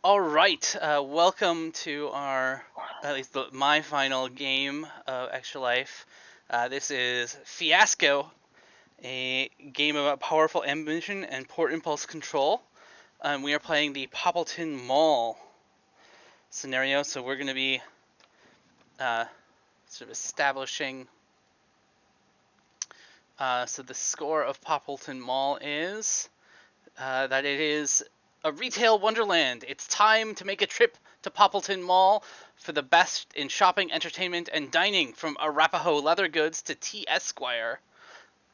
All right, welcome to our, at least my final game of Extra Life. This is Fiasco, a game about powerful ambition and port impulse control. We are playing the Poppleton Mall scenario, so we're going to be sort of establishing. So the score of Poppleton Mall is that it is a retail wonderland. It's time to make a trip to Poppleton Mall for the best in shopping, entertainment, and dining, from Arapaho Leather Goods to Esquire.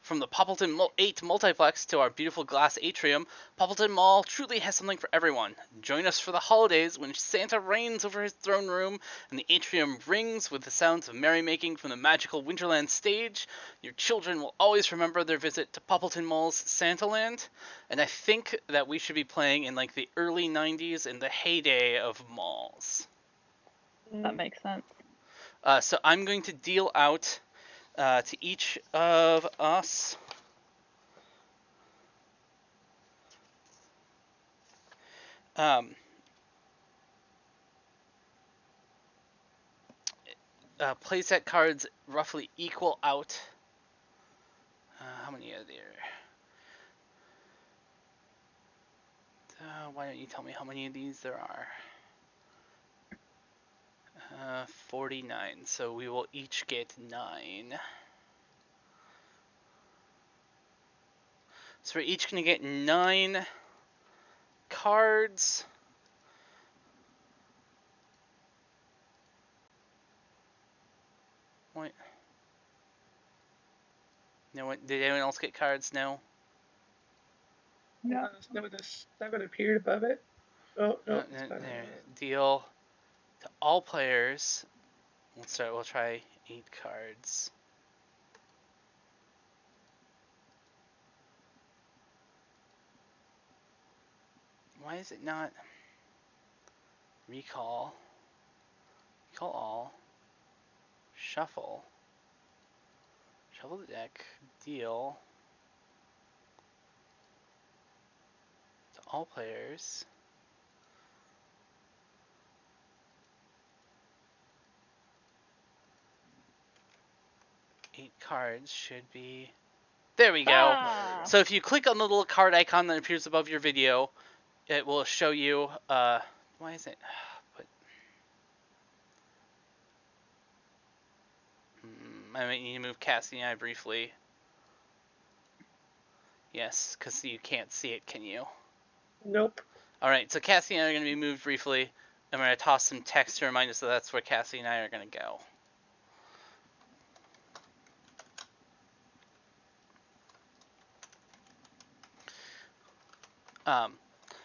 From the Poppleton 8 multiplex to our beautiful glass atrium, Poppleton Mall truly has something for everyone. Join us for the holidays when Santa reigns over his throne room and the atrium rings with the sounds of merrymaking from the magical Winterland stage. Your children will always remember their visit to Poppleton Mall's Santaland, and I think that we should be playing in like the early 90s, in the heyday of malls. That makes sense. So I'm going to deal out to each of us playset cards roughly equal out. How many are there? Why don't you tell me how many of these there are? 49. So we will each get 9. So we're each going to get 9 cards. What? No one, did anyone else get cards? No. Yeah. That would appear above it. Oh no. There. Deal to all players. We'll try 8 cards. Why is it not recall? Recall all. Shuffle. Shuffle the deck. Deal to all players. Eight cards should be. There we go. Ah! So if you click on the little card icon that appears above your video, it will show you. Why is it? I might need to move Cassie and I briefly. Yes, because you can't see it, can you? Nope. Alright, so Cassie and I are going to be moved briefly. I'm going to toss some text to remind us that that's where Cassie and I are going to go.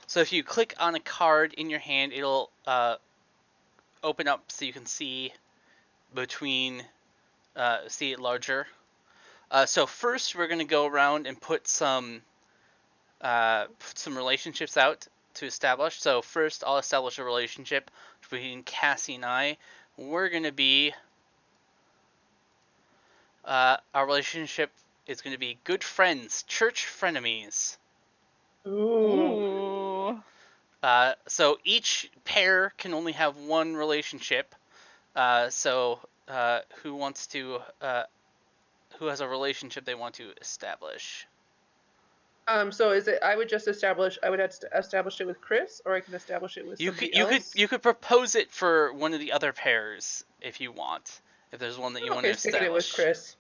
So if you click on a card in your hand, it'll open up so you can see between, see it larger. So first we're going to go around and put some relationships out to establish. So first I'll establish a relationship between Cassie and I. We're going to be, our relationship is going to be good friends, church frenemies. Ooh. So each pair can only have one relationship. Who wants to, who has a relationship they want to establish? So is it? I would have to establish it with Chris, or I can establish it with somebody else. You could propose it for one of the other pairs if you want. If there's one that you want to establish. Okay, it with Chris.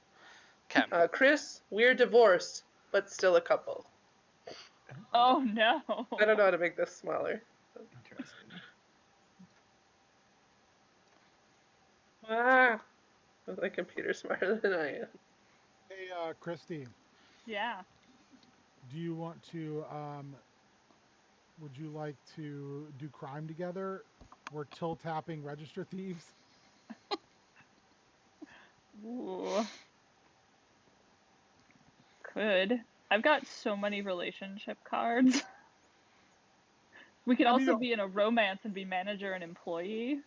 Okay. Chris, we're divorced, but still a couple. Oh no. I don't know how to make this smaller. Interesting. My computer's smarter than I am. Hey, Christy, Yeah. do you want to, would you like to do crime together? We're till-tapping register thieves. Ooh. Could. I've got so many relationship cards. We could also be in a romance and be manager and employee.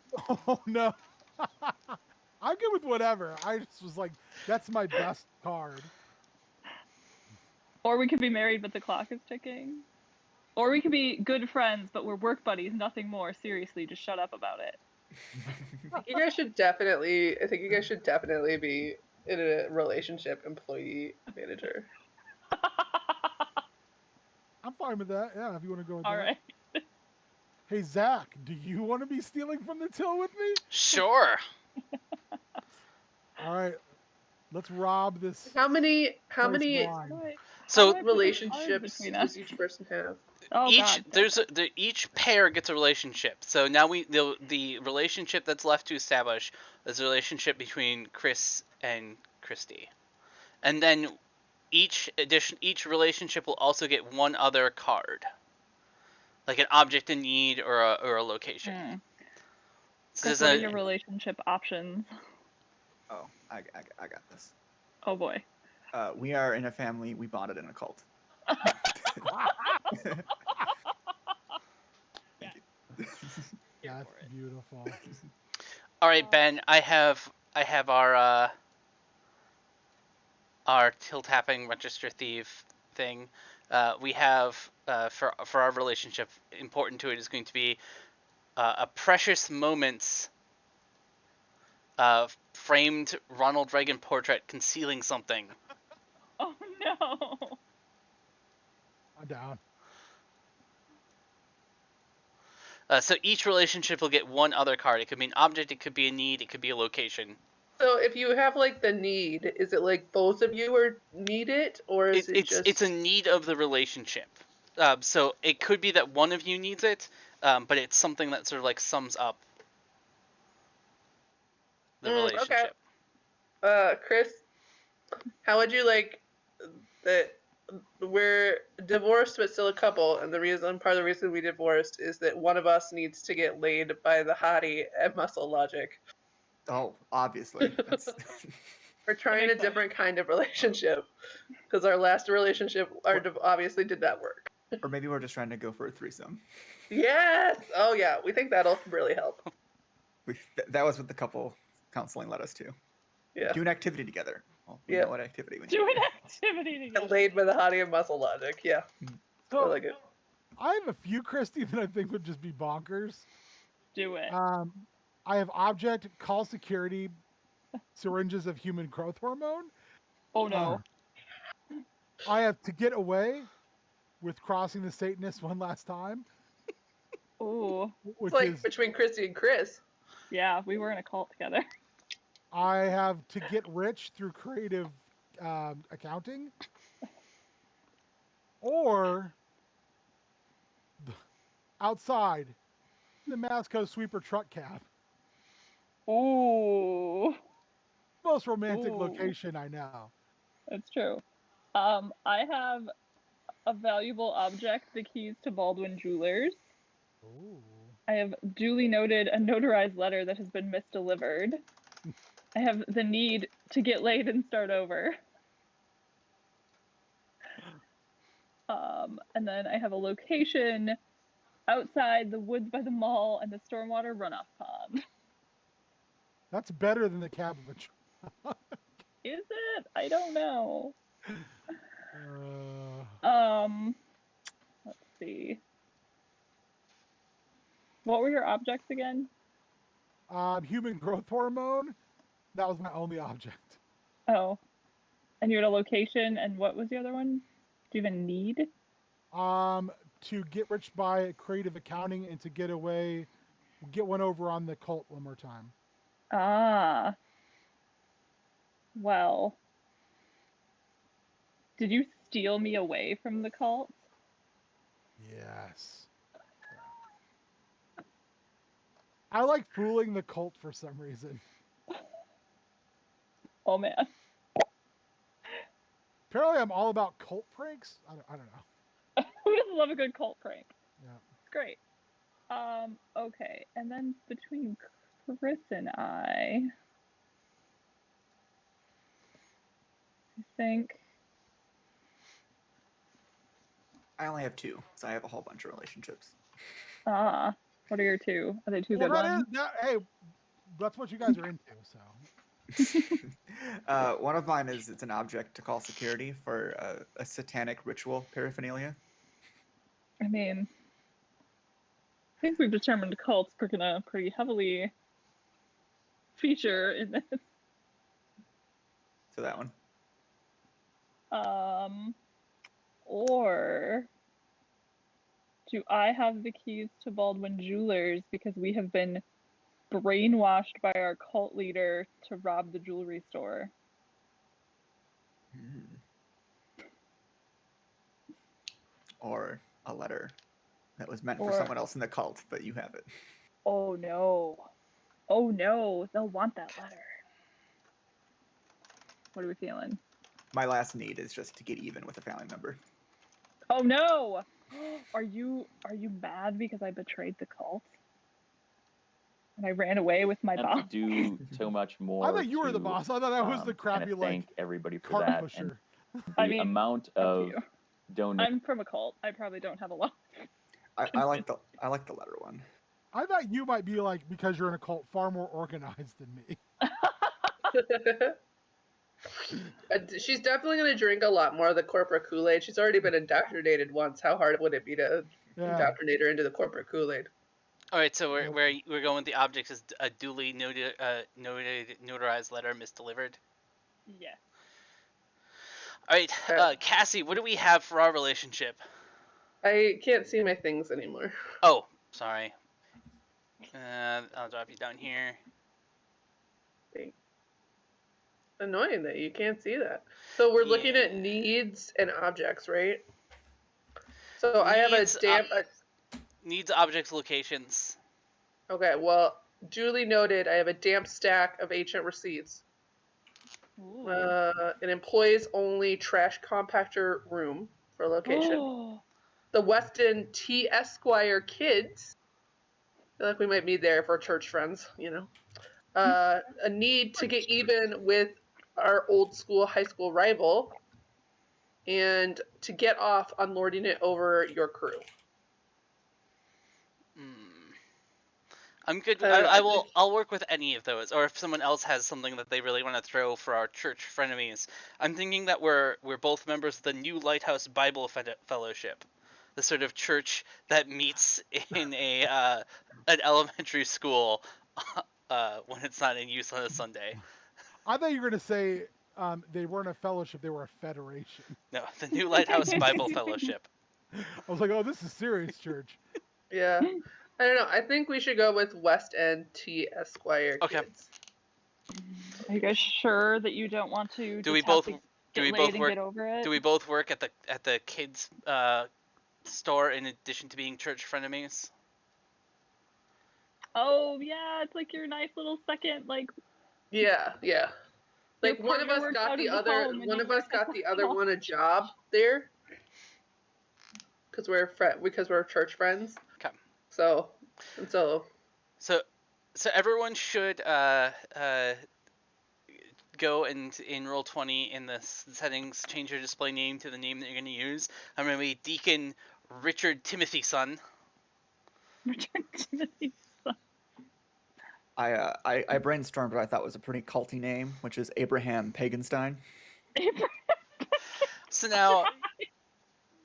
Oh, no. I'm good with whatever. I just was like, that's my best card. Or we could be married but the clock is ticking. Or we could be good friends, but we're work buddies, nothing more. Seriously, just shut up about it. I think you guys should definitely be in a relationship employee manager. I'm fine with that. Yeah, if you want to go with All that. right. Hey, Zach, do you want to be stealing from the till with me? Sure. All right, let's rob this. How many blind. So relationships does each person have? Oh, each pair gets a relationship. So now the relationship that's left to establish is a relationship between Chris and Christy, and then each relationship will also get one other card, like an object in need or a location. So what are your relationship options? Oh, I got this. Oh boy. We are in a family. We bonded in a cult. Thank you. That's beautiful. All right, Ben. I have our till tapping register thief thing. We have for our relationship, important to it is going to be a precious moments framed Ronald Reagan portrait concealing something. Oh no. I'm down. So each relationship will get one other card. It could be an object, it could be a need, it could be a location. So if you have like the need, is it like both of you need it, or is it's a need of the relationship. So it could be that one of you needs it, but it's something that sort of like sums up the relationship. Okay. Chris, how would you like that? We're divorced but still a couple, and part of the reason we divorced is that one of us needs to get laid by the hottie at Muscle Logic. Oh, obviously. We're trying a different kind of relationship because our last relationship obviously did not work. Or maybe we're just trying to go for a threesome. Yes. Oh yeah, we think that'll really help. That was what the couple counseling led us to. Yeah. Do an activity together. Well, we know what activity we do. Do an activity together. Get laid by the hottie of Muscle Logic. Yeah. So, I like it. I have a few, Christy, that I think would just be bonkers. Do it. I have object, call security, syringes of human growth hormone. Oh no. I have to get away with crossing the Satanist one last time. Ooh. It's like between Christy and Chris. Yeah, we were in a cult together. I have to get rich through creative accounting. Or outside, the Masco sweeper truck cab. Ooh. Most romantic location, I know. That's true. I have a valuable object, the keys to Baldwin Jewelers. Ooh. I have duly noted a notarized letter that has been misdelivered. I have the need to get laid and start over. And then I have a location outside the woods by the mall and the stormwater runoff pond. That's better than the cab of a truck. Is it? I don't know. Let's see. What were your objects again? Human growth hormone. That was my only object. Oh. And you had a location, and what was the other one? Do you have a need? To get rich by creative accounting and to get one over on the cult one more time. Ah. Well. Did you steal me away from the cult? Yes. I like fooling the cult for some reason. Oh man. Apparently I'm all about cult pranks. I don't know. Who doesn't love a good cult prank? Yeah. It's great. Okay. And then between Chris and I think I only have two, so I have a whole bunch of relationships. What are your two? Are they two good ones? Hey, that's what you guys are into, so. One of mine it's an object to call security for a satanic ritual paraphernalia. I mean, I think we've determined cults are gonna pretty heavily feature in this. So that one. Or do I have the keys to Baldwin Jewelers because we have been brainwashed by our cult leader to rob the jewelry store? Or a letter that was meant for Or- someone else in the cult, but you have it. Oh no. Oh no, they'll want that letter. What are we feeling? My last need is just to get even with a family member. Oh no! Are you mad because I betrayed the cult? And I ran away with my Not boss? to do so much more. I thought you were the to, boss. I thought that was the kinda crappy thank everybody for cart that. pusher. And the I mean, amount up to of you. donation. I'm from a cult. I probably don't have a lot. I like the letter one. I thought you might be like, because you're in a cult, far more organized than me. She's definitely going to drink a lot more of the corporate Kool-Aid. She's already been indoctrinated once. How hard would it be to indoctrinate her into the corporate Kool-Aid? All right, so we're going with the object as a duly notarized letter misdelivered. Yeah. All right, Cassie, what do we have for our relationship? I can't see my things anymore. Oh, sorry. I'll drop you down here. Annoying that you can't see that. So we're looking at needs and objects, right? So I have a damp... needs, objects, locations. Okay, well, duly noted, I have a damp stack of ancient receipts. An employees-only trash compactor room for location. The Weston T. Esquire kids. I feel like we might be there for church friends, you know. A need to get even with our old school high school rival, and to get off unloading it over your crew. I'm good. I'll work with any of those, or if someone else has something that they really want to throw for our church frenemies. I'm thinking that we're both members of the New Lighthouse Bible Fellowship, the sort of church that meets in an elementary school when it's not in use on a Sunday. I thought you were going to say they weren't a fellowship; they were a federation. No, the New Lighthouse Bible Fellowship. I was like, oh, this is serious church. Yeah. I don't know. I think we should go with West End T. Esquire kids. Are you guys sure that you don't want to get laid and get over it? Do we both work at the kids store in addition to being church frenemies? Oh yeah, it's like your nice little second Yeah. Like one of us got the other one a job there. Because we're church friends. Okay. So everyone should go and in roll 20 in the settings, change your display name to the name that you're going to use. I'm going to be Deacon Richard Timothy Son. Richard Timothy Son. I brainstormed what I thought was a pretty culty name, which is Abraham Paganstein. So now,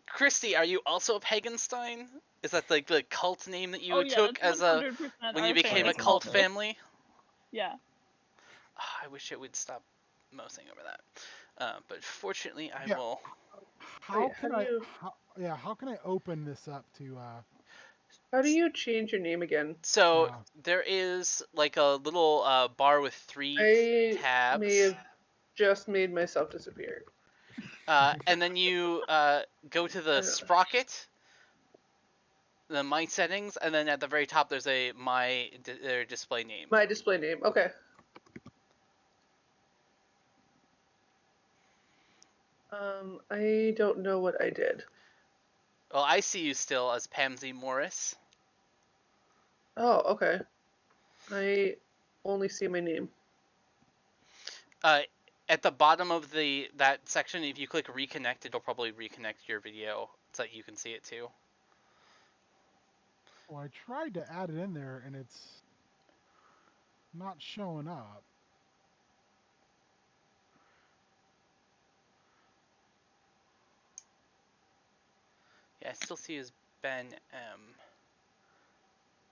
Christy, are you also a Paganstein? Is that like the cult name that you took as when you became a cult family? Yeah. I wish it would stop mosing over that. But fortunately, I will. How can I open this up to? How do you change your name again? So there is like a little bar with 3 tabs. I may have just made myself disappear. And then you go to the sprocket, the My Settings, and then at the very top there's a their display name. My display name, okay. I don't know what I did. Well, I see you still as Pamsy Morris. Oh, okay. I only see my name. At the bottom of that section, if you click reconnect, it'll probably reconnect your video so that you can see it too. Well, I tried to add it in there and it's not showing up. Yeah, I still see his Ben M.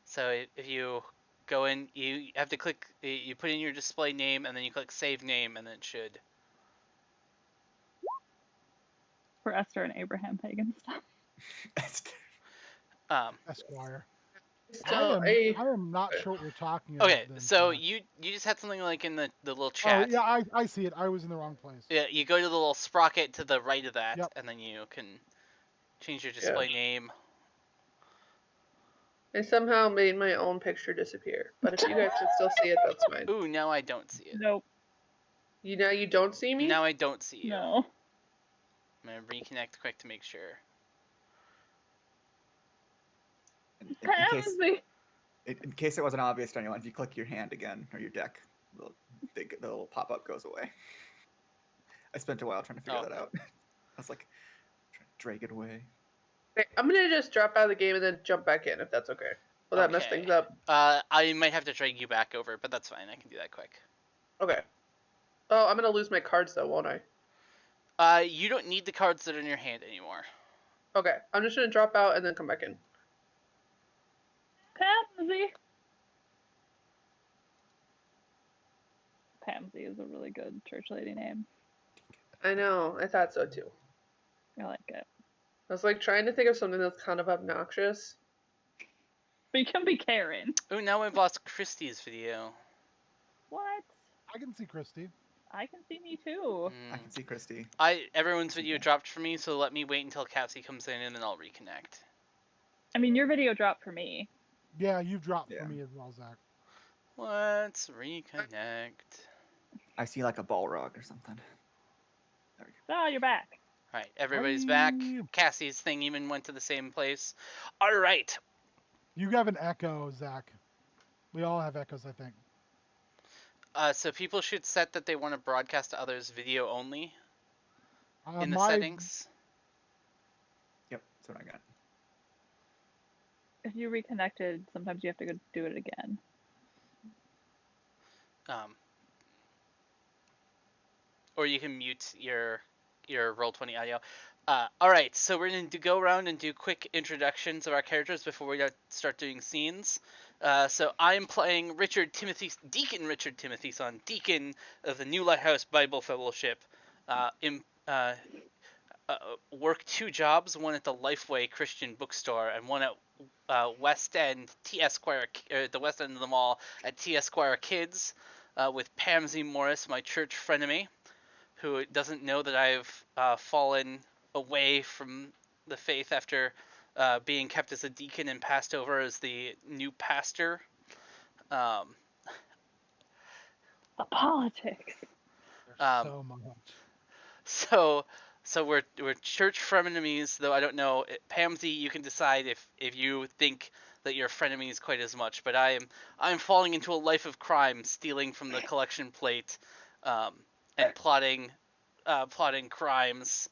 So if you go in, you have to click, you put in your display name, and then you click save name, and then it should. For Esther and Abraham Pagan stuff. Esquire. So I am not sure what you're talking about. Okay, then, so Jack. you just had something like in the little Oh chat. yeah, I see it. I was in the wrong place. Yeah, you go to the little sprocket to the right of that, Yep. and then you can change your display name. I somehow made my own picture disappear, but if you guys can still see it, that's fine. Ooh, now I don't see it. Nope. You don't see me? Now I don't see you. No. I'm gonna reconnect quick to make sure. In case it wasn't obvious to anyone, if you click your hand again or your deck, the little pop-up goes away. I spent a while trying to figure that out. I was like, trying to drag it away. Okay, I'm gonna just drop out of the game and then jump back in if that's okay. Will that mess things up? I might have to drag you back over, but that's fine. I can do that quick. Okay. Oh, I'm gonna lose my cards though, won't I? You don't need the cards that are in your hand anymore. Okay, I'm just gonna drop out and then come back in. Pansy. Pansy is a really good church lady name. I know, I thought so too. I like it. I was like trying to think of something that's kind of obnoxious. But you can be Karen. Oh, now I've lost Christie's video. What? I can see Christy. I can see me too. I can see Christy. Everyone's video dropped for me, so let me wait until Cassie comes in and then I'll reconnect. I mean, your video dropped for me. Yeah, you've dropped for me as well, Zach. Let's reconnect. I see like a Balrog or something. There we go. Oh, you're back. Alright, everybody's back. Cassie's thing even went to the same place. Alright. You have an echo, Zach. We all have echoes, I think. So people should set that they want to broadcast to others video only in the settings. Yep, that's what I got. If you reconnected, sometimes you have to go do it again. Or you can mute your Roll20 audio. Alright, so we're going to go around and do quick introductions of our characters before we start doing scenes. So I'm playing Deacon Richard Timothyson, Deacon of the New Lighthouse Bible Fellowship. Work 2 jobs, one at the Lifeway Christian Bookstore and one at West End Esquire, the West End of the mall at Esquire Kids, with Pamsy Morris, my church frenemy, who doesn't know that I've fallen away from the faith after being kept as a deacon and passed over as the new pastor. The politics. So much. So we're church frenemies, though I don't know. Pamsy, you can decide if you think that you're frenemies quite as much, but I'm falling into a life of crime, stealing from the collection plate, and plotting crimes.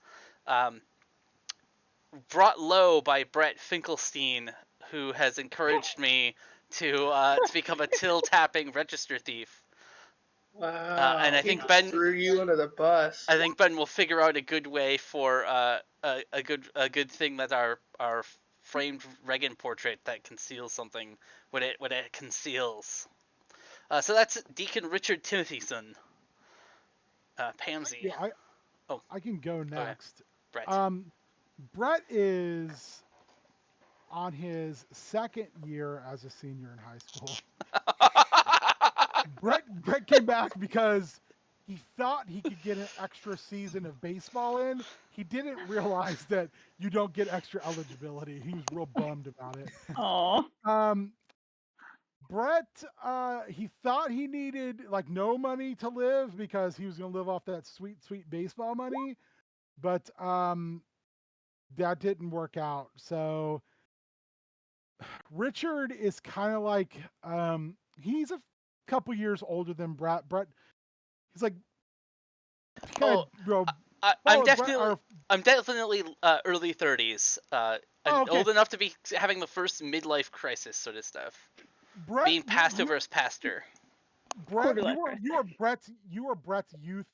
Brought low by Brett Finkelstein, who has encouraged me to become a till-tapping register thief. Wow. And I think Ben threw you under the bus. I think Ben will figure out a good way for a good thing that our framed Reagan portrait that conceals something what it conceals. So that's Deacon Richard Timothyson. Pamsy. Yeah, I can go next. Brett. Brett is on his second year as a senior in high school. Brett came back because he thought he could get an extra season of baseball in. He didn't realize that you don't get extra eligibility. He was real bummed about it. Aww. Brett, he thought he needed like no money to live because he was going to live off that sweet baseball money, but that didn't work out. So Richard is kind of like he's a couple years older than Brett. Brett, he's like I'm definitely early 30s. Old enough to be having the first midlife crisis sort of stuff. Brett, being passed over as pastor. Brett, you were Brett's youth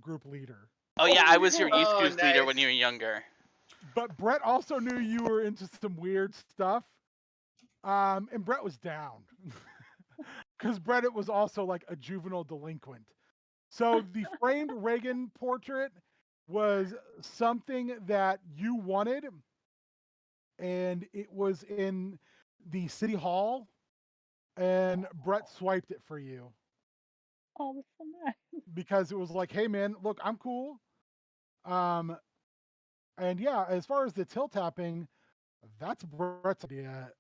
group leader. Oh yeah, I was your youth group leader nice. when you were younger. But Brett also knew you were into some weird stuff. And Brett was down. Because Brett was also like a juvenile delinquent. So the framed Reagan portrait was something that you wanted, and it was in the city hall, and Brett swiped it for you Oh, that's so nice. because it was like, hey man, look, I'm cool. And yeah, as far as the till tapping, that's Brett's idea.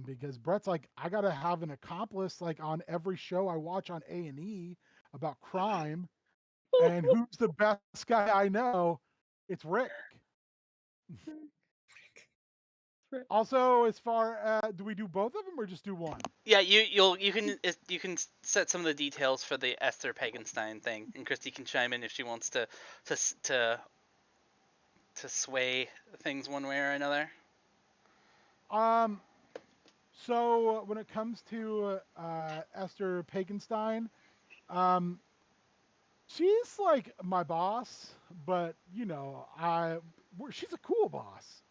Because Brett's like, I gotta have an accomplice like on every show I watch on A&E about crime. And who's the best guy I know? It's Rick. Also, as far as, do we do both of them or just do one? Yeah, you can set some of the details for the Esther Pagenstein thing, and Christy can chime in if she wants to sway things one way or another. So when it comes to Esther Pagenstein, she's like my boss, but you know, she's a cool boss.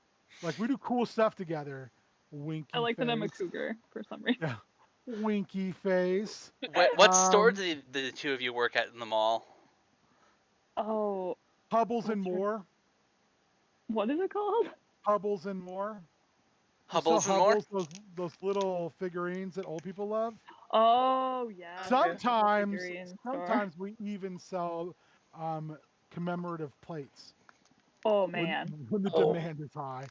Like we do cool stuff together. Winky. I like face. that I'm a cougar for some reason. Yeah. Winky face. What store do the two of you work at in the mall? Oh. Hubbles and More. What is it called? Hubbles and More. Hubbles and More? Those little figurines that old people love. Oh yeah. Sometimes we even sell commemorative plates. Oh man. When the demand is high.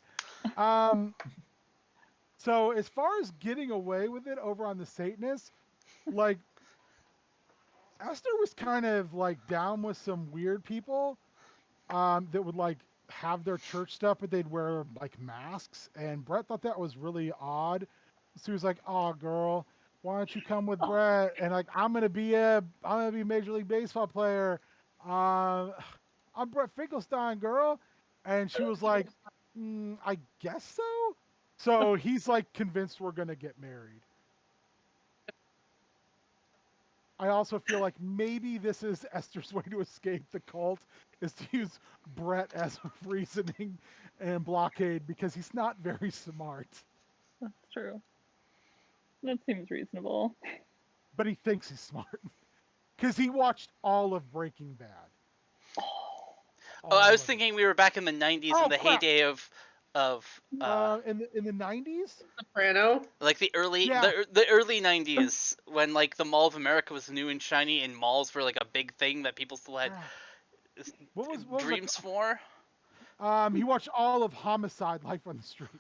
So as far as getting away with it over on the Satanists, like Esther was kind of like down with some weird people that would like have their church stuff, but they'd wear like masks. And Brett thought that was really odd. So he was like, "Oh, girl, why don't you come with Brett? And like, I'm gonna be a Major League Baseball player. I'm Brett Finkelstein, girl." And she was like, "I guess so." So he's like convinced we're gonna get married. I also feel like maybe this is Esther's way to escape the cult, is to use Brett as reasoning and blockade because he's not very smart. That's true. That seems reasonable. But he thinks he's smart. Because he watched all of Breaking Bad. I was thinking we were back in the 90s in the heyday of in the 90s? Soprano? Like the early 90s when like the Mall of America was new and shiny and malls were like a big thing that people still had what was dreams for. He watched all of Homicide: Life on the Street.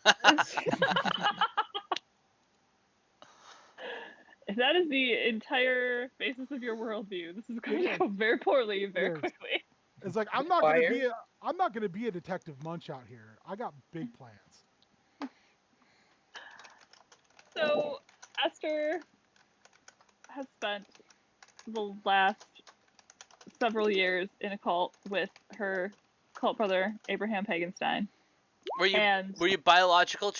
If that is the entire basis of your worldview, this is going to go very poorly very quickly. It's like I'm not gonna be a Detective Munch out here. I got big plans. So Esther has spent the last several years in a cult with her cult brother Abraham Pagenstein. Were you biological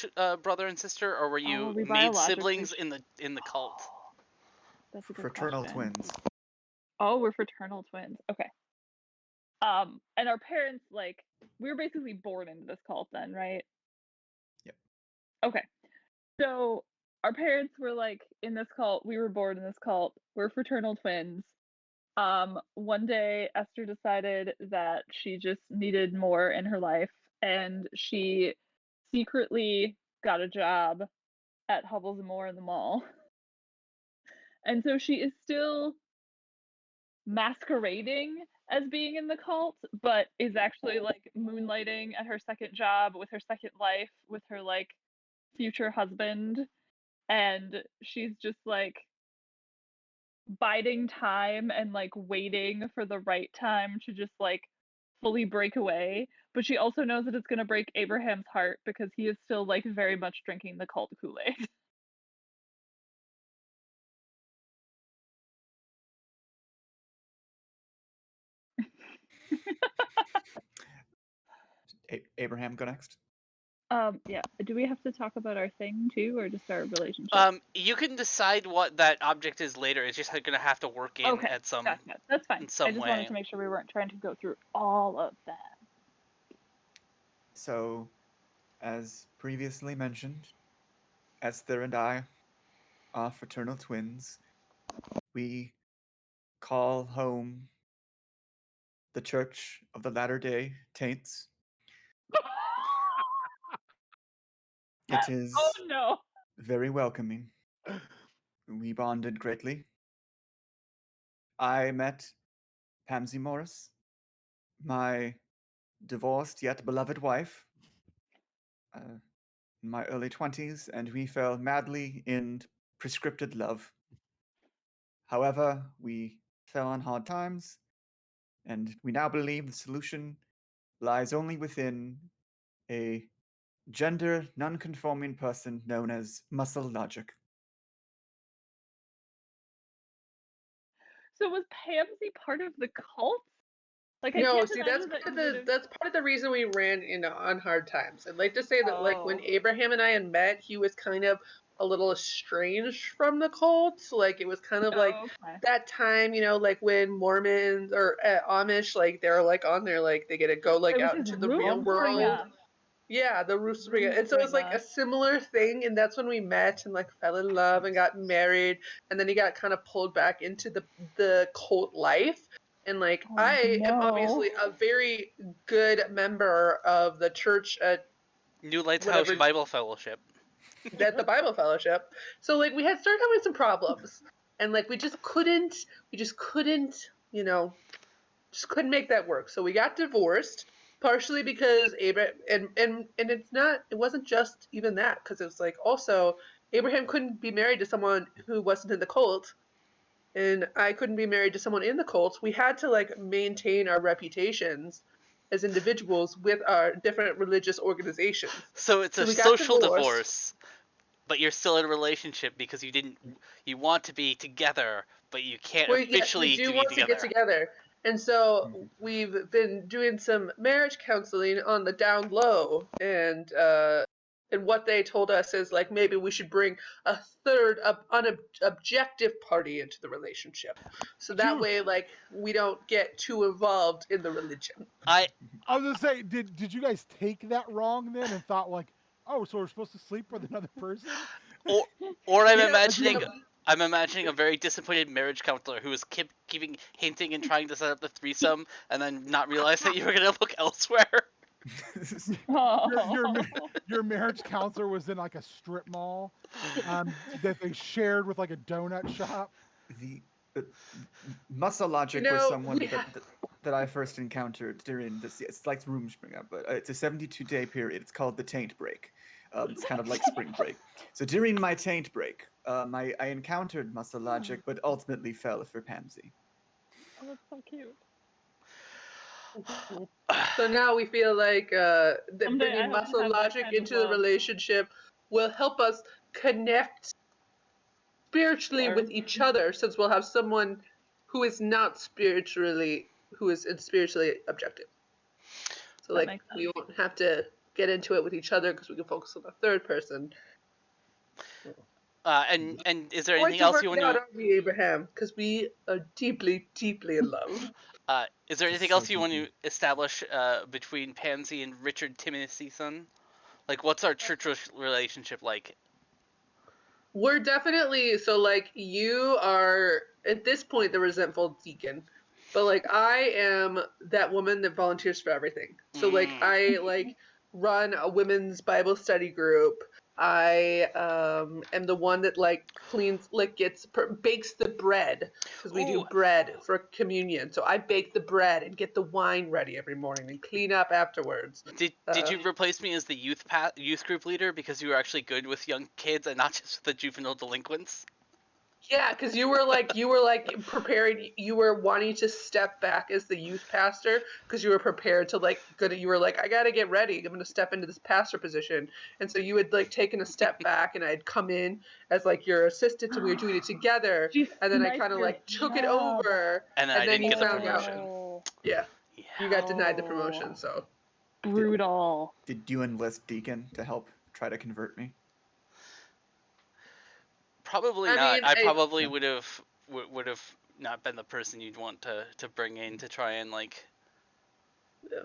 brother and sister, or were you made siblings in the cult? That's a good fraternal question. twins. Oh, we're fraternal twins. Okay. And our parents, like, we were basically born into this cult then, right? Yep. Okay. So our parents were like in this cult. We were born in this cult. We're fraternal twins. One day Esther decided that she just needed more in her life, and she secretly got a job at Hubbles and More in the mall. And so she is still masquerading as being in the cult, but is actually like moonlighting at her second job with her second life with her like future husband, and she's just like biding time and like waiting for the right time to just like fully break away. But she also knows that it's going to break Abraham's heart because he is still like very much drinking the cult Kool-Aid. Abraham, go next. Yeah. Do we have to talk about our thing too, or just our relationship? You can decide what that object is later. It's just gonna have to work in at some. Gotcha. That's fine. In some I just way. wanted to make sure we weren't trying to go through all of that. So, as previously mentioned, Esther and I are fraternal twins. We call home the Church of the Latter-day Taints. It is Oh no. very welcoming. We bonded greatly. I met Pansy Morris, my divorced yet beloved wife, in my early 20s, and we fell madly in prescripted love. However, we fell on hard times, and we now believe the solution lies only within a gender non-conforming person known as muscle logic. So was Pansy part of the cult? Like I No, can't see, that's imagine that part of you would the have. that's part of the reason we ran on hard times. I'd like to say that like when Oh. Abraham and I had met, he was kind of a little estranged from the cult. Like it was kind of like Okay. that time, like when Mormons or Amish, like they're like on their like they get to go like It was out his into the root real world. bringer. Yeah, the Roosbringer. And so it was like a Roosbringer. similar thing, and that's when we met and like fell in love and got married, and then he got kind of pulled back into the cult life. And like Oh, I am no. obviously a very good member of the church at New Lighthouse whatever Bible Fellowship. at the Bible Fellowship. So like we had started having some problems, and like we just couldn't, just couldn't make that work. So we got divorced, partially because Abraham and it wasn't just even that, because it was like also Abraham couldn't be married to someone who wasn't in the cult, and I couldn't be married to someone in the cult. We had to like maintain our reputations as individuals with our different religious organizations. So it's So a we got social divorced. divorce, but you're still in a relationship because you want to be together, but you can't Well, yes, we officially do be want to get together. And so we've been doing some marriage counseling on the down low, and what they told us is like maybe we should bring a third objective party into the relationship, so that Dude. way like we don't get too involved in the religion. I I was gonna say, did you guys take that wrong then and thought like, oh, so we're supposed to sleep with another person? or or I'm Yeah, imagining yeah. I'm imagining a very disappointed marriage counselor who is keeping hinting and trying to set up the threesome, and then not realize that you were gonna look elsewhere. Oh. Your marriage counselor was in like a strip mall that they shared with like a donut shop. The muscle logic You was know, someone we that I first encountered during this. It's like Rumspringa, but it's a 72-day period. It's called the taint break. It's kind of like spring break. So during my taint break, I encountered muscle logic, but ultimately fell for Pansy. Oh, that's so cute. So now we feel like that Someday I bringing hope to muscle have that logic kind of into the love. relationship will help us connect spiritually Sure. with each other, since we'll have someone who is spiritually objective. So That like makes sense. we won't have to get into it with each other because we can focus on the third person. And is there Going anything to else work you it want out, to? aren't we, Abraham? Because we are deeply, deeply in love. Is there Just anything so else you want to deeply. establish between Pansy and Richard Timothyson? Like, what's our church relationship like? We're definitely so like you are at this point the resentful deacon, but like I am that woman that volunteers for everything. So like Mm. I like run a women's Bible study group. I am the one that like cleans like bakes the bread, because we do Ooh, bread for communion. So I bake the bread and get the wine ready every morning and clean up afterwards. did you replace me as the youth group leader because you were actually good with young kids and not just the juvenile delinquents? Yeah, because you were like prepared. You were wanting to step back as the youth pastor because you were prepared to like you were like, I gotta get ready. I'm gonna step into this pastor position, and so you had like taken a step back, and I'd come in as like your assistant, and we were doing it together. She And then I sniped kind of your like took it job. over, And then and I then didn't you get the found out. promotion. Oh, Yeah, Yeah. you got denied the promotion. So brutal. Did you enlist Deacon to help try to convert me? Probably I not. mean, I I probably would have not been the person you'd want to bring in to try and like. yeah.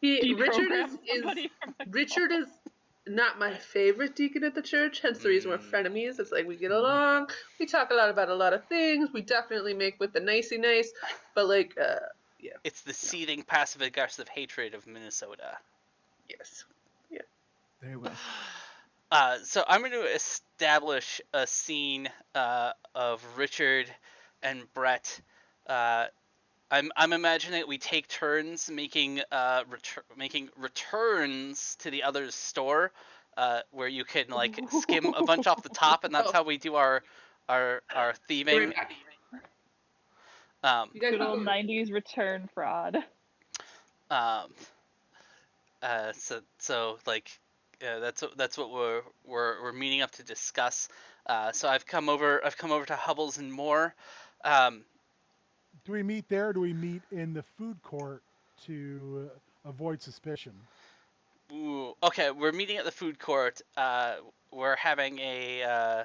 Richard Deprogram somebody from a Richard is not my favorite deacon at the church, hence the reason we're frenemies. It's like we get along, we talk a lot about a lot of things, we definitely make with the nicey nice, but like, yeah. It's the seething passive-aggressive hatred of Minnesota. Yes. Very well. So I'm going to establish a scene of Richard and Brett. I'm imagining that we take turns making returns to the other's store, where you can like skim a bunch off the top, and that's how we do our thieving. You guys good old 90s return fraud. So like, that's what we're meeting up to discuss. So I've come over to Hubble's and More. Do we meet there? Or do we meet in the food court to avoid suspicion? Ooh, okay, we're meeting at the food court. We're having a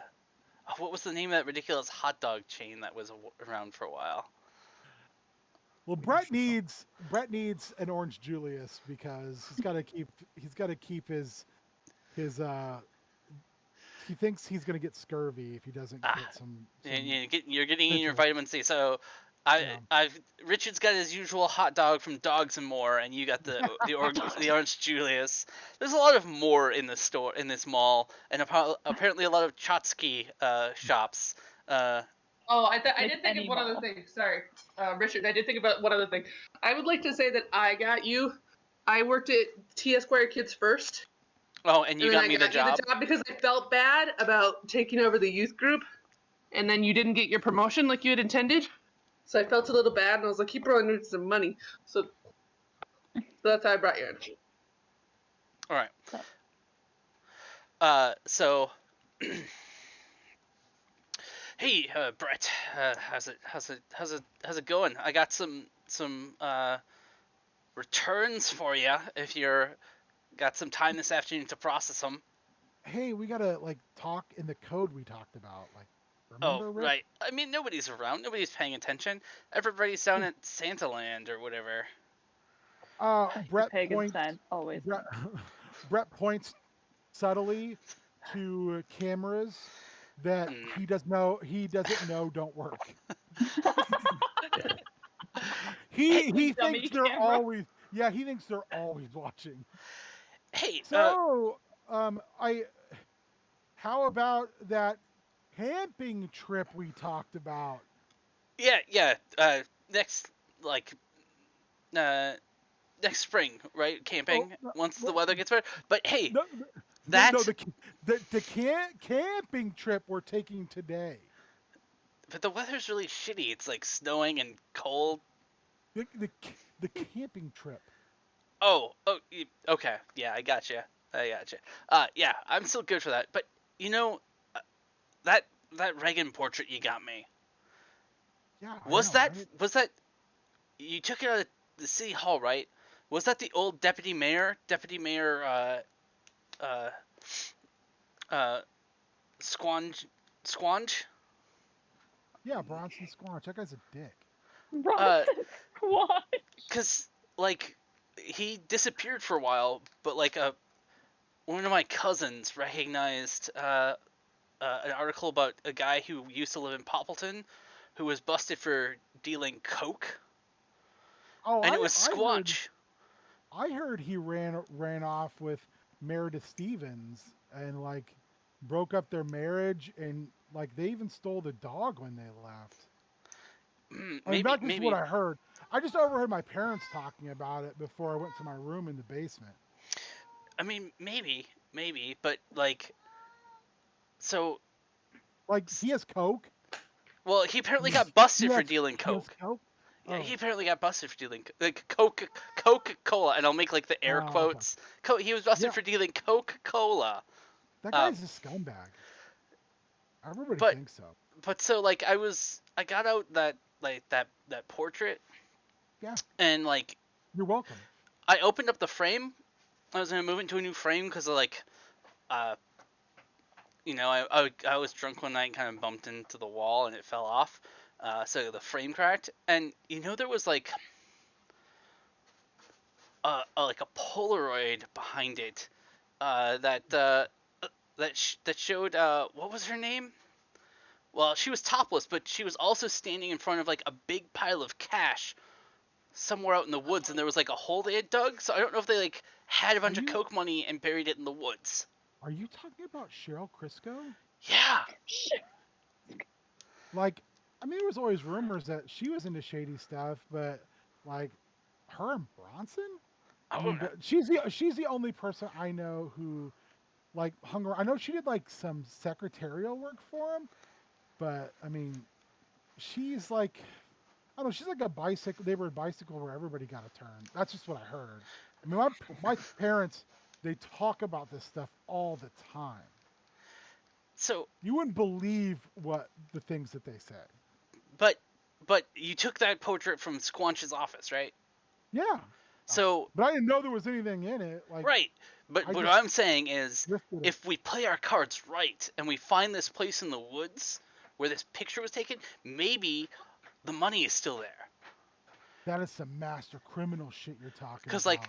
what was the name of that ridiculous hot dog chain that was around for a while? Well, Brett needs an Orange Julius because he's got to keep his he thinks he's going to get scurvy if he doesn't get some You're getting in your citrus. vitamin C. So Richard's got his usual hot dog from Dogs and More, and you got the Orange Julius. There's a lot of more in the store, in this mall, and apparently a lot of Chotsky shops. I did think of one other thing. Sorry, Richard. I did think about one other thing. I would like to say that I got you. I worked at Esquire Kids first. Oh, and you got me the job? Because I felt bad about taking over the youth group, and then you didn't get your promotion like you had intended. So I felt a little bad, and I was like, "You probably need some money." So that's how I brought you in. All right. So. Hey, Brett. How's it going? I got some returns for you if you're got some time this afternoon to process them. Hey, we gotta like talk in the code we talked about. Like, remember, Rick? Right. I mean, nobody's around. Nobody's paying attention. Everybody's down at Santaland or whatever. Brett pagan points. sign, always. Brett points subtly to cameras that he doesn't know don't work. he thinks they're always watching. Hey, so how about that camping trip we talked about? Yeah. Next spring, right? Camping once the weather gets better. But hey, the camping trip we're taking today. But the weather's really shitty. It's like snowing and cold. The camping trip. Oh, okay. Yeah, I gotcha. Yeah, I'm still good for that. But you know, that Reagan portrait you got me. Yeah. Was that you took it out of the city hall, right? Was that the old deputy mayor, Squange? Yeah, Bronson Squanch. That guy's a dick. Bronson Squanch. Because like he disappeared for a while, but like one of my cousins recognized an article about a guy who used to live in Poppleton, who was busted for dealing coke. Oh, and it was Squanch. I heard he ran off with Meredith Stevens and like broke up their marriage, and like they even stole the dog when they left. That's what I heard. I just overheard my parents talking about it before I went to my room in the basement. I mean, maybe, but like, so. Like, he has coke? Well, he apparently got busted for dealing coke. He has coke? Yeah, he apparently got busted for dealing like Coca-Cola, and I'll make like the air quotes. Okay. He was busted for dealing Coca-Cola. That guy's a scumbag. Everybody thinks so. But so like I got out that portrait. Yeah. And like. You're welcome. I opened up the frame. I was gonna move it into a new frame because of like, you know, I was drunk one night and kind of bumped into the wall and it fell off. So the frame cracked, and you know there was like like a Polaroid behind it that showed what was her name? Well, she was topless, but she was also standing in front of like a big pile of cash somewhere out in the woods, and there was like a hole they had dug. So I don't know if they like had a bunch of coke money and buried it in the woods. Are you talking about Cheryl Crisco? Yeah. Like, I mean, there was always rumors that she was into shady stuff, but like, her and Bronson. I mean, but she's the only person I know who like hung around. I know she did like some secretarial work for him, but I mean, she's like, I don't know, she's like a bicycle, neighborhood bicycle where everybody got a turn. That's just what I heard. I mean, my parents, they talk about this stuff all the time. So you wouldn't believe what the things that they say. But you took that portrait from Squanch's office, right? Yeah. So, but I didn't know there was anything in it. Like, right. But what I'm saying is, if we play our cards right and we find this place in the woods where this picture was taken, maybe the money is still there. That is some master criminal shit you're talking about. Because like,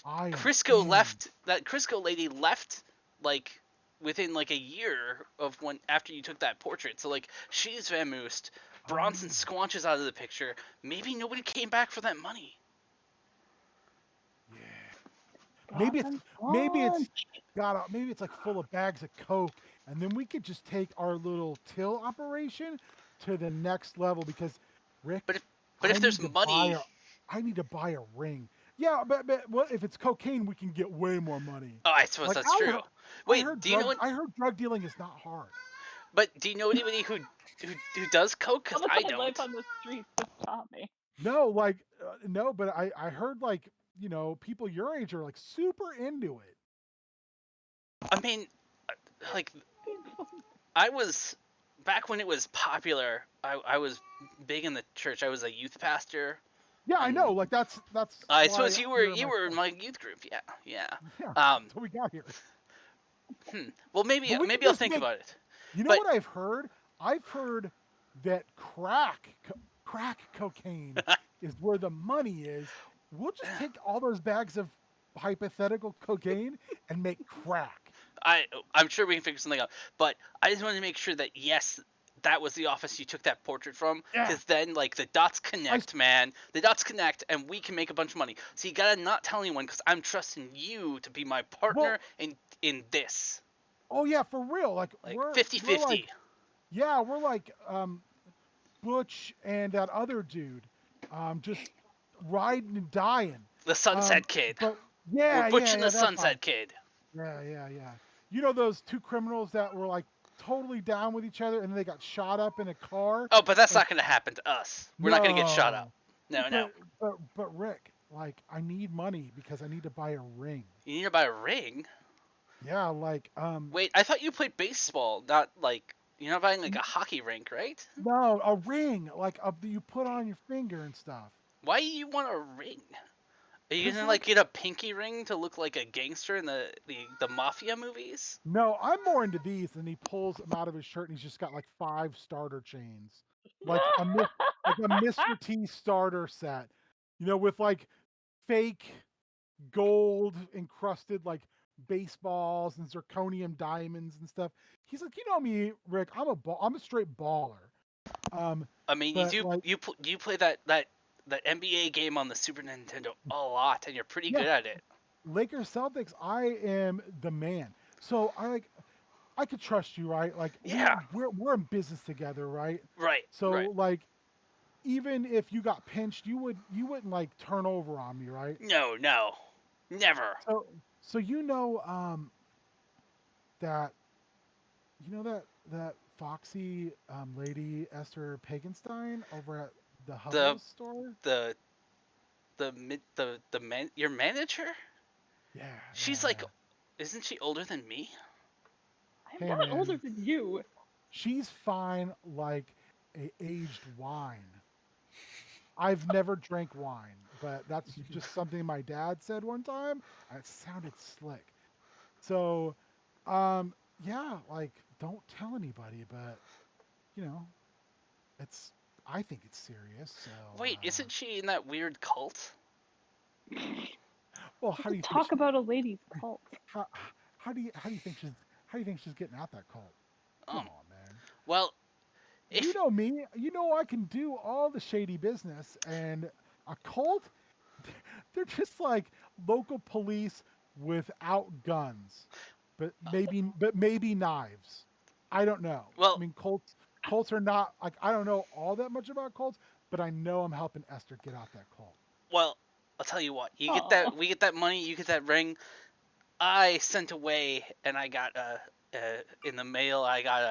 Crisco lady left like within like a year of when after you took that portrait. So like, she's vamoosed. Bronson Squanch is out of the picture. Maybe nobody came back for that money. Yeah. Maybe it's like full of bags of coke, and then we could just take our little till operation to the next level because Rick. But if there's money, I need to buy a ring. Yeah, but what if it's cocaine? We can get way more money. Oh, I suppose that's true. Wait, I heard drug dealing is not hard. But do you know anybody who does coke? Because I don't. Life on the streets to stop me. No, no, but I heard like, you know, people your age are like super into it. I mean, like, I was back when it was popular. I was big in the church. I was a youth pastor. Yeah, I know. Like that's. I suppose you were in my youth group. Yeah. That's what we got here. Well, maybe I'll think about it. You know what I've heard? I've heard that crack cocaine is where the money is. We'll just take all those bags of hypothetical cocaine and make crack. I'm sure we can figure something out. But I just wanted to make sure that, yes, that was the office you took that portrait from. Because then, like, the dots connect, man. The dots connect, and we can make a bunch of money. So you gotta not tell anyone, because I'm trusting you to be my partner in this. Oh, yeah, for real. Like we're 50-50. We're like Butch and that other dude. Just riding and dying. The Sunset Kid. We're Butch and the Sunset Kid. Yeah. You know those two criminals that were like totally down with each other and then they got shot up in a car? Oh, but that's not going to happen to us. We're not going to get shot up. No. But Rick, like, I need money because I need to buy a ring. You need to buy a ring? Yeah, like, Wait, I thought you played baseball, not like, you're not buying like a hockey rink, right? No, a ring, like you put on your finger and stuff. Why do you want a ring? Are you gonna like get a pinky ring to look like a gangster in the mafia movies? No, I'm more into these, and he pulls them out of his shirt, and he's just got like 5 starter chains, like a Mr. T starter set, you know, with like fake gold encrusted like baseballs and zirconium diamonds and stuff. He's like, you know me, Rick. I'm a straight baller. I mean, you play that NBA game on the Super Nintendo a lot, and you're pretty good at it. Lakers Celtics, I am the man. So I could trust you, right? Like, we're in business together, right? Right. So like, even if you got pinched, you wouldn't like turn over on me, right? No, never. So you know that foxy lady Esther Pagenstein over at the Hubble store? Your manager? Yeah. She's like, isn't she older than me? I'm not older than you. She's fine like a aged wine. I've never drank wine, but that's just something my dad said one time. It sounded slick. So, like, don't tell anybody, but, you know, I think it's serious. So. Wait, isn't she in that weird cult? Well, how do you think Talk about a ladies' cult. how do you think she's getting out that cult? Come on, man. Well, You know me. You know I can do all the shady business, and a cult, they're just like local police without guns, but maybe knives. I don't know. Well- I mean, cults are not like, I don't know all that much about cults, but I know I'm helping Esther get out that cult. Well, I'll tell you what. You get Aw. that. We get that money. You get that ring. I sent away, and I got in the mail. I got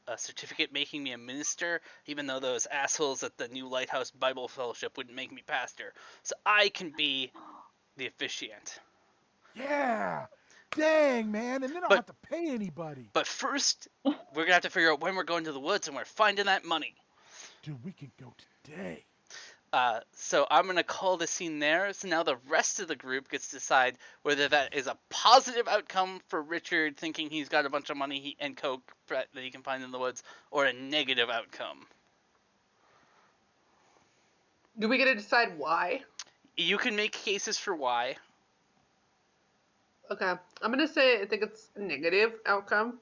a certificate making me a minister, even though those assholes at the New Lighthouse Bible Fellowship wouldn't make me pastor. So I can be the officiant. Yeah. Dang, man. And then I don't have to pay anybody. But first, we're gonna have to figure out when we're going to the woods and we're finding that money. Dude, we can go today. So I'm gonna call the scene there. So now the rest of the group gets to decide whether that is a positive outcome for Richard thinking he's got a bunch of money and coke that he can find in the woods, or a negative outcome. Do we get to decide why? You can make cases for why. Okay, I'm gonna say I think it's a negative outcome.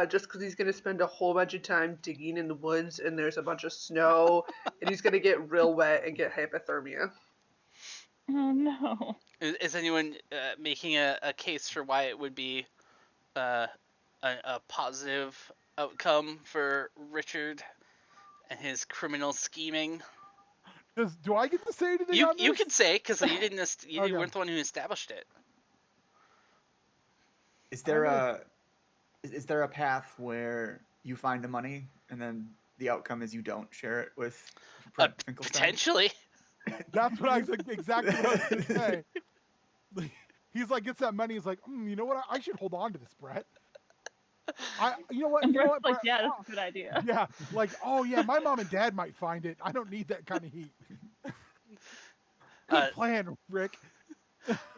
Just because he's gonna spend a whole bunch of time digging in the woods and there's a bunch of snow and he's gonna get real wet and get hypothermia. Oh no. Is anyone making a case for why it would be a positive outcome for Richard and his criminal scheming? Do I get to say anything on this? You can say, because you didn't. You Okay. weren't the one who established it. Is there a path where you find the money and then the outcome is you don't share it with Brett Finkelstein? Potentially. That's what I was exactly what I was going to say. He's like, gets that money. He's like, you know what? I should hold on to this, Brett. You know what? And You know Brett's what, like, Brett? yeah, that's a good idea. Yeah, like, oh yeah, my mom and dad might find it. I don't need that kind of heat. Good plan, Rick.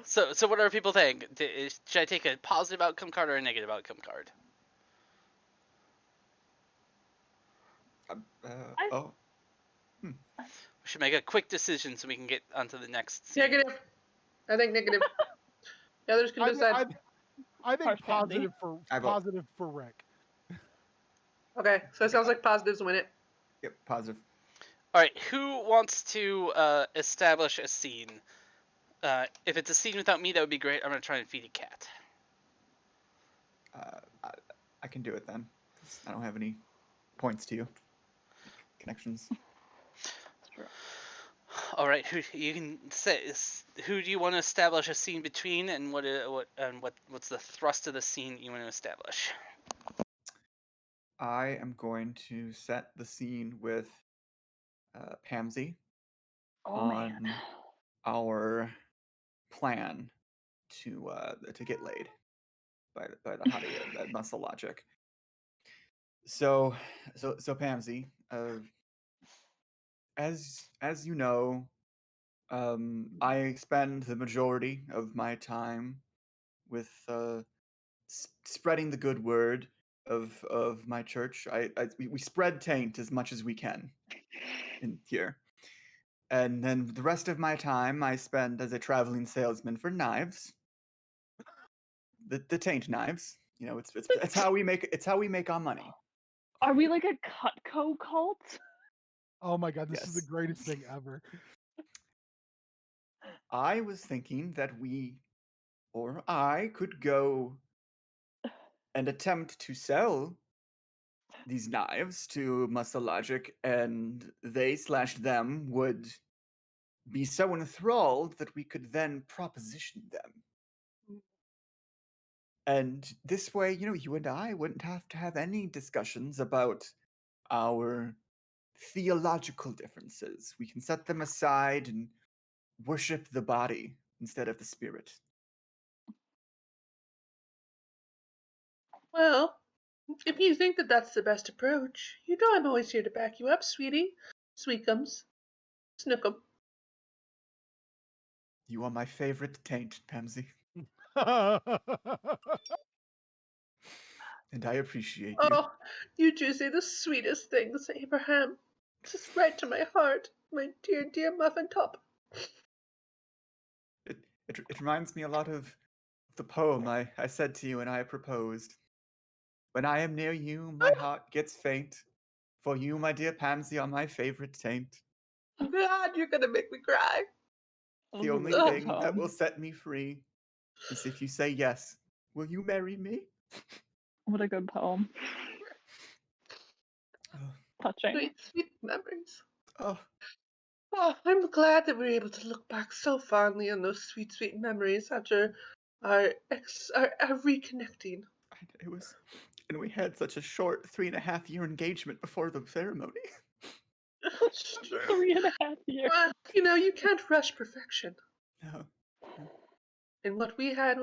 So what are people saying? Should I take a positive outcome card or a negative outcome card? We should make a quick decision so we can get onto the next scene. Negative. I think negative. The others can decide. I think Harsh Candy. positive for Rick. Okay, so it sounds like positives win it. Yep, positive. All right, who wants to establish a scene? If it's a scene without me, that would be great. I'm gonna try and feed a cat. I can do it then. 'Cause I don't have any points to you. Connections. That's true. All right, who you can say? Who do you want to establish a scene between, and what's the thrust of the scene you want to establish? I am going to set the scene with Pamsy Oh on man. our plan to get laid by the hottie at Muscle Logic. So Pamsy, as you know, I spend the majority of my time with spreading the good word of my church. We spread taint as much as we can in here. And then the rest of my time I spend as a traveling salesman for knives. The taint knives. You know, it's how we make our money. Are we like a Cutco cult? Oh my god, this is the Yes. greatest thing ever. I was thinking that I could go and attempt to sell these knives to Muscle Logic, and they/them would be so enthralled that we could then proposition them. And this way, you and I wouldn't have to have any discussions about our theological differences. We can set them aside and worship the body instead of the spirit. Well, if you think that that's the best approach, you know I'm always here to back you up, sweetie. Sweetums. Snookum. You are my favorite taint, Pamsy, and I appreciate you. Oh, you do say the sweetest things, Abraham. Just right to my heart, my dear, dear muffin top. It reminds me a lot of the poem I said to you when I proposed. When I am near you, my heart gets faint. For you, my dear pansy, are my favorite taint. God, you're gonna make me cry. The only really thing that will set me free is if you say yes. Will you marry me? What a good poem. Oh, Touching. Sweet, sweet memories. oh, Oh, I'm glad that we were able to look back so fondly on those sweet, sweet memories after our reconnecting. it was, and we had such a short 3.5-year engagement before the ceremony. 3.5 years. You know, you can't rush perfection. No. And what we had,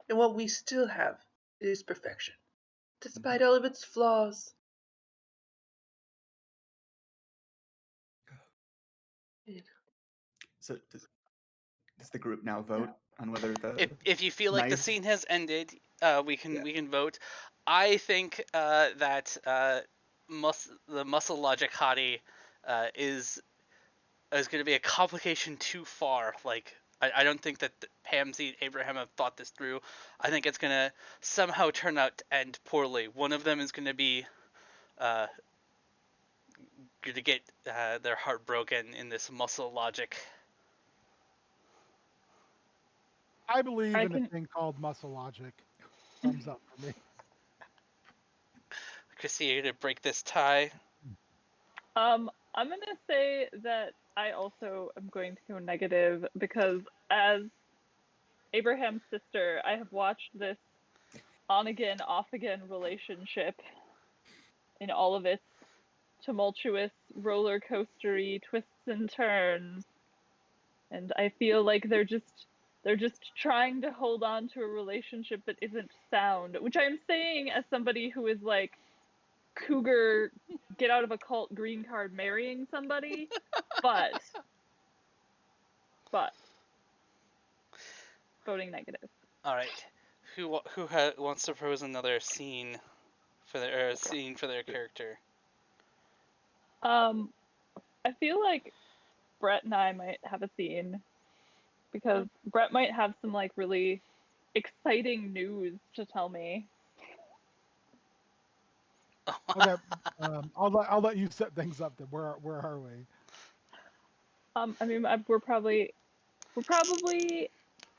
and what we still have, is perfection, despite all of its flaws. So does the group now vote on whether the If you feel like the knife- scene has ended, we Yeah. can vote. I think that the muscle logic hottie is going to be a complication too far. Like I don't think that Pansy and Abraham have thought this through. I think it's going to somehow turn out to end poorly. One of them is going to be going to get their heart broken in this muscle logic. I believe I in can- a thing called muscle logic. Thumbs up for me. Chrissy, you're going to break this tie. I'm gonna say that I also am going to go negative because as Abraham's sister, I have watched this on again, off again relationship in all of its tumultuous roller coastery twists and turns. And I feel like they're just trying to hold on to a relationship that isn't sound, which I'm saying as somebody who is like cougar get out of a cult green card marrying somebody, but voting negative. All right, who wants to propose another scene for their character? I feel like Brett and I might have a scene because Brett might have some like really exciting news to tell me. Okay, I'll let you set things up. Then where are we? I mean, we're probably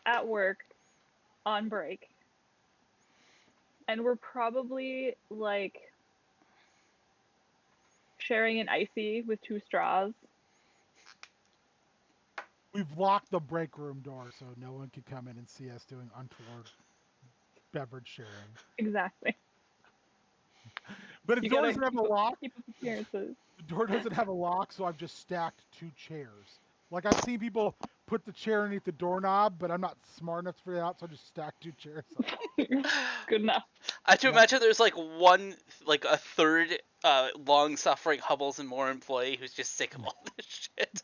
at work on break, and we're probably like sharing an icy with 2 straws. We've locked the break room door so no one can come in and see us doing untoward beverage sharing. Exactly. But the You door gotta doesn't have a lock. keep up appearances. The door doesn't have a lock, so I've just stacked 2 chairs. Like I've seen people put the chair underneath the doorknob, but I'm not smart enough to figure it out, so I just stacked 2 chairs. Good enough. I have to imagine there's like a third long-suffering Hubbles and More employee who's just sick of all this shit.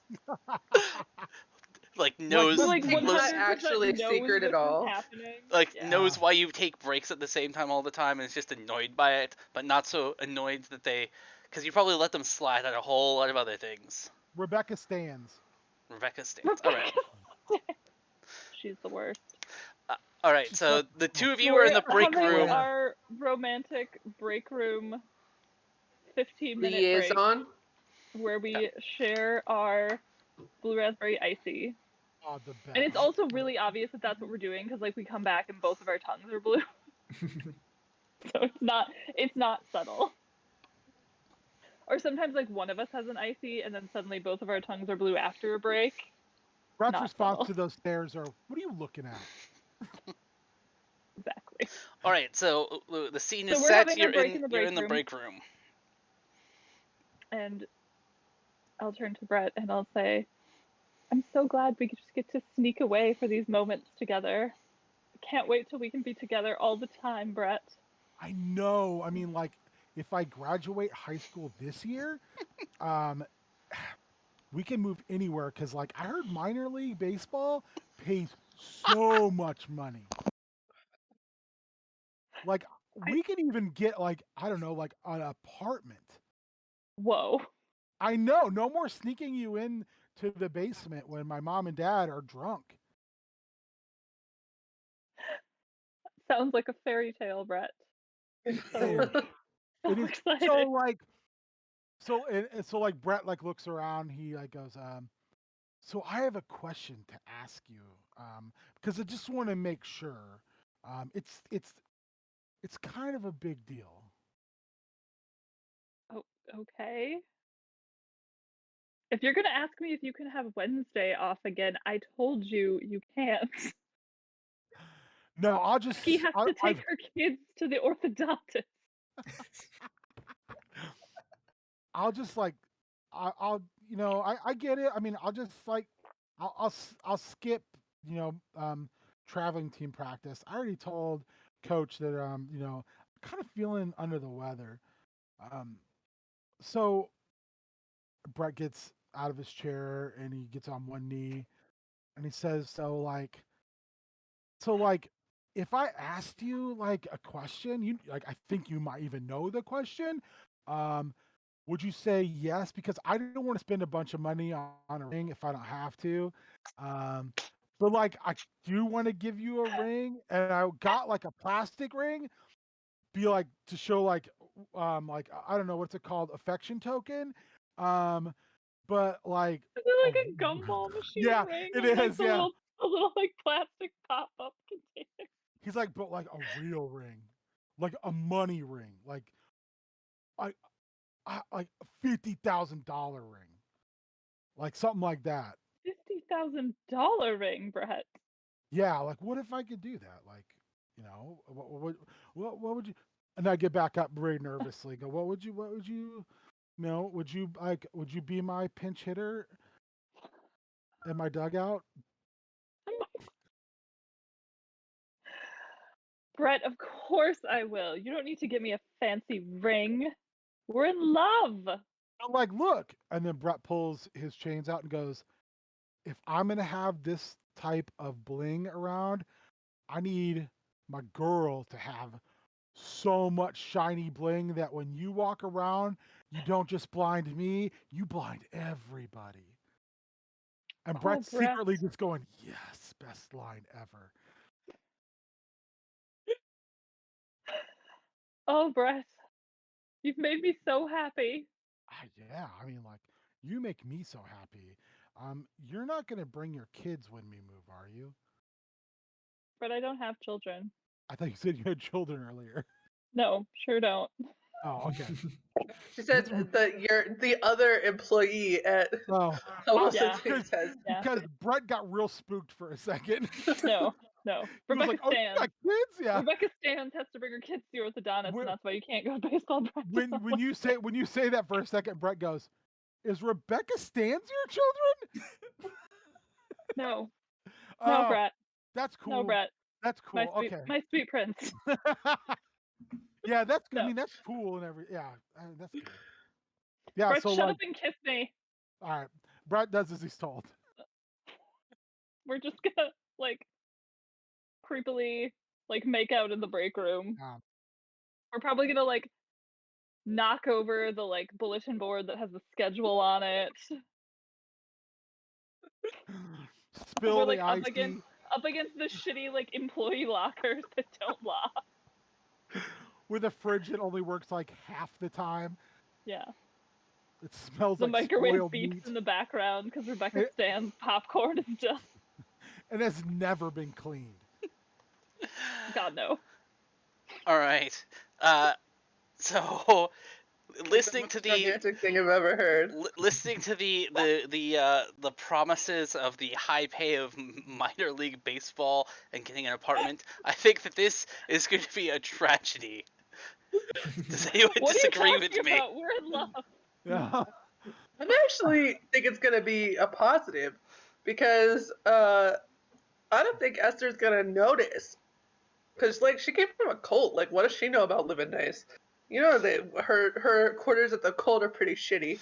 Like knows like It's not 100% actually knows secret this at all. is happening. knows why you take breaks at the same time all the time and is just annoyed by it, but not so annoyed that because you probably let them slide on a whole lot of other things. Rebecca stands. Rebecca stands. All right. She's the worst. All right. So the two of you are We're in the break having room. our romantic break room 15-minute break Liaison. where we share our blue raspberry icy. Oh, the best. And it's also really obvious that that's what we're doing because like we come back and both of our tongues are blue. So it's not subtle. Or sometimes like one of us has an icy and then suddenly both of our tongues are blue after a break. Brett's not response subtle. to those stares are, "What are you looking at?" Exactly. All right. So the scene is we're set. having a You're break in the you're break in the room. break room. And I'll turn to Brett and I'll say, I'm so glad we just get to sneak away for these moments together. I can't wait till we can be together all the time, Brett. I know. I mean, like, if I graduate high school this year, we can move anywhere because, like, I heard minor league baseball pays so much money. Like, we can even get, like, I don't know, like an apartment. Whoa. I know. No more sneaking you in to the basement when my mom and dad are drunk. Sounds like a fairy tale, Brett. So, so It is excited. so like so like Brett like looks around, he like goes, so I have a question to ask you, because I just want to make sure. It's kind of a big deal. Oh, okay. If you're gonna ask me if you can have Wednesday off again, I told you you can't. No, I'll just He has to take I've her kids to the orthodontist. I'll just like I'll I get it. I mean, I'll just like I'll skip, you know, traveling team practice. I already told coach that kind of feeling under the weather. So Brett gets out of his chair and he gets on one knee and he says, so like if I asked you like a question, you like I think you might even know the question. Um would you say yes? Because I don't want to spend a bunch of money on a ring if I don't have to. Um but like I do want to give you a ring and I got like a plastic ring, be like to show like I don't know what's it called, affection token. Um but like Is it a like a gumball machine yeah, ring it with like is, the yeah. little like plastic pop up container? He's like, but like a real ring, like a money ring, I, like a $50,000 ring, like something like that. $50,000 ring, Brett. Yeah, like what if I could do that? Like, what would you? And I get back up very nervously. Go, would you? Would you be my pinch hitter in my dugout? Brett, of course I will. You don't need to get me a fancy ring. We're in love. I'm like, look, and then Brett pulls his chains out and goes, if I'm gonna have this type of bling around, I need my girl to have so much shiny bling that when you walk around, you don't just blind me, you blind everybody. And Brett's Brett. secretly just going, yes, best line ever. Oh, Brett. You've made me so happy. Yeah, I mean, like, you make me so happy. You're not gonna bring your kids when we move, are you? Brett, I don't have children. I thought you said you had children earlier. No, sure don't. Oh, okay. She said that you're the other employee at Oh, Poppleton Yeah. says. Yeah. because Brett got real spooked for a second. No. He was Rebecca like, "Oh, you Stans. got kids?" Yeah. Rebecca Stans has to bring her kids to the orthodontist, When- and that's why you can't go to baseball practice. When you say that for a second, Brett goes, "Is Rebecca Stans your children?" No, Oh, Brett. that's cool. No, Brett. That's cool. Okay. My sweet prince. Yeah, that's good. I No. mean, that's cool and yeah, that's good. Yeah, Brett, so shut like, up and kiss me. all right, Brett does as he's told. We're just gonna like creepily like make out in the break room. Yeah. We're probably gonna like knock over the like bulletin board that has the schedule on it. Spill We're the like up ice against the shitty like employee lockers that don't lock. with a fridge that only works like half the time. Yeah. It smells The like microwave spoiled beeps meat. in the background because Rebecca It- Stan's popcorn is done. and has never been cleaned. God no. All right. So listening to most the romantic thing I've ever heard. listening to the promises of the high pay of minor league baseball and getting an apartment, I think that this is going to be a tragedy. Does anyone What disagree are you with talking me? about? We're in love. Yeah. I actually think it's gonna be a positive because I don't think Esther's gonna notice because like she came from a cult. Like, what does she know about living nice? You know that her quarters at the cult are pretty shitty.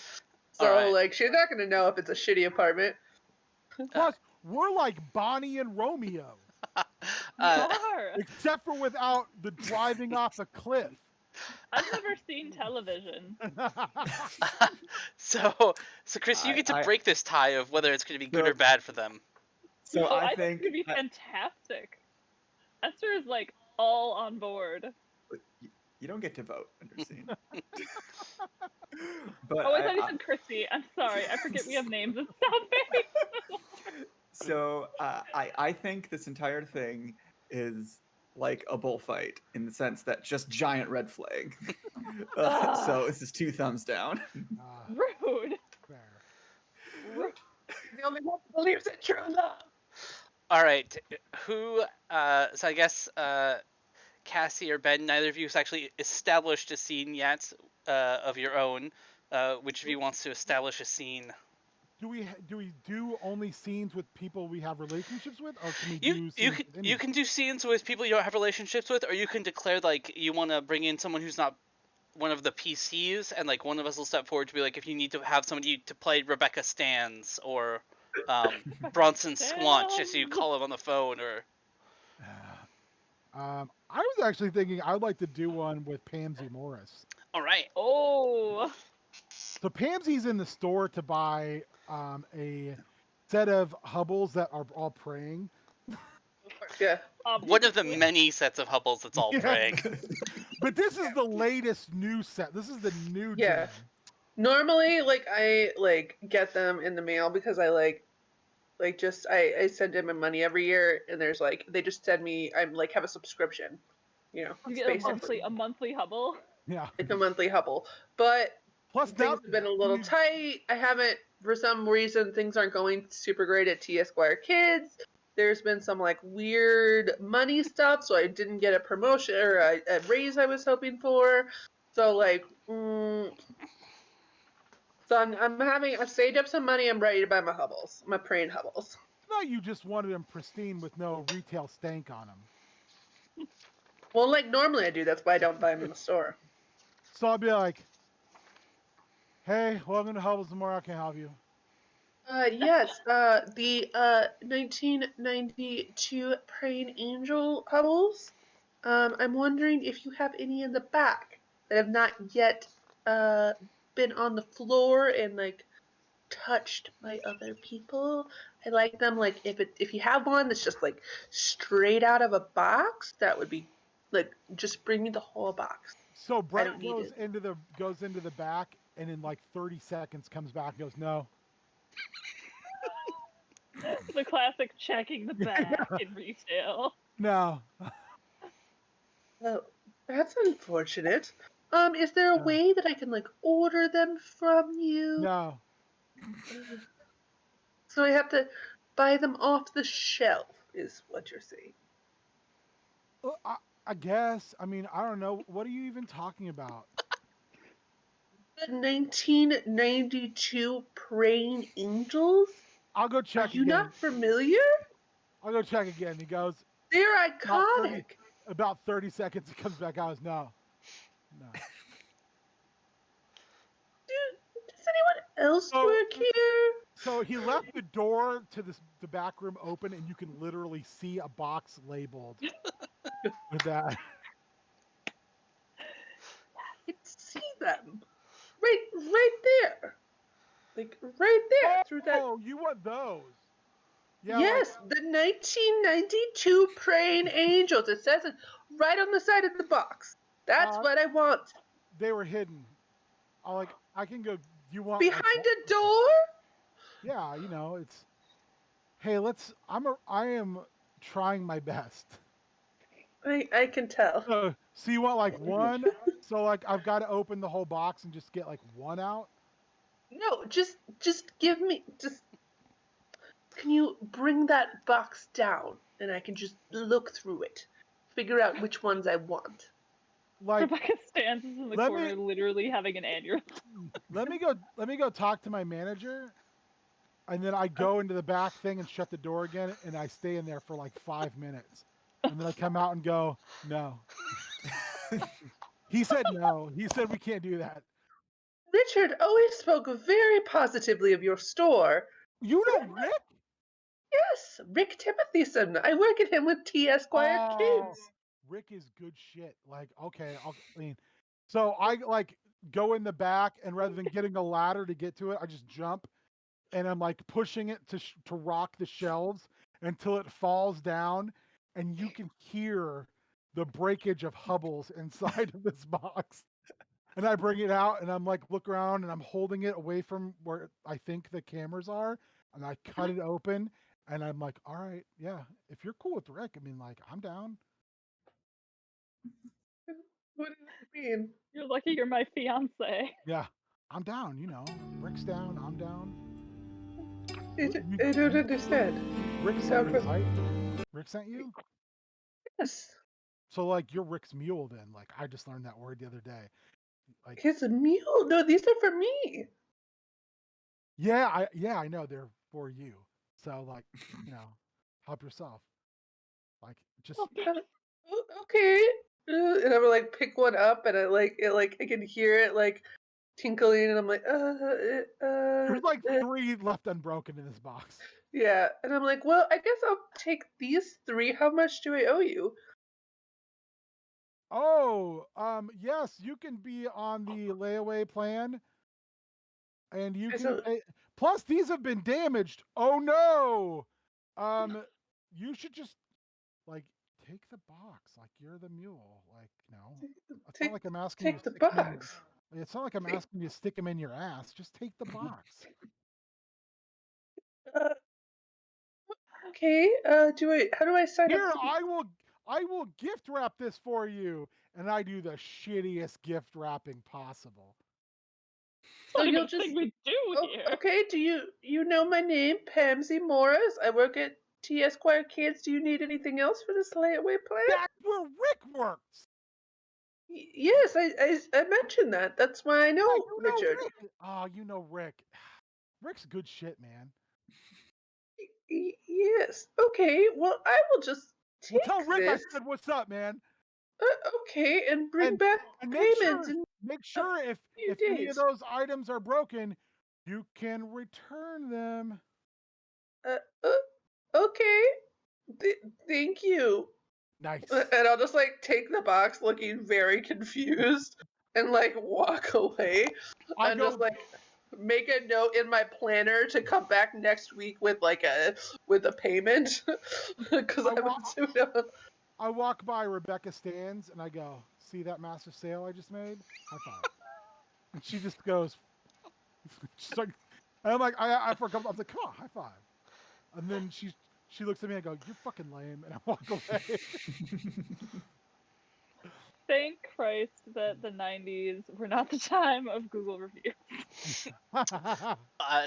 So Alright. like she's not gonna know if it's a shitty apartment. Plus, we're like Bonnie and Romeo, You are. except for without the driving off a cliff. I've never seen television. So Chris, you get to I- break this tie of whether it's going to be good So- or bad for them. So Oh, I I think think it's gonna be fantastic. Esther is like all on board. You don't get to vote under scene. But Oh, I thought you said Christy. I'm sorry. I forget we have names and stuff. So I think this entire thing is like a bullfight in the sense that just giant red flag. So this is 2 thumbs down. Rude. Fair. Rude. The only one who believes it true enough. All right, who? So I guess Cassie or Ben, neither of you has actually established a scene yet of your own. Which of you wants to establish a scene? Do we do only scenes with people we have relationships with, or can we do You scenes can with any- you can do scenes with people you don't have relationships with, or you can declare like you want to bring in someone who's not one of the PCs, and like one of us will step forward to be like, if you need to have somebody to play Rebecca Stands or Bronson Squanch, as you call him on the phone, or. I was actually thinking I would like to do one with Pansy Morris. All right. Oh. So Pamsy's in the store to buy a set of Hubbles that are all praying. Yeah. One of the many sets of Hubbles that's all Yeah. praying. But this is the latest new set. This is the new Yeah. gen. Normally, like I like get them in the mail because I just I send them money every year, and there's like they just send me I'm like have a subscription, you know, You it's get a basically monthly Hubble. Yeah. it's a monthly Hubble. But Plus things have been a little tight. I haven't, for some reason, things aren't going super great at Esquire Kids. There's been some like weird money stuff, so I didn't get a promotion or a raise I was hoping for. So like, so I've saved up some money. I'm ready to buy my Hubbles, my praying Hubbles. No, you just wanted them pristine with no retail stank on them. Well, like normally I do. That's why I don't buy them in the store. So I'll be like, "Hey, welcome to Hubbles Tomorrow. I can help you." Yes, the 1992 Praying Angel Hubbles. I'm wondering if you have any in the back that have not yet been on the floor and like touched by other people. I like them like if you have one that's just like straight out of a box, that would be like just bring me the whole box. So Brett don't need goes it. into the back, and in like 30 seconds comes back and goes, "No." The classic checking the back in retail. No. Oh, that's unfortunate. Is there a way that I can like order them from you? No. So I have to buy them off the shelf, is what you're saying. Well, I guess. I mean, I don't know. What are you even talking about? The 1992 Praying Angels? I'll go check Are you again. not familiar? I'll go check again. He goes, They're iconic. about 30 seconds, he comes back out. No. Does anyone else work here? So he left the door to the back room open, and you can literally see a box labeled with that. I can see them. Right there. Like, right there. Through that. Oh, you want those? Yeah. Yes, the 1992 Praying Angels. It says it right on the side of the box. That's what I want. They were hidden. I can go. You want behind a door? Yeah, you know, it's. Hey, I am trying my best. I can tell. So you want like one? So like I've got to open the whole box and just get like one out? No, just give me can you bring that box down and I can just look through it, figure out which ones I want. Like Rebecca stands in the corner, literally having an aneurysm. Let me go talk to my manager, and then I go into the back thing and shut the door again, and I stay in there for like 5 minutes, and then I come out and go, no. He said no. He said we can't do that. Richard always spoke very positively of your store. You know Rick? Yes, Rick Timothyson. I work at him with Esquire Kids. Rick is good shit. Like, okay, so I like go in the back, and rather than getting a ladder to get to it, I just jump, and I'm like pushing it to rock the shelves until it falls down, and you can hear the breakage of Hubbles inside of this box. And I bring it out and I'm like, look around and I'm holding it away from where I think the cameras are. And I cut it open and I'm like, all right, yeah, if you're cool with Rick, I mean, like, I'm down. What does that mean? You're lucky you're my fiance. Yeah, I'm down, you know. Rick's down, I'm down. I don't understand. Rick sent you, right? Rick sent you? Yes. So, like, you're Rick's mule then. Like, I just learned that word the other day. Like, His mule? No, these are for me. yeah, I know they're for you. So, like, you know, help yourself. Like, just Okay. And I would like pick one up, and I can hear it like tinkling, and I'm like, there's like 3 left unbroken in this box. yeah. And I'm like, well, I guess I'll take these 3. How much do I owe you? Oh, yes, you can be on the layaway plan, and you can pay. Plus, these have been damaged. Oh no. You should just like take the box. Like you're the mule. Like it's not like I'm asking you Take to the stick 'em in box. it's not like I'm asking you to stick them in your ass. Just take the box. Okay. How do I sign Here, up? I will gift wrap this for you, and I do the shittiest gift wrapping possible. So Not you'll even just thing we do here. okay? Do you know my name, Pamsy Morris? I work at Esquire Kids. Do you need anything else for this layaway plan? That's where Rick works. Yes, I mentioned that. That's why I know Yeah, you know Richard. Rick. Oh, you know Rick. Rick's good shit, man. Yes. Okay. Well, I will just Well, take tell Rick this. I said what's up, man. Okay, and bring And back and payment in make sure a few if any of days. those items are broken, you can return them. Uh, okay. Thank you. Nice. And I'll just like take the box, looking very confused, and like walk away. I And go. just like make a note in my planner to come back next week with a payment, because I I'm wa- assuming. I walk by Rebecca Stands and I go, see that massive sale I just made? High five. And she just goes, she's like, and I'm like, I forgot. I was like, come on, high five. And then she looks at me and I go, you're fucking lame, and I walk away. Thank Christ that the 90s were not the time of Google reviews.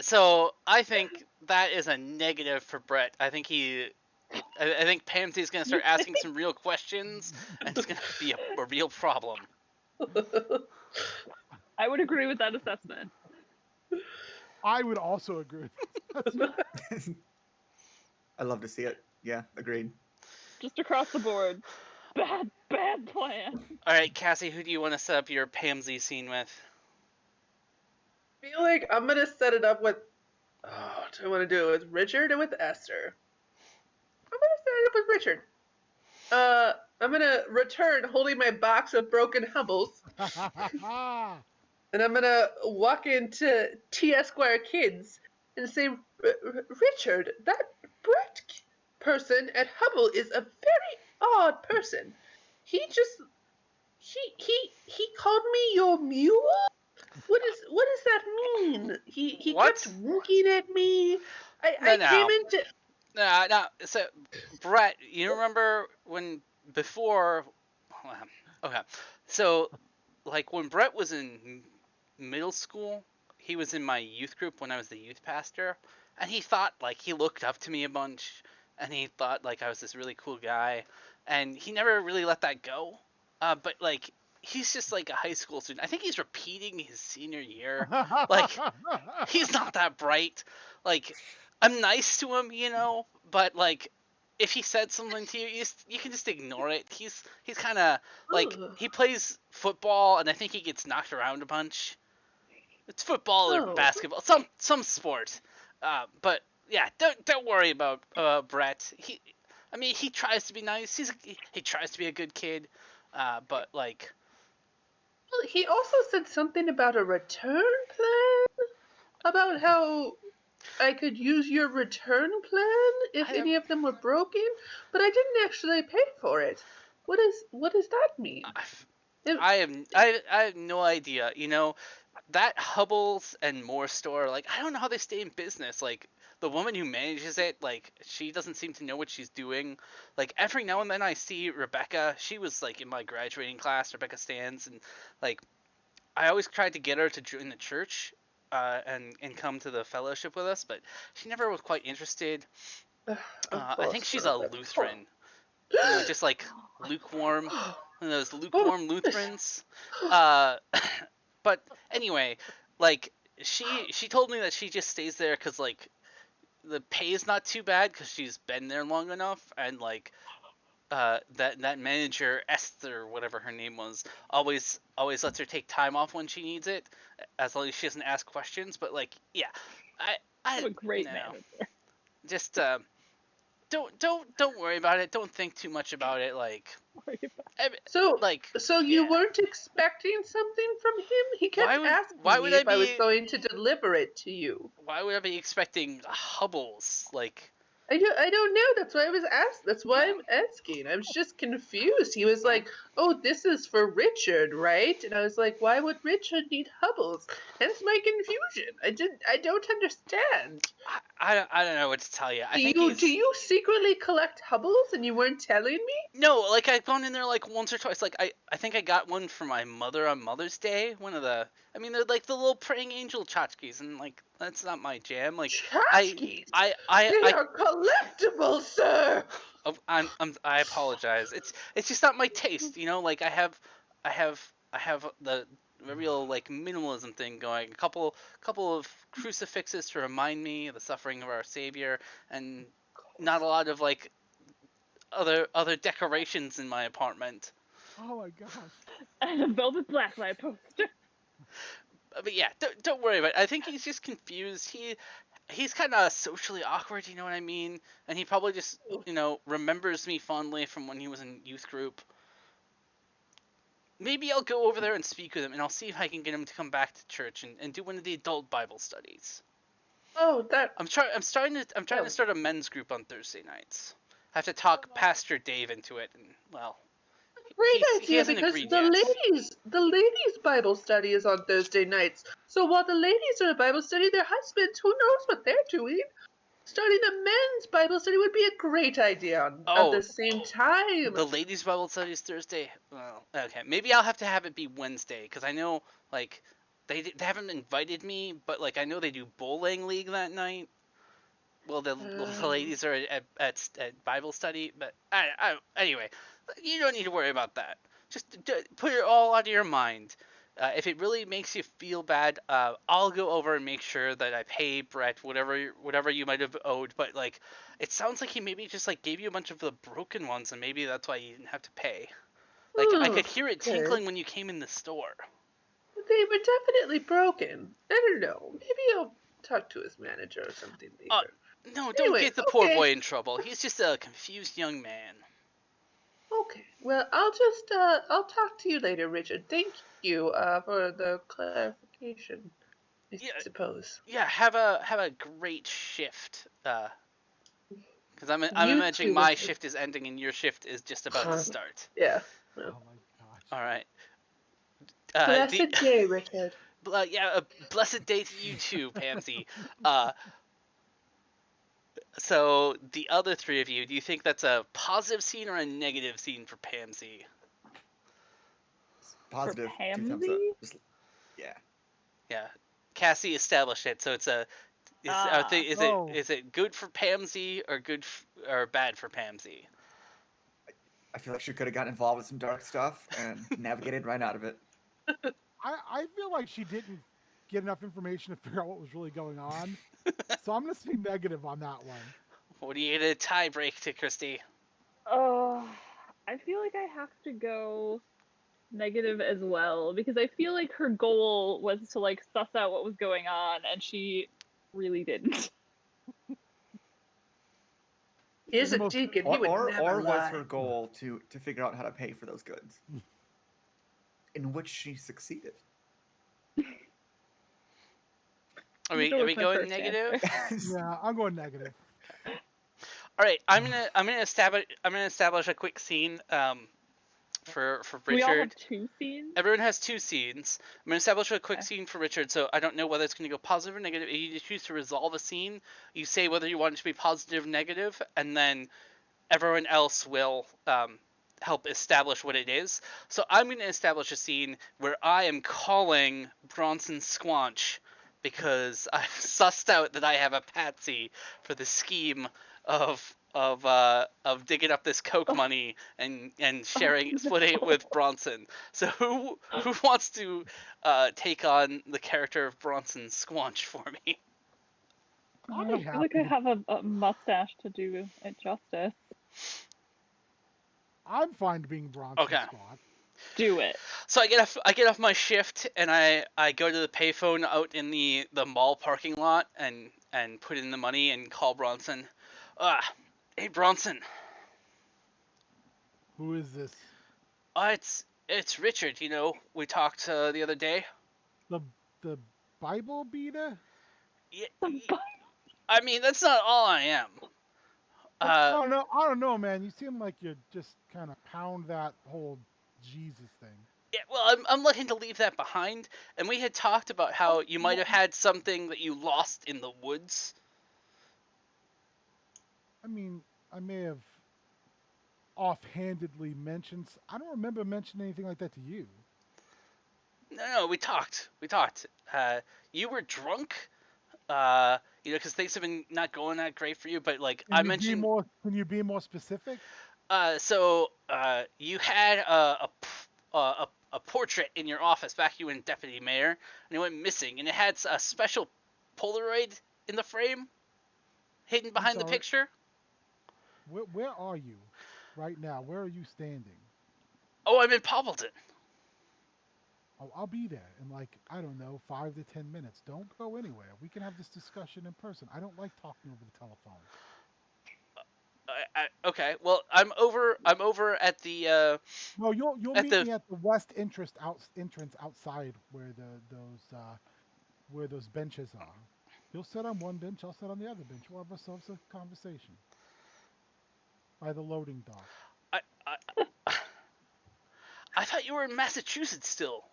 So I think that is a negative for Brett. I think I think Pamsy's gonna start asking some real questions, and it's gonna be a real problem. I would agree with that assessment. I would also agree. I love to see it. Yeah, agreed. Just across the board. Bad plan. All right, Cassie, who do you want to set up your Pamsy scene with? I feel like I'm gonna set it up with. Oh, do I want to do it with Richard or with Esther? I'm gonna set it up with Richard. I'm gonna return holding my box of broken Hubbles, and I'm gonna walk into T Esquire Kids and say, Richard, that Brett person at Hubble is a very odd person. He called me your mule. What does that mean? He What? kept winking at me. I No. came into. No. So, Brett, you remember when before? Okay. So, like when Brett was in middle school, he was in my youth group when I was the youth pastor, and he thought like he looked up to me a bunch, and he thought like I was this really cool guy, and he never really let that go. But like he's just like a high school student. I think he's repeating his senior year. Like he's not that bright. Like I'm nice to him, but like if he said something to you, you can just ignore it. He's kind of like he plays football, and I think he gets knocked around a bunch. It's football or basketball, some sport. But yeah, don't worry about Brett. He tries to be nice. He tries to be a good kid. But like. Well, he also said something about a return plan. About how I could use your return plan if any of them were broken, but I didn't actually pay for it. What does that mean? I have no idea. You know, that Hubbles and Moore store, like, I don't know how they stay in business. Like, the woman who manages it, like, she doesn't seem to know what she's doing. Like, every now and then I see Rebecca. She was, like, in my graduating class, Rebecca Stans, and, like, I always tried to get her to join the church and come to the fellowship with us, but she never was quite interested. I think she's a Lutheran. You know, just, like, lukewarm. One of those lukewarm Lutherans. But anyway, like, she told me that she just stays there because, like, the pay is not too bad because she's been there long enough, and, like, that manager Esther, whatever her name was, always lets her take time off when she needs it, as long as she doesn't ask questions. But, like, yeah, I What a great you know, manager. just don't worry about it. Don't think too much about it. Like, So like, you yeah. weren't expecting something from him? He kept asking me if I was going to deliver it to you. Why would I be expecting Hubbles? Like, I don't know. That's why I was asked. That's why I'm asking. I was just confused. He was like, "Oh, this is for Richard, right?" And I was like, "Why would Richard need Hubbles?" Hence my confusion. I don't understand. I don't know what to tell you. Do you secretly collect Hubbles and you weren't telling me? No, like, I've gone in there like once or twice. Like, I think I got one for my mother on Mother's Day. One of the, I mean, they're like the little praying angel tchotchkes, and, like, that's not my jam. Like, Tchotchkes? They are collectibles, sir. Oh, I apologize. It's just not my taste, you know. Like, I have the real, like, minimalism thing going. A couple of crucifixes to remind me of the suffering of our Savior, and not a lot of, like, other decorations in my apartment. Oh my gosh. And a velvet blacklight poster. But yeah, don't worry about it. I think he's just confused. He's kind of socially awkward, you know what I mean? And he probably just, you know, remembers me fondly from when he was in youth group. Maybe I'll go over there and speak with him, and I'll see if I can get him to come back to church and do one of the adult Bible studies. Oh, that. I'm trying to start a men's group on Thursday nights. I have to talk Pastor Dave into it, and, well, Great he idea, hasn't because agreed the yet. ladies' Bible study is on Thursday nights. So while the ladies are at Bible study, their husbands, who knows what they're doing? Starting a men's Bible study would be a great idea at the same time. The ladies' Bible study is Thursday. Well, okay, maybe I'll have to have it be Wednesday, because I know, like, they haven't invited me, but, like, I know they do bowling league that night. Well, the ladies are at Bible study, but anyway, you don't need to worry about that. Just put it all out of your mind. If it really makes you feel bad, I'll go over and make sure that I pay Brett whatever you might have owed. But, like, it sounds like he maybe just, like, gave you a bunch of the broken ones, and maybe that's why you didn't have to pay. Like, I could hear it tinkling when you came in the store. They were definitely broken. I don't know. Maybe I'll talk to his manager or something later. No, don't get the poor boy in trouble. He's just a confused young man. Okay. Well, I'll talk to you later, Richard. Thank you for the clarification, I suppose. Yeah, have a great shift. Because I'm imagining my shift is ending and your shift is just about to start. Yeah. Oh my gosh. All right. Blessed day, Richard. Yeah, a blessed day to you too, Pansy. So the other three of you, do you think that's a positive scene or a negative scene for Pansy? Positive. For Pansy? 2 thumbs up. Just, yeah. Yeah, Cassie established it, so it's a. Is it good for Pansy or or bad for Pansy? I feel like she could have gotten involved with some dark stuff and navigated right out of it. I feel like she didn't get enough information to figure out what was really going on. So I'm going to say negative on that one. What do you get a tie break to, Christy? Oh, I feel like I have to go negative as well, because I feel like her goal was to, like, suss out what was going on, and she really didn't. He is a deacon. He would never lie. Was her goal to figure out how to pay for those goods? In which she succeeded. Are we going negative? Yeah, I'm going negative. All right, I'm gonna establish a quick scene. for We all have Richard. 2 scenes. Everyone has 2 scenes. I'm going to establish a quick scene for Richard, so I don't know whether it's going to go positive or negative. If you choose to resolve a scene, you say whether you want it to be positive or negative, and then everyone else will help establish what it is. So I'm going to establish a scene where I am calling Bronson Squanch because I've sussed out that I have a patsy for the scheme of digging up this coke money and splitting it with Bronson. So who wants to take on the character of Bronson Squanch for me? I don't feel like I have a mustache to do it justice. I'm fine being Bronson Okay. Squad. Do it. So I get off my shift and I go to the payphone out in the mall parking lot and put in the money and call Bronson. Hey Bronson. Who is this? It's Richard. You know, we talked the other day. The Bible beater? Yeah, I mean that's not all I am. I don't know, man. You seem like you just kind of pound that whole Jesus thing. Yeah, well, I'm looking to leave that behind, and we had talked about how you might have had something that you lost in the woods. I mean, I may have offhandedly mentioned. I don't remember mentioning anything like that to you. No, we talked. You were drunk. You know, because things have been not going that great for you. But like I mentioned, can you be more specific? So you had a portrait in your office back when you were deputy mayor, and it went missing, and it had a special Polaroid in the frame, hidden behind the picture. Where are you right now? Where are you standing? Oh, I'm in Poppleton. Oh, I'll be there in like, I don't know, 5 to 10 minutes. Don't go anywhere. We can have this discussion in person. I don't like talking over the telephone. Okay. Well, I'm over at the. No, you'll meet me at the west entrance outside where where those benches are. You'll sit on one bench. I'll sit on the other bench. We'll have ourselves a conversation by the loading dock. I thought you were in Massachusetts still.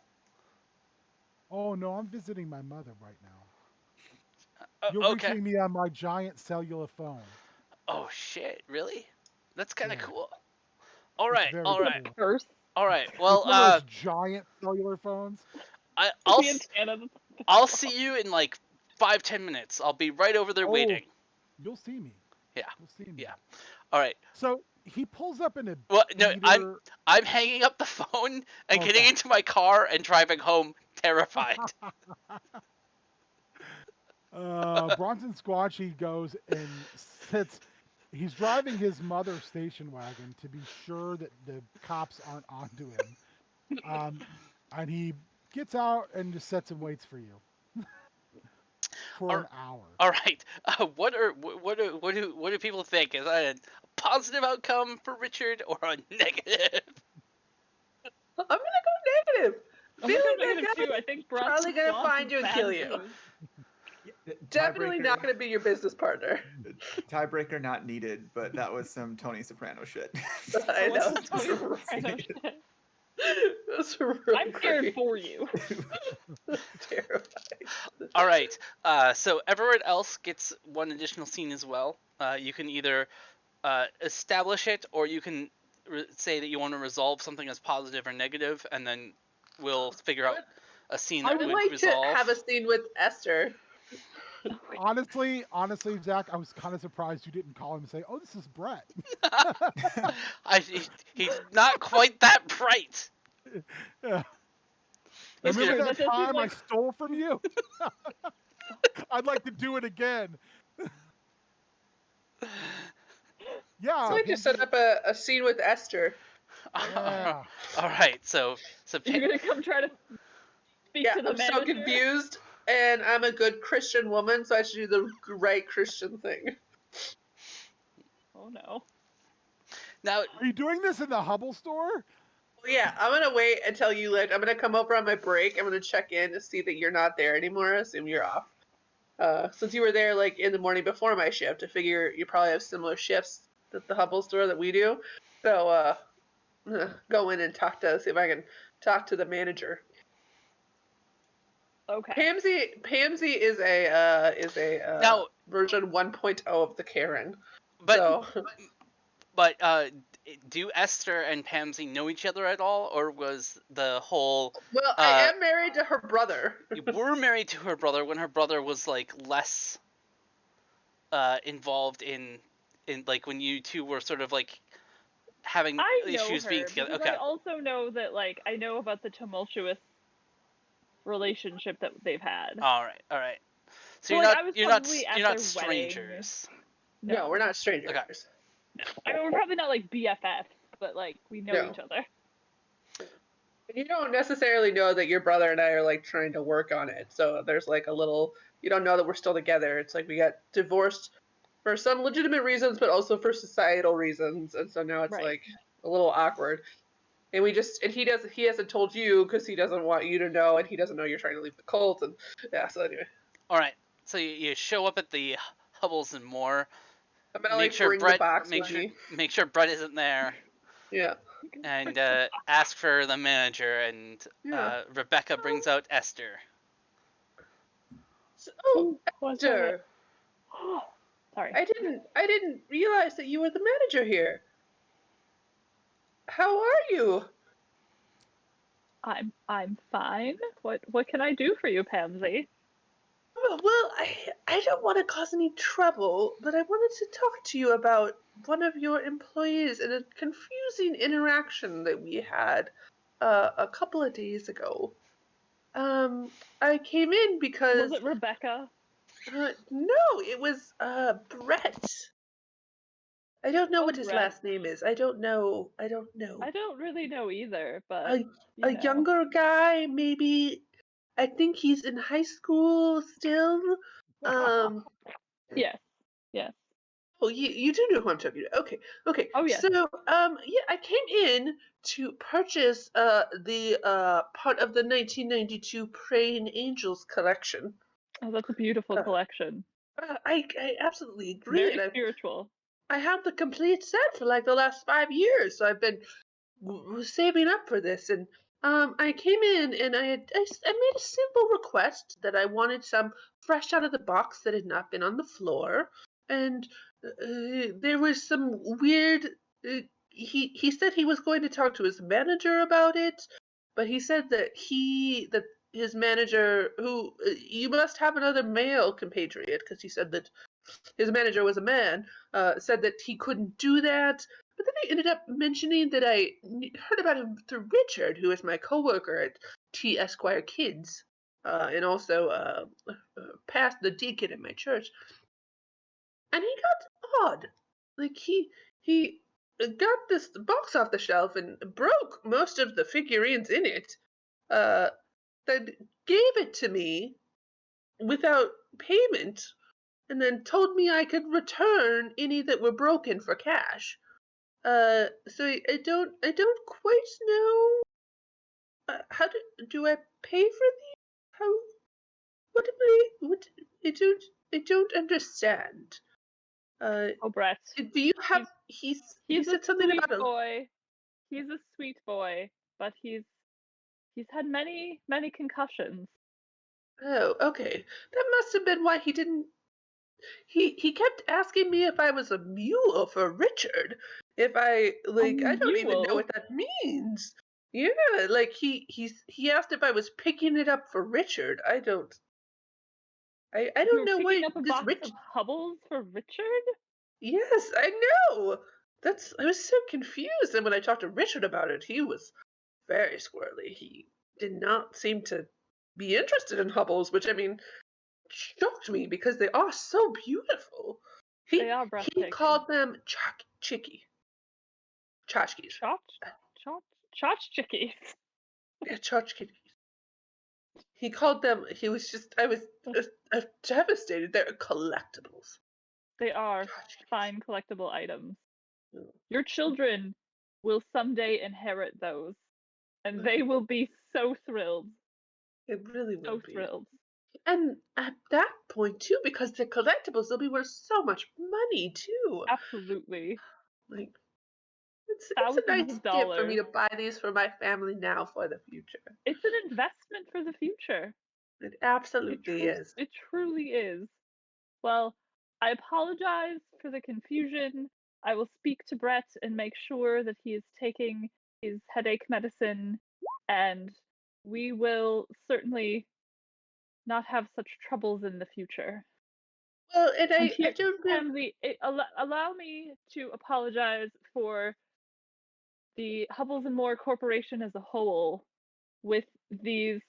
Oh no, I'm visiting my mother right now. You're Okay. reaching me on my giant cellular phone. Oh shit! Really? That's kind of cool. All right. All cool. right. Well, those giant cellular phones. I'll see you in like 5-10 minutes. I'll be right over there waiting. You'll see me. Yeah. You'll see me. Yeah. All right. So he pulls up in a. Well, no, I'm hanging up the phone and getting into my car and driving home, terrified. Bronson Squatchy goes and sits. He's driving his mother's station wagon to be sure that the cops aren't onto him. And he gets out and just sits and waits for you for an hour. All right. What do people think? Is that a positive outcome for Richard or a negative? I'm gonna go negative. Too. I think Bronson's probably gonna find you and kill you. Definitely not going to be your business partner. Tiebreaker not needed, but that was some Tony Soprano shit. I know. Tony Soprano shit. That's really I'm scared for you. Terrifying. All right. So everyone else gets one additional scene as well. You can either establish it, or you can say that you want to resolve something as positive or negative, and then we'll figure out a scene that I would would like resolve. to have a scene with Esther. Honestly, Zach, I was kind of surprised you didn't call him and say, "Oh, this is Brett." He's not quite that bright. Yeah. Remember that time I stole from you? I'd like to do it again. Yeah. I'd like to set up a scene with Esther. Yeah. All right. So you're gonna come try to speak to the I'm manager? so confused, and I'm a good Christian woman, so I should do the right Christian thing. Oh no. Now, are you doing this in the Hubble store? Well, yeah, I'm gonna wait until you I'm gonna come over on my break. I'm gonna check in to see that you're not there anymore. Assume you're off. Since you were there like in the morning before my shift, I figure you probably have similar shifts at the Hubble store that we do. So go in and see if I can talk to the manager. Okay. Pansy is a Now, version 1.0 of the Karen. but So but do Esther and Pansy know each other at all, or was the whole well, I am married to her brother. you were married to her brother when her brother was like less involved in like when you two were sort of like having I know issues her being together? because Okay. I also know that, like, I know about the tumultuous relationship that they've had. All right. So like, I was you're not probably at you're not their wedding. strangers. No, we're not strangers. Okay. No. I mean, we're probably not like BFFs, but like we know No. each other. You don't necessarily know that your brother and I are like trying to work on it. So there's like a little, you don't know that we're still together. It's like we got divorced for some legitimate reasons, but also for societal reasons. And so now it's Right. like a little awkward. And he hasn't told you because he doesn't want you to know, and he doesn't know you're trying to leave the cult. And yeah, so anyway. All right. So you show up at the Hubbles and More. I'm gonna Make like sure bring Brett the box make with sure me. make sure Brett isn't there. Yeah. And ask for the manager, and Yeah. Rebecca brings out Esther. So, What's that? Esther, Sorry. I didn't realize that you were the manager here. How are you? I'm fine. What can I do for you, Pansy? Well, I don't want to cause any trouble, but I wanted to talk to you about one of your employees and a confusing interaction that we had a couple of days ago. I came in because Was it Rebecca? no, it was Brett. I don't know Oh, what his Brett. last name is. I don't know. I don't really know either, but A you a know. younger guy, maybe. I think he's in high school still. Um. Yes. Yes. Oh, you do know who I'm talking to. Okay. Oh, yes. So, yeah, I came in to purchase the part of the 1992 Praying Angels collection. Oh, that's a beautiful Uh, collection. I absolutely agree, Very and spiritual. I have the complete set for like the last 5 years. So I've been saving up for this, and I came in and I made a simple request that I wanted some fresh out of the box that had not been on the floor, and there was some weird. He said he was going to talk to his manager about it, but he said that his manager, who you must have another male compatriot, because he said that his manager was a man, said that he couldn't do that. But then I ended up mentioning that I heard about him through Richard, who is my coworker at T. Esquire Kids, and also past the deacon in my church. And he got odd. Like he got this box off the shelf and broke most of the figurines in it. Then gave it to me without payment, and then told me I could return any that were broken for cash. So I don't quite know. How do I pay for these? How? What am I? What? I don't understand. Oh, Brett. Do you have? He He's a said something sweet about a. boy. He's a sweet boy, but he's had many concussions. Oh, okay. That must have been why he didn't. He kept asking me if I was a mule for Richard. If I like, I don't even know mule? what that means. Yeah, like he asked if I was picking it up for Richard. I don't You're know picking what up a this box of Hubbles for Richard? Yes, I know. I was so confused, and when I talked to Richard about it, he was very squirrely. He did not seem to be interested in Hubbles, which I mean shocked me because they are so beautiful. They are He breathtaking. called them chicky. Tchotchkes. Tchotchkes. Yeah, tchotchkes. He called them, he was just, I was devastated. They're collectibles. They are Tchotchkes. fine collectible items. Mm. Your children will someday inherit those, and they will be so thrilled. It really will So be. thrilled. And at that point, too, because they're collectibles, they'll be worth so much money, too. Absolutely. Like, It's a thousands nice of gift dollars. for me to buy these for my family now for the future. It's an investment for the future. It absolutely is. It truly is. Well, I apologize for the confusion. I will speak to Brett and make sure that he is taking his headache medicine, and we will certainly not have such troubles in the future. Well, and And I here, do remember. Pansy, allow me to apologize for the Hubbles and More Corporation as a whole with these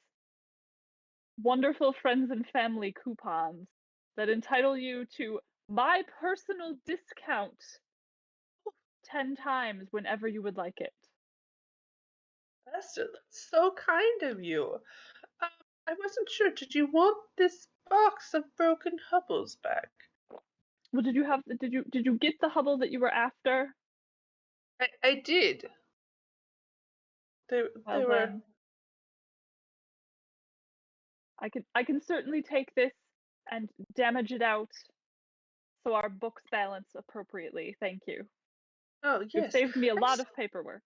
wonderful friends and family coupons that entitle you to my personal discount 10 times whenever you would like it. That's so kind of you. I wasn't sure. Did you want this box of broken Hubbles back? Well, did you get the Hubble that you were after? I did. They Well were. then, I can certainly take this and damage it out so our books balance appropriately. Thank you. Oh You've yes. saved me a lot of paperwork.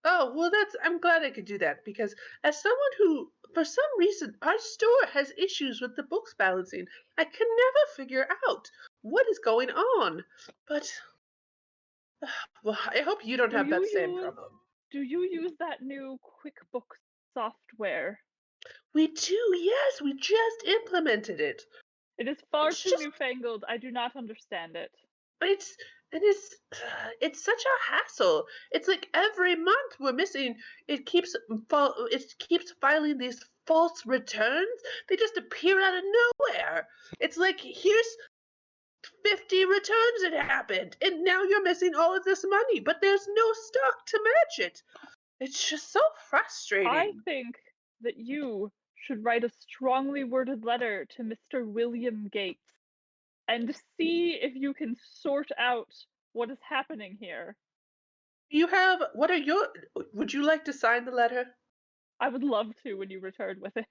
Oh well, I'm glad I could do that because as someone who, for some reason, our store has issues with the books balancing. I can never figure out what is going on. But well, I hope you don't have that same problem. Do you use that new QuickBooks software? We do. Yes, we just implemented it. It is far It's too just newfangled. I do not understand it. it's and it's such a hassle. It's like every month we're missing. It keeps filing these false returns. They just appear out of nowhere. It's like here's 50 returns that happened, and now you're missing all of this money, but there's no stock to match it. It's just so frustrating. I think that you should write a strongly worded letter to Mr. William Gates and see if you can sort out what is happening here. Would you like to sign the letter? I would love to when you return with it.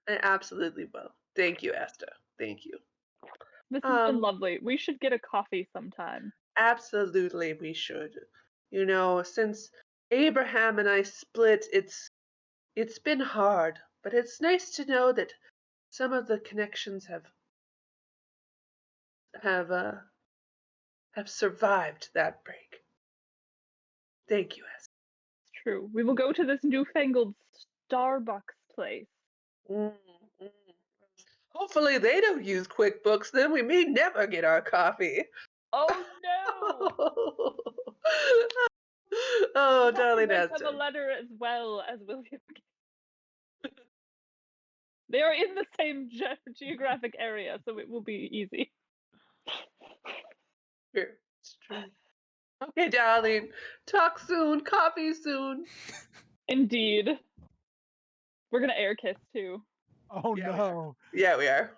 I absolutely will. Thank you, Esther. Thank you. This has been lovely. We should get a coffee sometime. Absolutely, we should. You know, since Abraham and I split, it's been hard, but it's nice to know that some of the connections have survived that break. Thank you, Esther. It's true. We will go to this newfangled Starbucks place. Mm-hmm. Hopefully they don't use QuickBooks, then we may never get our coffee. Oh no! Oh, We'll darling have to write Esther. them a letter as well as William Gates. They are in the same geographic area, so it will be easy. True. It's true. Okay, darling. Talk soon. Coffee soon. Indeed. We're gonna air kiss too. Oh Yeah, no. Yeah, we are.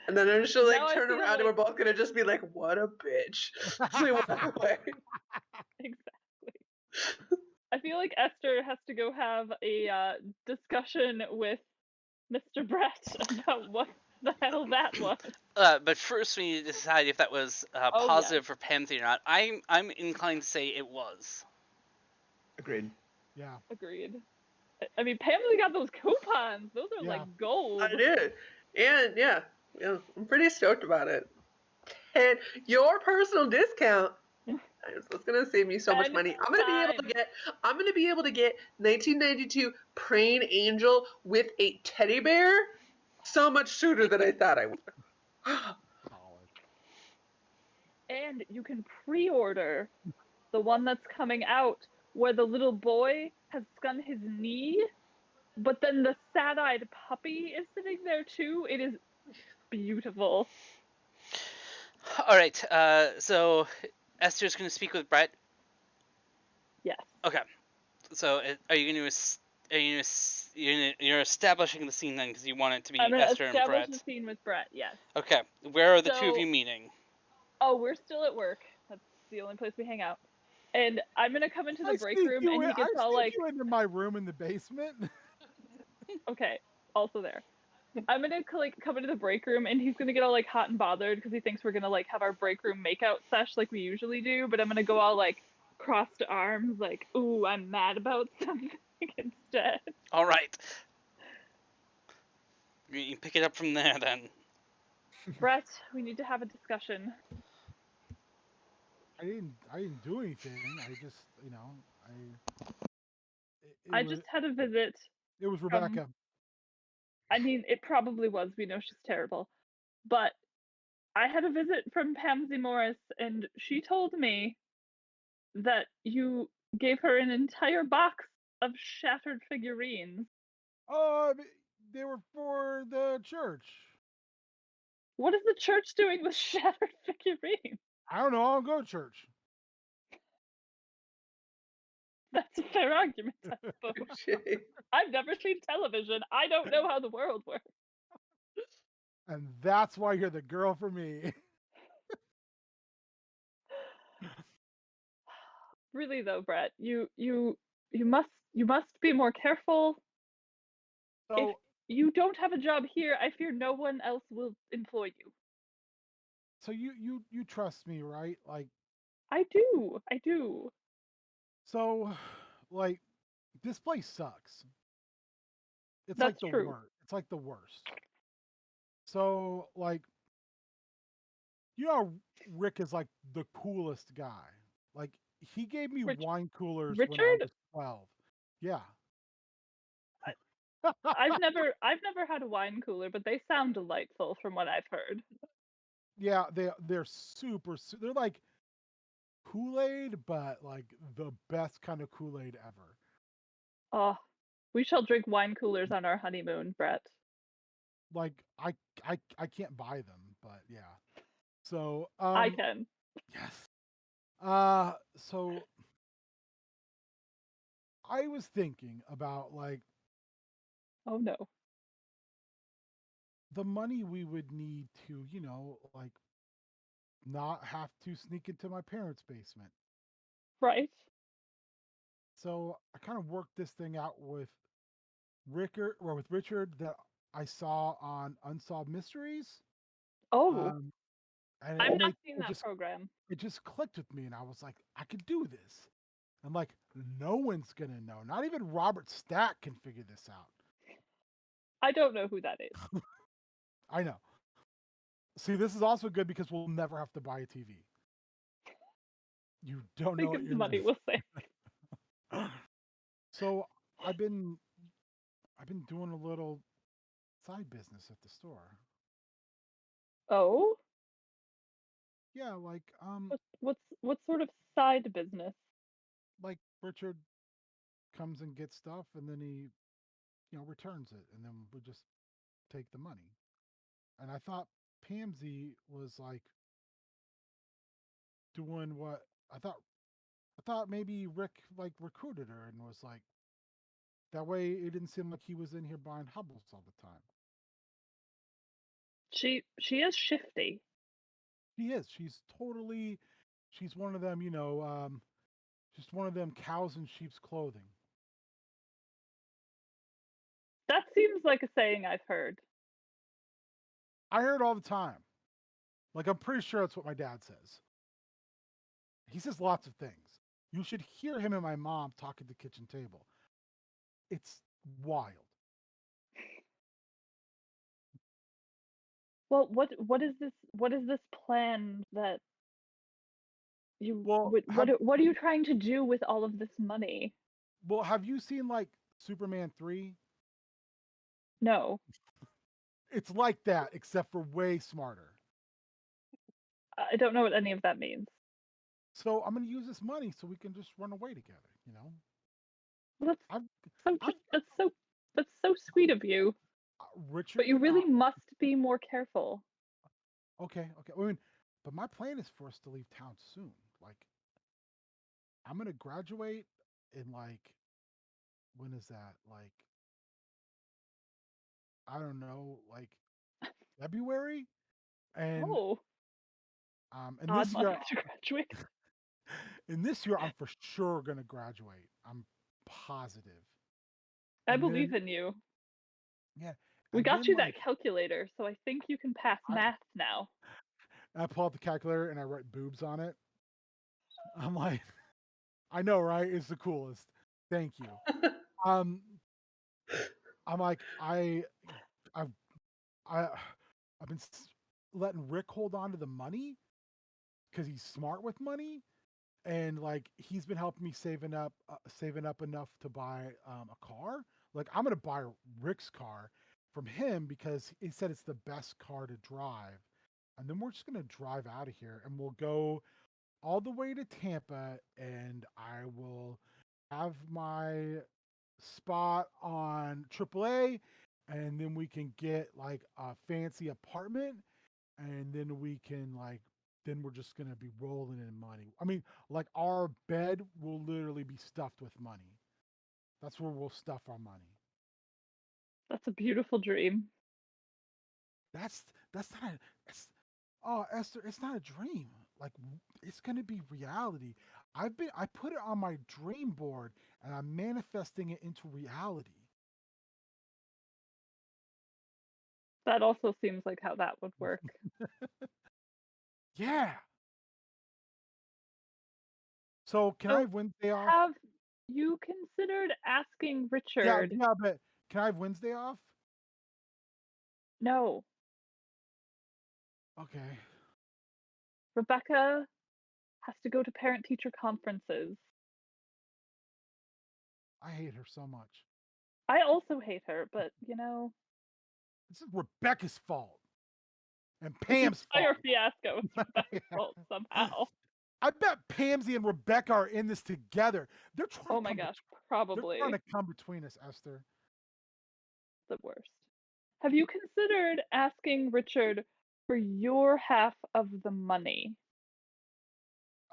And then I'm just Now I turn feel around and we're like- both gonna just be like, what a bitch. As we walk away. Exactly. I feel like Esther has to go have a discussion with Mr. Brett about what the hell that was. But first we need to decide if that was Oh, positive for Pansy or not. I'm inclined to say it was. Agreed. Yeah. Agreed. I mean, Pamela got those coupons. Those are Yeah. like gold. I did. And yeah, I'm pretty stoked about it. And your personal discount, it's gonna save me so much money. I'm gonna be able to get 1992 Praying Angel with a teddy bear so much sooner than I thought I would. And you can pre-order the one that's coming out where the little boy has scun his knee, but then the sad-eyed puppy is sitting there too. It is beautiful. All right. So Esther's going to speak with Brett. Yes. Okay. So are you going to you're establishing the scene then because you want it to be I'm gonna Esther and establish Brett. the scene with Brett. Yes. Okay. Where are the two of So- you meeting? Oh, we're still at work. That's the only place we hang out. And I'm gonna come into the break room, and he gets all like, you into my room in the basement. okay, also there. I'm gonna like come into the break room, and he's gonna get all like hot and bothered because he thinks we're gonna like have our break room makeout sesh like we usually do. But I'm gonna go all like crossed arms, like, "Ooh, I'm mad about something," instead. All right. You can pick it up from there then. Brett, we need to have a discussion. I didn't do anything. I just, I just had a visit. It was from- Rebecca. I mean, it probably was. We know she's terrible, but I had a visit from Pamsy Morris, and she told me that you gave her an entire box of shattered figurines. Oh, they were for the church. What is the church doing with shattered figurines? I don't know. I'll go to church. That's a fair argument, I suppose. I've never seen television. I don't know how the world works. And that's why you're the girl for me. Really though, Brett, you must be more careful. So, If you don't have a job here, I fear no one else will employ you. so you trust me, right? Like, I do. so, like, this place sucks. It's That's like the true. worst. It's like the worst. So, like, you know, Rick is like the coolest guy. Like, he gave me wine coolers when I Richard? was 12. Yeah. I've never had a wine cooler, but they sound delightful from what I've heard. Yeah, they're super. They're like Kool-Aid, but like the best kind of Kool-Aid ever. Oh, we shall drink wine coolers on our honeymoon, Brett. Like I can't buy them, but yeah. So I can. yes. So I was thinking about like Oh no. the money we would need to, like not have to sneak into my parents' basement. Right. So I kind of worked this thing out with Richard that I saw on Unsolved Mysteries. Oh, And I've not seen that program. It just clicked with me, and I was like, I could do this. I'm like, no one's gonna know. Not even Robert Stack can figure this out. I don't know who that is. I know. See, this is also good because we'll never have to buy a TV. You don't know Think what of the you're money missing. we'll save. So I've been doing a little side business at the store. Oh? Yeah, like What sort of side business? like Richard comes and gets stuff, and then he, returns it, and then we just take the money. And I thought Pamsy was like doing what I thought maybe Rick like recruited her and was like that way it didn't seem like he was in here buying Hubbles all the time. She is shifty. She is. She's one of them, just one of them cows in sheep's clothing. That seems like a saying I've heard. I hear it all the time. Like I'm pretty sure that's what my dad says. He says lots of things. You should hear him and my mom talk at the kitchen table. It's wild. Well, what is this plan that you what are you trying to do with all of this money? Well, have you seen like Superman 3? No. It's like that, except for way smarter. I don't know what any of that means. So I'm going to use this money so we can just run away together, Well, that's so sweet of you. Richard, but you really must be more careful. Okay. I mean, but my plan is for us to leave town soon. Like, I'm going to graduate in like, when is that? Like, I don't know, like February. And and odd this month year to graduate. in this year I'm for sure going to graduate. I'm positive. I believe in you. Yeah. We And got then, you like, that calculator, so I think you can pass math now. I pull out the calculator and I write boobs on it. I'm like, I know, right? It's the coolest. Thank you. I'm like, I've been letting Rick hold on to the money because he's smart with money, and like he's been helping me saving up enough to buy a car. Like I'm gonna buy Rick's car from him because he said it's the best car to drive, and then we're just gonna drive out of here and we'll go all the way to Tampa, and I will have my spot on AAA, and then we can get like a fancy apartment, and then we can like then we're just gonna be rolling in money. I mean, like our bed will literally be stuffed with money. That's where we'll stuff our money. That's a beautiful dream. That's not a, it's, oh Esther, it's not a dream. Like it's gonna be reality. I put it on my dream board and I'm manifesting it into reality. That also seems like how that would work. Yeah. So can So I have Wednesday off? have you considered asking Richard? Yeah, but can I have Wednesday off? No, Okay. Rebecca has to go to parent-teacher conferences. I hate her so much. I also hate her, but This is Rebecca's fault and the Pam's entire fault. fiasco is Rebecca's fault somehow. I bet Pamsy and Rebecca are in this together. They're trying Oh to my come gosh, They're probably trying to come between us, Esther. the worst. Have you considered asking Richard for your half of the money?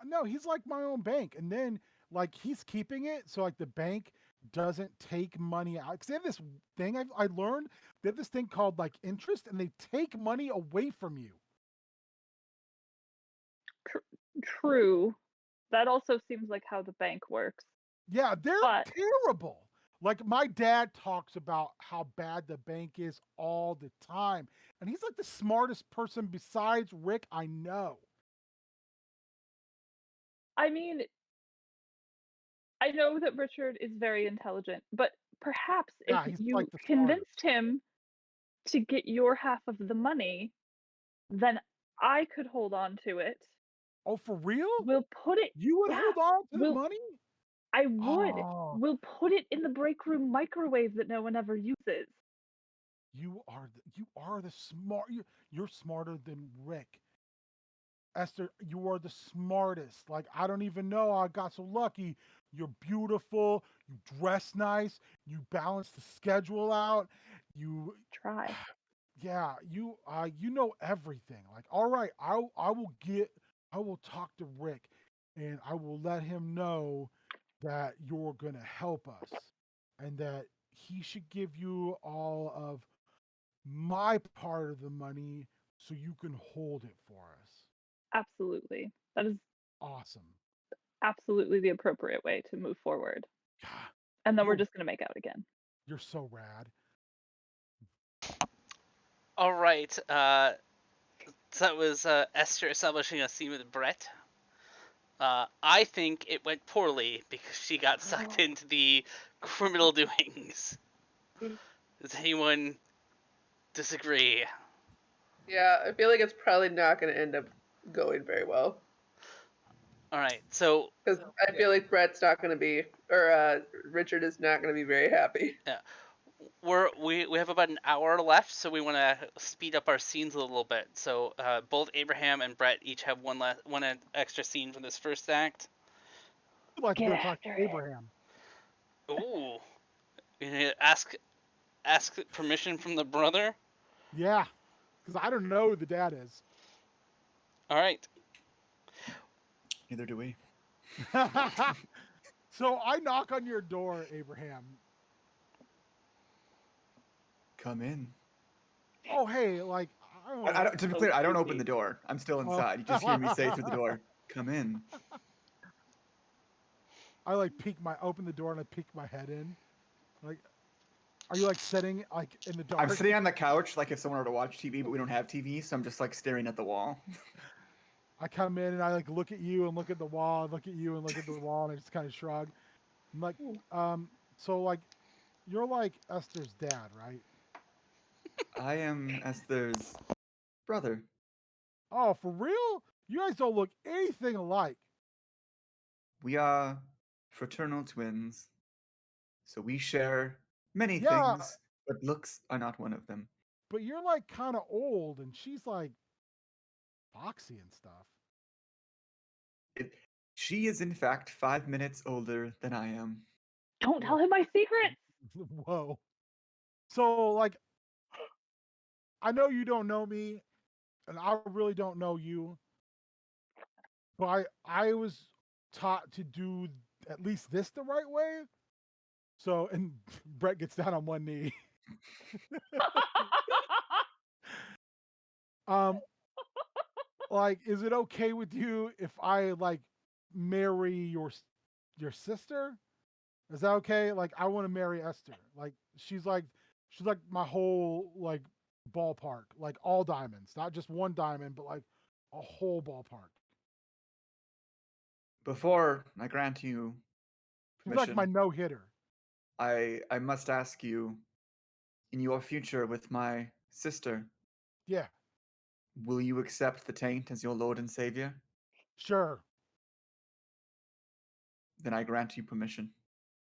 No, he's like my own bank. And then like he's keeping it so like the bank doesn't take money out. Because they have this thing I learned. They have this thing called like interest, and they take money away from you. True. That also seems like how the bank works. Yeah, they're But terrible. Like my dad talks about how bad the bank is all the time. And he's like the smartest person besides Rick I know. I mean, I know that Richard is very intelligent, but perhaps if Yeah, he's you like the convinced smartest. him to get your half of the money, then I could hold on to it. Oh, for real? We'll put it, You would yeah, hold on to the money? I would. Oh, We'll put it in the break room microwave that no one ever uses. you are the smart. You're smarter than Rick. Esther, you are the smartest. Like, I don't even know how I got so lucky. You're beautiful. You dress nice. You balance the schedule out. You, Try. yeah, you know everything. Like, all right, I will talk to Rick, and I will let him know that you're gonna help us, and that he should give you all of my part of the money so you can hold it for us. Absolutely. That is Awesome. absolutely the appropriate way to move forward. God, And then we're you're just going to make out again. you're so rad. All right. So that was Esther establishing a scene with Brett. I think it went poorly because she got sucked into the criminal doings. Does anyone disagree? Yeah, I feel like it's probably not going to end up going very well. All right. So Because I feel like Brett's not going to be, or Richard is not going to be very happy. yeah, we have about an hour left, so we want to speed up our scenes a little bit. So both Abraham and Brett each have one extra scene from this first act. I'd like to Get go talk after to it. Abraham. Ooh, you need to ask permission from the brother. Yeah, because I don't know who the dad is. All right. Neither do we. So I knock on your door, Abraham. Come in. Oh, hey, like I don't, to be So clear, I don't open creepy. the door. I'm still Oh. inside. You just hear me say through the door, "Come in." I like open the door and I peek my head in. Like, Are you like sitting like in the dark? I'm sitting on the couch, like if someone were to watch TV, but we don't have TV, so I'm just like staring at the wall. I come in and I like look at you and look at the wall, and look at you and look at the wall, and I just kind of shrug. I'm like, so like, you're like Esther's dad, right? I am Esther's brother. Oh, for real? You guys don't look anything alike. We are fraternal twins, so we share many Yeah. things, but looks are not one of them. But you're like kind of old, and she's like foxy and stuff. She is in fact 5 minutes older than I am. Don't tell him my secret. Whoa. So like, I know you don't know me, and I really don't know you, but I was taught to do at least this the right way. So, and Brett gets down on one knee. Like, is it okay with you if I like marry your sister? Is that okay? Like, I want to marry Esther. Like, she's like my whole like ballpark, like all diamonds, not just one diamond, but like a whole ballpark. Before I grant you She's like permission, my no hitter. I must ask you, in your future with my sister, Yeah, will you accept the taint as your Lord and Savior? sure, Then I grant you permission.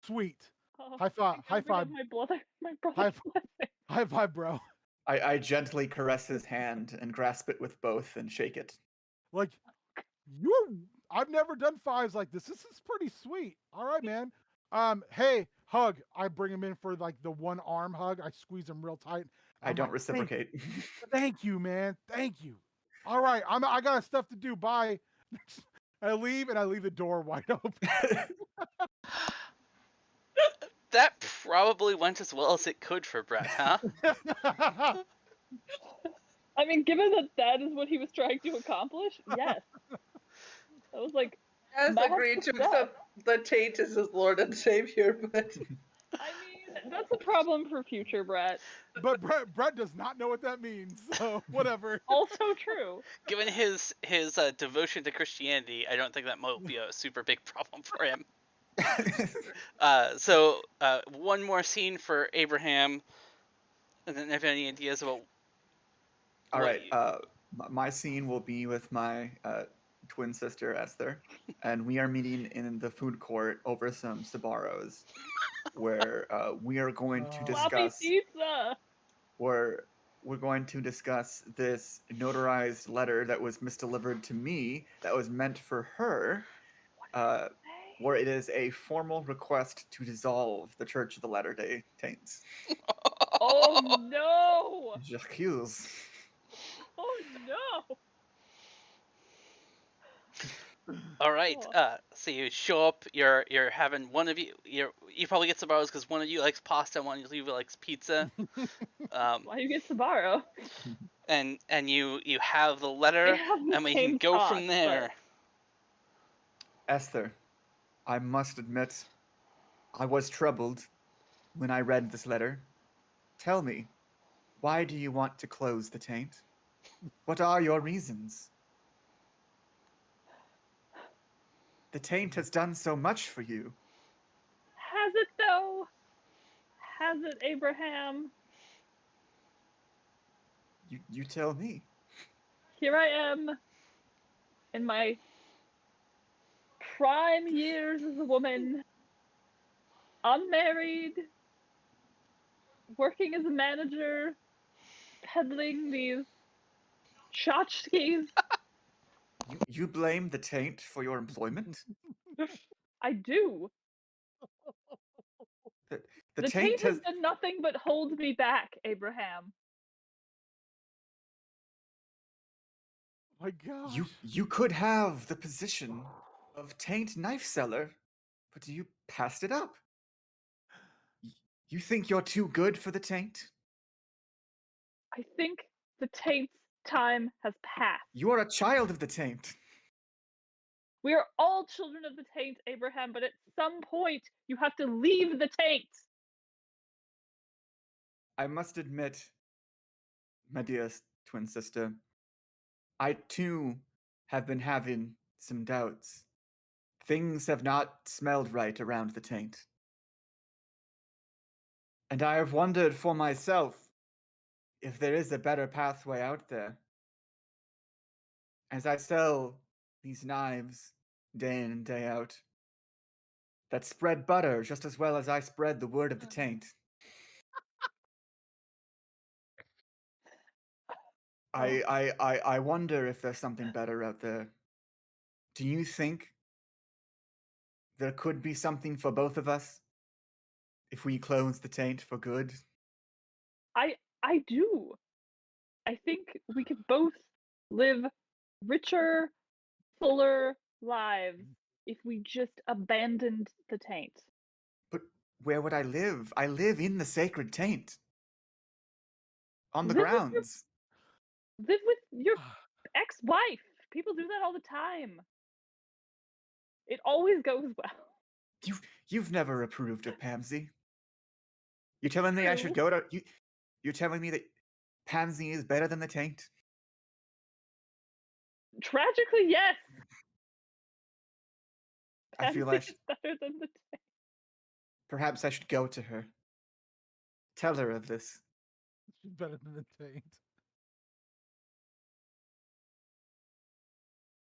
sweet. Oh, High five, high we have five, my brother. My high, brother's blessing. high five, bro. I gently caress his hand and grasp it with both and shake it. Like, I've never done fives like this. This is pretty sweet. All right, man. Hey, hug. I bring him in for like the one arm hug. I squeeze him real tight. I I'm don't like, reciprocate. Thank you, man. Thank you. All right, I got stuff to do. Bye. I leave and I leave the door wide open. That probably went as well as it could for Brett, huh? I mean, given that that is what he was trying to accomplish, yes. I was like, Has Matt agreed to success. accept the taint as his Lord and Savior, but I mean, that's a problem for future Brett. But Brett does not know what that means. So whatever. Also true. Given his devotion to Christianity, I don't think that might be a super big problem for him. So one more scene for Abraham, and then have any ideas about? All right. My scene will be with my twin sister Esther, and we are meeting in the food court over some Sabaros, where we are going to Sloppy discuss. pizza. Where we're going to discuss this notarized letter that was misdelivered to me, that was meant for her, where it is a formal request to dissolve the Church of the Latter-day Saints. Oh no! J'accuse. Oh no! All right. So you show up. You're having one of you. You probably get Sabaros because one of you likes pasta, one of you likes pizza. Why you get Sabaro? And you have the letter, and we can go from there. Esther, I must admit, I was troubled when I read this letter. Tell me, why do you want to close the taint? What are your reasons? The taint has done so much for you. Has it though? Has it, Abraham? You tell me. Here I am, in my prime years as a woman, unmarried, working as a manager, peddling these tchotchkes. You blame the taint for your employment? I do. The taint has done nothing but hold me back, Abraham. My gosh. You could have the position of taint knife seller, but you passed it up. You think you're too good for the taint? I think the taint's time has passed. You are a child of the taint. We are all children of the taint, Abraham, but at some point you have to leave the taint. I must admit, my dear twin sister, I too have been having some doubts. Things have not smelled right around the taint. And I have wondered for myself if there is a better pathway out there. As I sell these knives day in and day out that spread butter just as well as I spread the word of the taint. I wonder if there's something better out there. Do you think there could be something for both of us if we close the taint for good? I do. I think we could both live richer, fuller lives if we just abandoned the taint. But where would I live? I live in the sacred taint. On the Live with your- grounds. Live with your ex-wife. People do that all the time. It always goes well. You've never approved of Pansy. You're telling me I should go to you're telling me that Pansy is better than the taint? Tragically, yes. I feel Pansy is better than the taint. perhaps I should go to her. Tell her of this. She's better than the taint.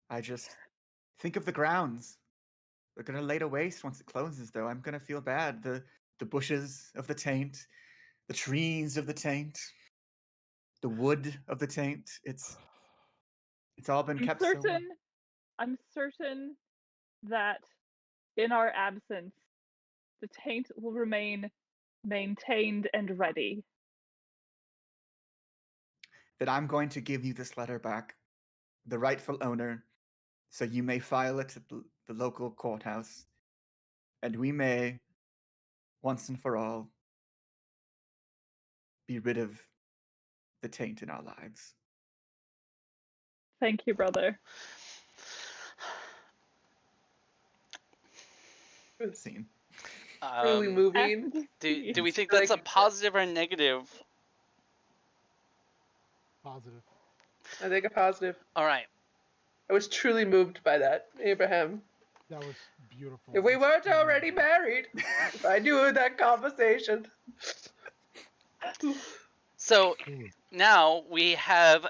I just think of the grounds. They're gonna lay to waste once it closes, though. I'm gonna feel bad. The bushes of the taint, the trees of the taint, the wood of the taint. It's all been kept so well. I'm certain that in our absence, the taint will remain maintained and ready. That I'm going to give you this letter back, the rightful owner, so you may file it at the local courthouse, and we may, once and for all, be rid of the taint in our lives. Thank you, brother. Scene. Really moving. Do we think that's a positive or a negative? Positive. I think a positive. All right. I was truly moved by that, Abraham. That was beautiful. If we weren't already married, if I knew that conversation. So now we have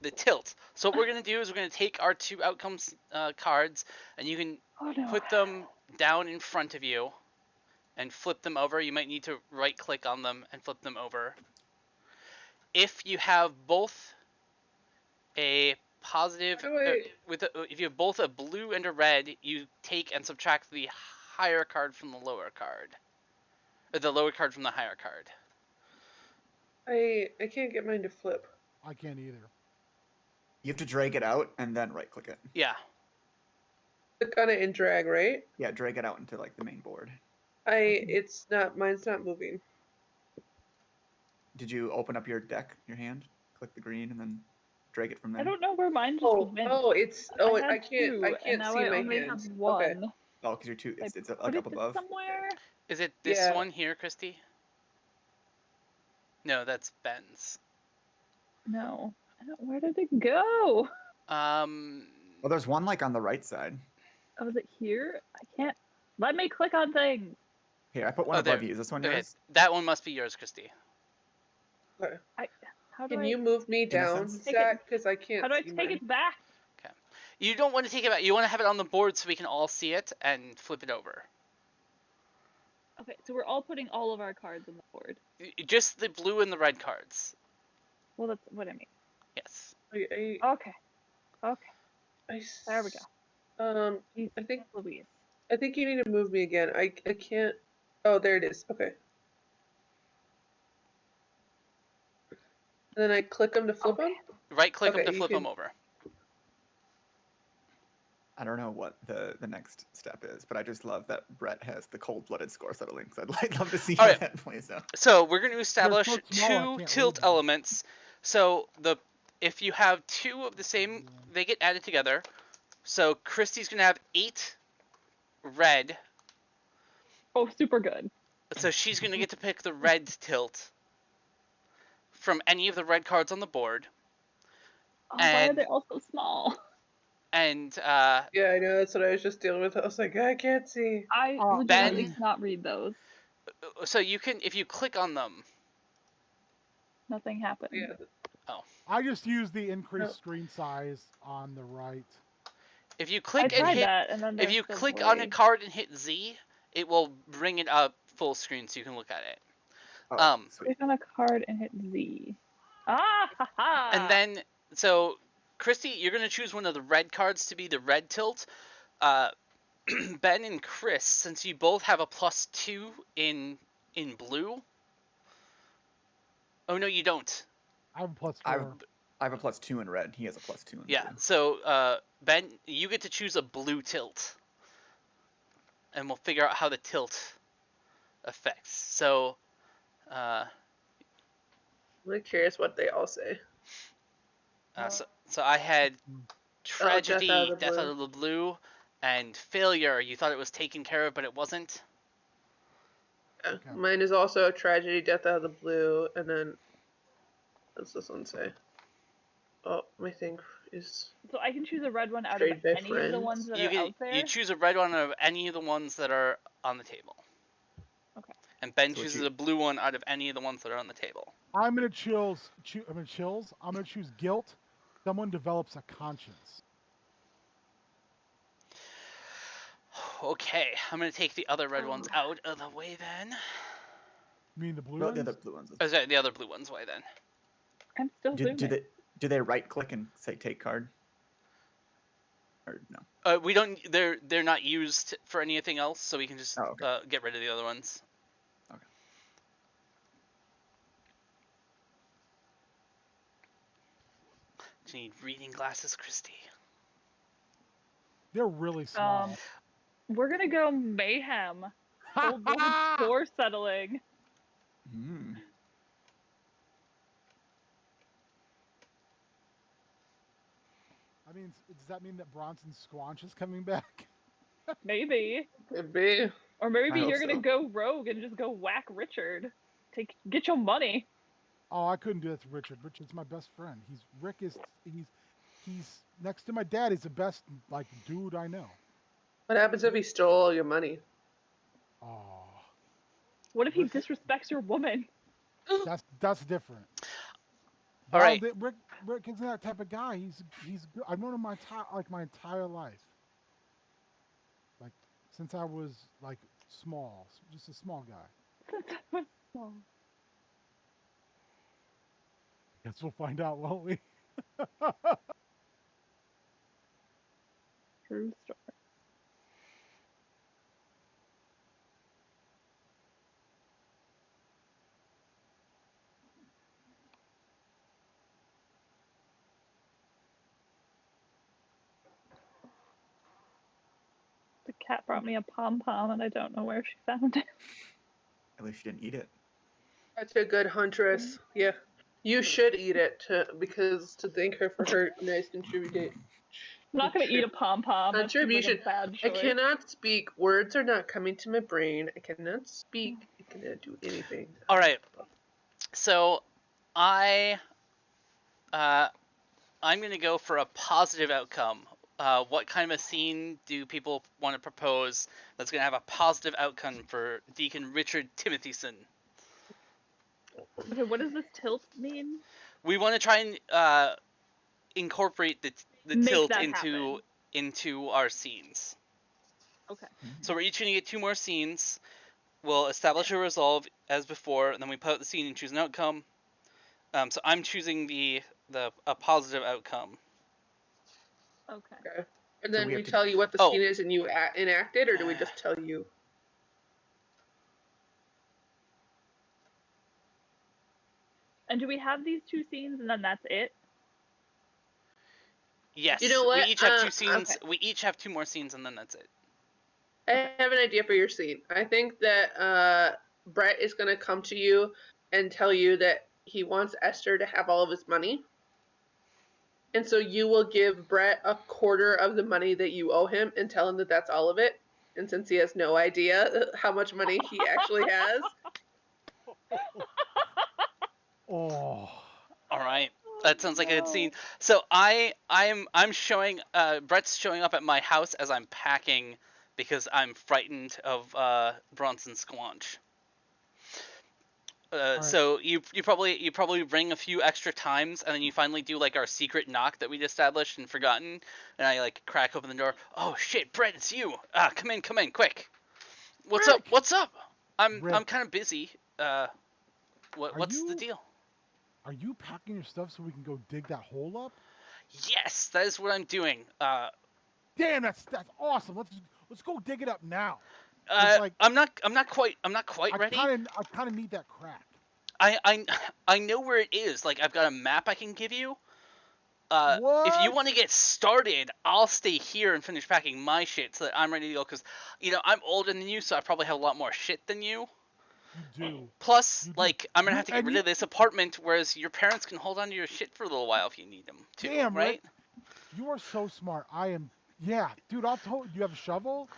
the tilt. So what we're going to do is we're going to take our two outcomes cards, and you can put them down in front of you and flip them over. You might need to right click on them and flip them over. If you have both a positive, if you have both a blue and a red, you take and subtract the higher card from the lower card, or the lower card from the higher card. I can't get mine to flip. I can't either. You have to drag it out and then right click it. Yeah. Click on it and drag, right? Yeah, drag it out into like the main board. It's not, mine's not moving. Did you open up your deck, your hand? Click the green and then drag it from there? I don't know where mine just went. I can't and see now my I only hands. have one. Okay. Oh, because you're two. It's Put like it up above. somewhere. Is it this Yeah. one here, Christy? No, that's Ben's. No. Where did it go? Well, there's one like on the right side. Oh, is it here? I can't. Let me click on things. Here, I put one above you. Is this one yours? That one must be yours, Christy. How do Can I you move me down, sense? Zach? Because I can't. How do I see take mine. it back? Okay. You don't want to take it back. You want to have it on the board so we can all see it and flip it over. Okay, so we're all putting all of our cards on the board. Just the blue and the red cards. Well, that's what I mean. Yes. Okay. There we go. I think Louise. I think you need to move me again. I can't. Oh, there it is. Okay. And then I click them to flip them. Right click them Okay, to flip them over. I don't know what the next step is, but I just love that Brett has the cold-blooded score settling. So I'd love to see how that plays out. So we're going to establish so small, I two can't tilt read them. elements. So if you have two of the same, they get added together. So Christy's going to have 8 red. Oh, super good. So she's going to get to pick the red tilt. from any of the red cards on the board. Oh, why are And- they all so small? And Yeah, I know. That's what I was just dealing with. I was like, I can't see. I Oh, legitimately Ben- cannot read those. so you can, if you click on them, Nothing happened. Yeah. I just use the increased No. screen size on the right. if you I click and tried hit, that, and then if they're you so click on a blurry. card and hit Z, it will bring it up full screen so you can look at it. Oh, sweet. Click on a card and hit Z. Ah, ha, ha. And then, so Christy, you're gonna choose one of the red cards to be the red tilt. Ben and Chris, since you both have a +2 in blue. Oh no, you don't. I have a +4. I have a +2 in red. He has a +2 in Yeah. blue. So Ben, you get to choose a blue tilt, and we'll figure out how the tilt affects. So, I'm really curious what they all say. so I had tragedy, Death Out death of out of the blue, and failure. You thought it was taken care of, but it wasn't. Yeah. Okay. Mine is also a tragedy, death out of the blue, and then what's this one say? Oh, my thing is So I can choose a red one out of Trade by any of the friends. ones that You are get out there. you choose a red one out of any of the ones that are on the table. Okay. And Ben So what chooses you- a blue one out of any of the ones that are on the table. I'm gonna choose. I'm gonna choose guilt. Someone develops a conscience. Okay, I'm gonna take the other red ones out of the way then. You mean the blue No, ones? the other blue ones. Oh, sorry, the other blue ones away then. I'm still Do zooming. they right click and say take card? Or no? We don't. They're not used for anything else, so we can just Oh, okay. get rid of the other ones. Okay. Do you need reading glasses, Christy? They're really small. We're gonna go mayhem. Old woman score settling. Hmm. I mean, does that mean that Bronson Squanch is coming back? Maybe. could be. Or maybe I hope you're gonna so. go rogue and just go whack Richard. Get your money. Oh, I couldn't do that to Richard. Richard's my best friend. He's next to my dad. He's the best dude I know. What happens if he stole all your money? Oh, What if he Rick- disrespects your woman? that's different. All right. Rick isn't that type of guy. He's good. I've known him my entire life. Like since I was small, just a small guy. Guess we'll find out, won't we? True story. The cat brought me a pom-pom and I don't know where she found it. At least you didn't eat it. Such a good huntress. Yeah. You should eat it to thank her for her nice contribution. I'm not gonna eat a pom-pom. That seems like a Contribution. bad I choice. cannot speak. Words are not coming to my brain. I cannot speak. I cannot do anything. All right. So, I'm gonna go for a positive outcome. What kind of a scene do people want to propose that's gonna have a positive outcome for Deacon Richard Timothyson? Okay, what does this tilt mean? We want to try and incorporate the Make tilt that into our scenes. Okay. So we're each gonna get 2 more scenes. We'll establish a resolve as before, and then we put out the scene and choose an outcome. So I'm choosing a positive outcome. Okay. Okay. And So then we we have to- tell you what the Oh. scene is and you enact it, or do we just tell you? And do we have these 2 scenes and then that's it? Yes. You know what? We each have 2 scenes. okay. We each have 2 more scenes, and then that's it. I have an idea for your scene. I think that Brett is going to come to you and tell you that he wants Esther to have all of his money. And so you will give Brett a quarter of the money that you owe him and tell him that that's all of it. And since he has no idea how much money he actually has, Oh. All right. That sounds like a good No. scene. So I'm showing Brett's showing up at my house as I'm packing because I'm frightened of Bronson Squanch. All right. So you probably ring a few extra times, and then you finally do like our secret knock that we'd established and forgotten, and I like crack open the door. Oh shit, Brett, it's you! Come in, quick. What's up? Rick! What's up? I'm Rick. kind of busy. What's the deal? Are you packing your stuff so we can go dig that hole up? Yes, that is what I'm doing. Damn, that's awesome. Let's go dig it up now. 'Cause, like, I'm not quite ready. I kind of need that crack. I know where it is. Like I've got a map I can give you. If you What? want to get started, I'll stay here and finish packing my shit so that I'm ready to go. Cause I'm older than you, so I probably have a lot more shit than you. You do. Plus, You do. like I'm gonna You- have to get and rid you- of this apartment, whereas your parents can hold on to your shit for a little while if you need them to. Damn, right? Rick. You are so smart. I am. Yeah, dude. I'll tell you. Have a shovel?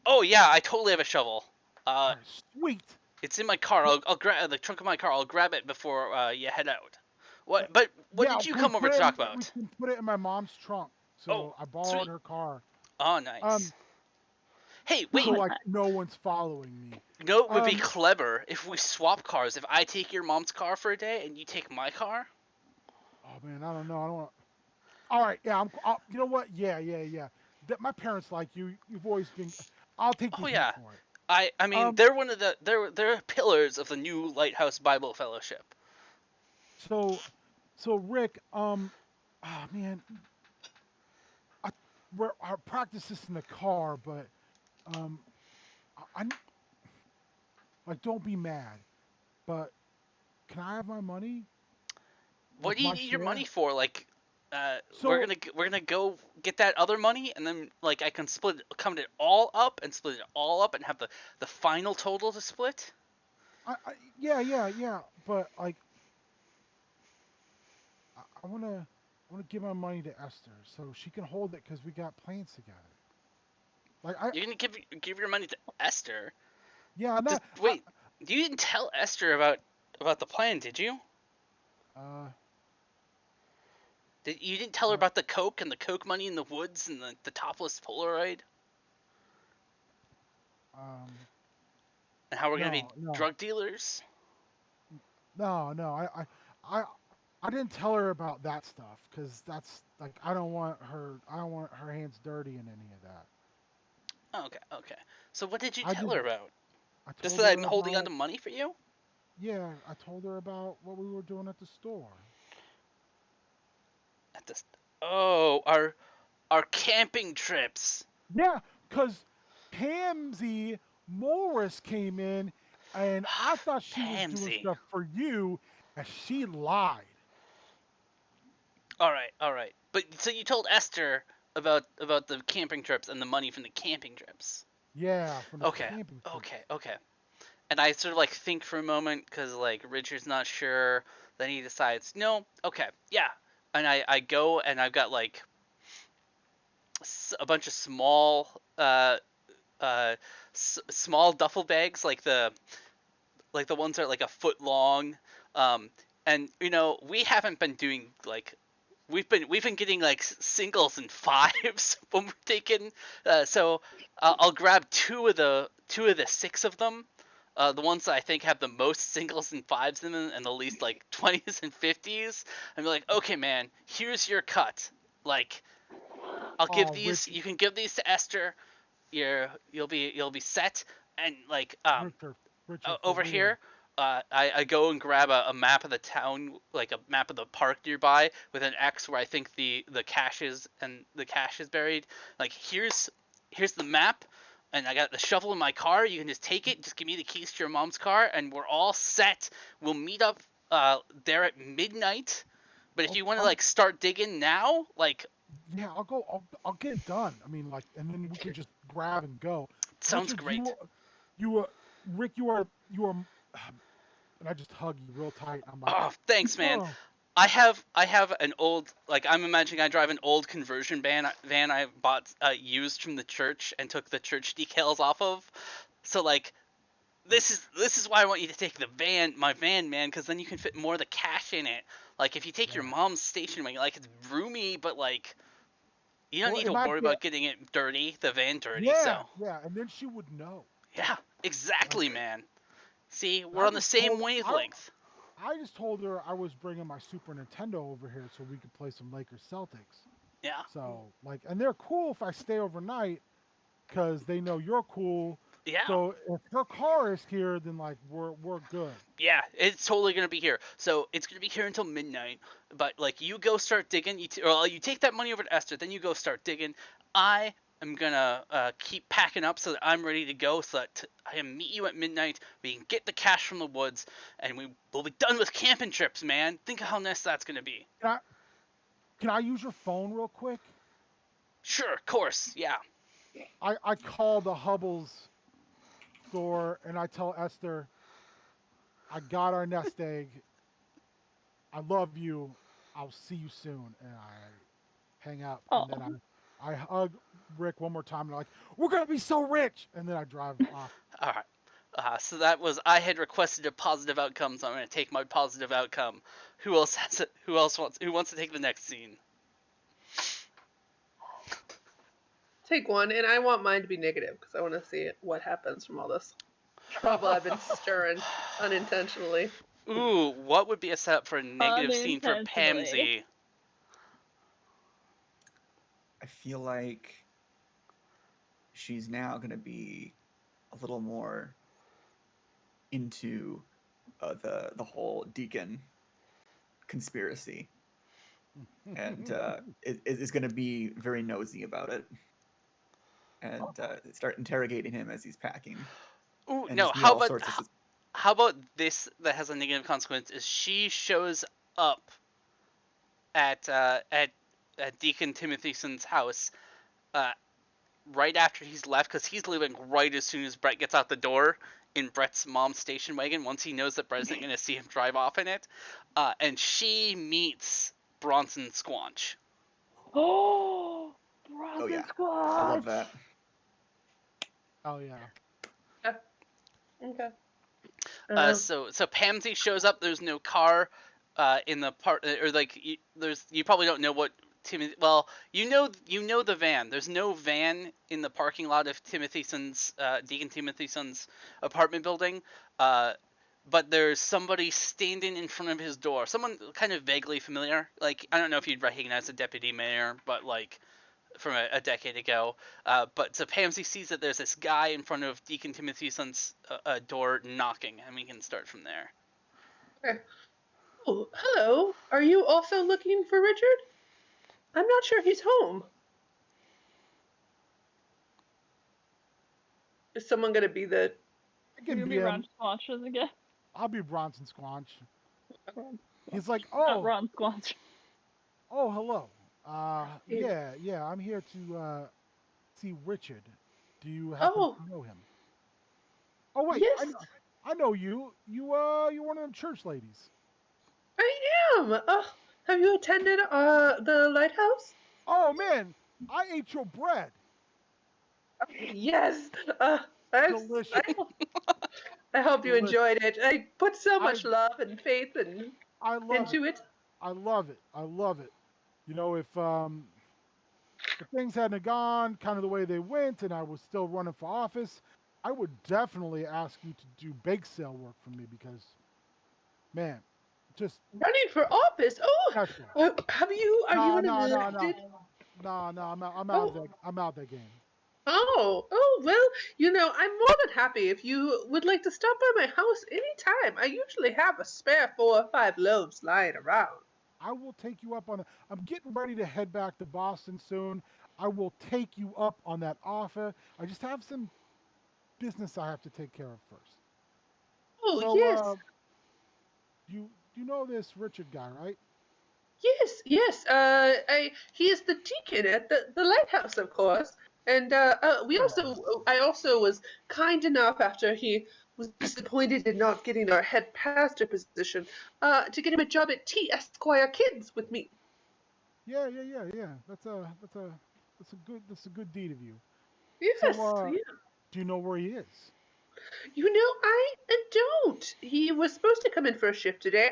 Oh yeah, I totally have a shovel. All right, sweet. It's in my car. I'll grab the trunk of my car. I'll grab it before you head out. What? But what Yeah, did you can we come over put to it talk We about? can put it in my mom's trunk. So Oh, I borrowed sweet. her car. Oh, nice. Hey, wait. So like no one's following me. You know, it would be clever if we swap cars. If I take your mom's car for a day and you take my car. Oh man, I don't know. I don't want. All right, yeah. You know what? Yeah. That my parents like you. You've always been. I'll take the Oh heat yeah. for it. I mean, they're one of the they're pillars of the new Lighthouse Bible Fellowship. So Rick, oh man, I practice this in the car, but I like don't be mad, but can I have my money? What Like do you my need your share? money for? Like, So we're gonna go get that other money, and then like I can come it all up and split it all up and have the final total to split. yeah, but like I wanna give my money to Esther so she can hold it because we got plans together. Like You're gonna give your money to Esther. yeah, I'm not. Wait, you didn't tell Esther about the plan, did you? You didn't tell her about the coke and the coke money in the woods and the topless Polaroid? And how we're gonna be drug dealers? No. I didn't tell her about that stuff because that's like I don't want her hands dirty in any of that. Okay. So what did you tell her about? I Just told that her I'm holding on about to money for you? yeah. I told her about what we were doing at the store. At this our camping trips. Yeah, because Pansy Morris came in and I thought she was doing Pansy. stuff for you, and she lied. All right. But so you told Esther about the camping trips and the money from the camping trips. Yeah, from the Okay. camping trips. Okay. And I sort of like think for a moment because like Richard's not sure. Then he decides, no, okay, yeah. And I go and I've got like a bunch of small small duffel bags like the ones that are like a foot long. And we haven't been doing like we've been getting like singles and fives when we're taking. So I'll grab two of the six of them. The ones that I think have the most singles and fives in them and the least like 20s and 50s. I'm like, okay, man, here's your cut. Like, I'll give these. You can give these to Esther. You'll be set. And like Richard, over real. here, I go and grab a map of the town, like a map of the park nearby with an X where I think the cache is and the cache is buried. Like here's the map. And I got the shovel in my car. You can just take it. Just give me the keys to your mom's car, and we're all set. We'll meet up there at midnight. But if you want to like start digging now, like yeah, I'll go. I'll get it done. I mean, like, and then we can just grab and go. sounds Richard, great. Rick, you are, and I just hug you real tight. I'm like, Oh, thanks, man. "Oh." I have an old, like, I'm imagining I drive an old conversion van I bought used from the church and took the church decals off of. So like this is why I want you to take the van, my van, man, because then you can fit more of the cash in it. Like if you take your Yeah. mom's station wagon, like it's roomy, but like you don't Well, need it to might worry be about getting it dirty, the van dirty. yeah, So yeah, and then she would know. yeah, exactly, Like, man. See, and we're I on the just same told wavelength. I just told her I was bringing my Super Nintendo over here so we could play some Lakers Celtics. Yeah, So like, and they're cool if I stay overnight because they know you're cool. yeah. So if her car is here, then like we're good. Yeah, it's totally gonna be here. So it's gonna be here until midnight. But like, you go start digging. You take that money over to Esther. Then you go start digging. I am gonna keep packing up so that I'm ready to go. So that I can meet you at midnight. We can get the cash from the woods, and we'll be done with camping trips, man. Think of how nice that's gonna be. Can I use your phone real quick? Sure, of course, yeah. I call the Hubbles store and I tell Esther, I got our nest egg. I love you. I'll see you soon. And I hang up. Oh. And then I hug Rick one more time. And I'm like, we're going to be so rich. And then I drive off. All right. So that was, I had requested a positive outcome, so I'm gonna take my positive outcome. Who else has it? Who wants to take the next scene? Take one, and I want mine to be negative because I want to see what happens from all this trouble I've been stirring unintentionally. Ooh, what would be a setup for a negative scene for Unintentionally. Pamsy? I feel like she's now going to be a little more into the whole Deacon conspiracy, and is going to be very nosy about it, and start interrogating him as he's packing. Ooh, And no. just be How all about sorts of how about this that has a negative consequence? Is she shows up at Deacon Timothyson's house right after he's left, because he's leaving right as soon as Brett gets out the door in Brett's mom's station wagon. Once he knows that Brett isn't going to see him drive off in it, and she meets Bronson Squanch. Oh, Oh yeah, Squad. I love that. Oh, yeah. Okay. So Pamsy shows up. There's no car in the part, or like you probably don't know what Timothy. Well, you know the van. There's no van in the parking lot of Deacon Timothyson's apartment building. But there's somebody standing in front of his door. Someone kind of vaguely familiar. Like, I don't know if you'd recognize the deputy mayor, but like from a decade ago. But so Pamsy sees that there's this guy in front of Deacon Timothyson's door knocking, and we can start from there. Okay. Oh, hello. Are you also looking for Richard? I'm not sure he's home. Is someone going to be the... You're gonna be Ron Squanches again? I'll be Bronson Squanch. Ron, He's like, not oh, Ron Squanch. oh, hello. Yeah, I'm here to see Richard. Do you happen to know him? Oh wait, Yes. I know you. You're one of them church ladies. I am. Have you attended the lighthouse? Oh man, I ate your bread. Yes. Delicious. I hope you Delicious. enjoyed it. I put so much love and faith into it. I love it. I love it. You know, if things hadn't gone kind of the way they went, and I was still running for office, I would definitely ask you to do bake sale work for me because, man, just running for office. Oh, have you? Are you elected? No, I'm out of that. I'm out of that game. Oh, well, I'm more than happy if you would like to stop by my house anytime. I usually have a spare 4 or 5 loaves lying around. I will take you up on it. I'm getting ready to head back to Boston soon. I will take you up on that offer. I just have some business I have to take care of first. Oh, so, yes. You know this Richard guy, right? Yes. He is the deacon at the lighthouse, of course. And I also was kind enough after he was disappointed in not getting our head pastor position, to get him a job at Esquire Kids with me. Yeah. That's a good deed of you. Yes. Do you know where he is? I don't. He was supposed to come in for a shift today.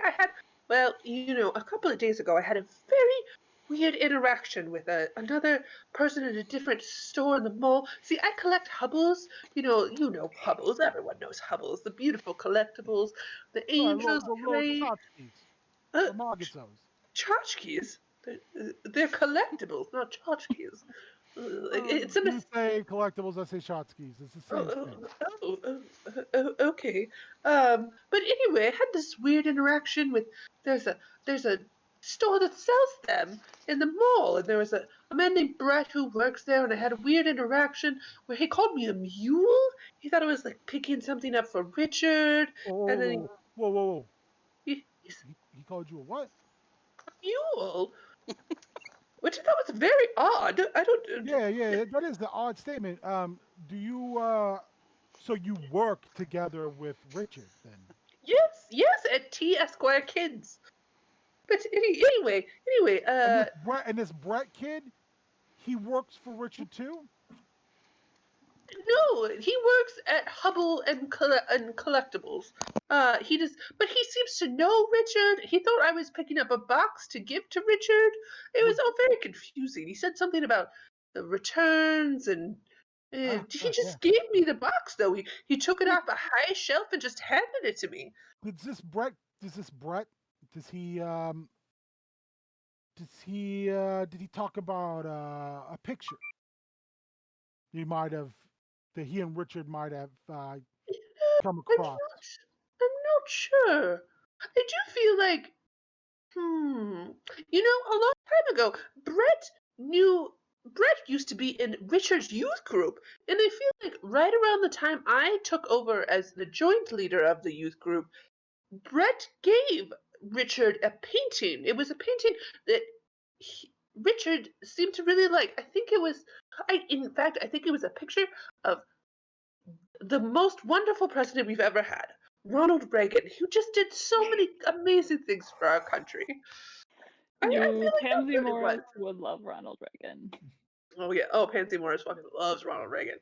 A couple of days ago, I had a very weird interaction with another person in a different store in the mall. See, I collect Hubbles. You know Hubbles. Everyone knows Hubbles. The beautiful collectibles, the Right, angels the little train, tchotchkes, uh, the margitsos. tchotchkes. They're collectibles, not tchotchkes. It's a You mis- say collectibles, I say shotskis. It's the same Oh, thing. okay. But anyway, I had this weird interaction with there's a there's a store that sells them in the mall, and there was a man named Brett who works there, and I had a weird interaction where he called me a mule. He thought I was like picking something up for Richard, and then Whoa. he's He called you a what? a mule, which I thought was very odd. I don't. Yeah, that is the odd statement. Do you, so you work together with Richard then? Yes, at T Esquire Kids. But anyway, And this Brett kid, he works for Richard too? no, he works at Hubble and Collectibles. He does, but he seems to know Richard. He thought I was picking up a box to give to Richard. It was all very confusing. He said something about the returns, and he Yeah. just gave me the box though. He took it off a high shelf and just handed it to me. Does did he talk about a picture he might have, that he and Richard might have come across? I'm not sure. I do feel like, a long time ago, Brett used to be in Richard's youth group, and I feel like right around the time I took over as the joint leader of the youth group, Brett gave Richard a painting. It was a painting that Richard seemed to really like. In fact, I think it was a picture of the most wonderful president we've ever had, Ronald Reagan, who just did so many amazing things for our country. I feel like that's Pansy what it was. Morris would love Ronald Reagan. Oh yeah. Oh, Pansy Morris fucking loves Ronald Reagan.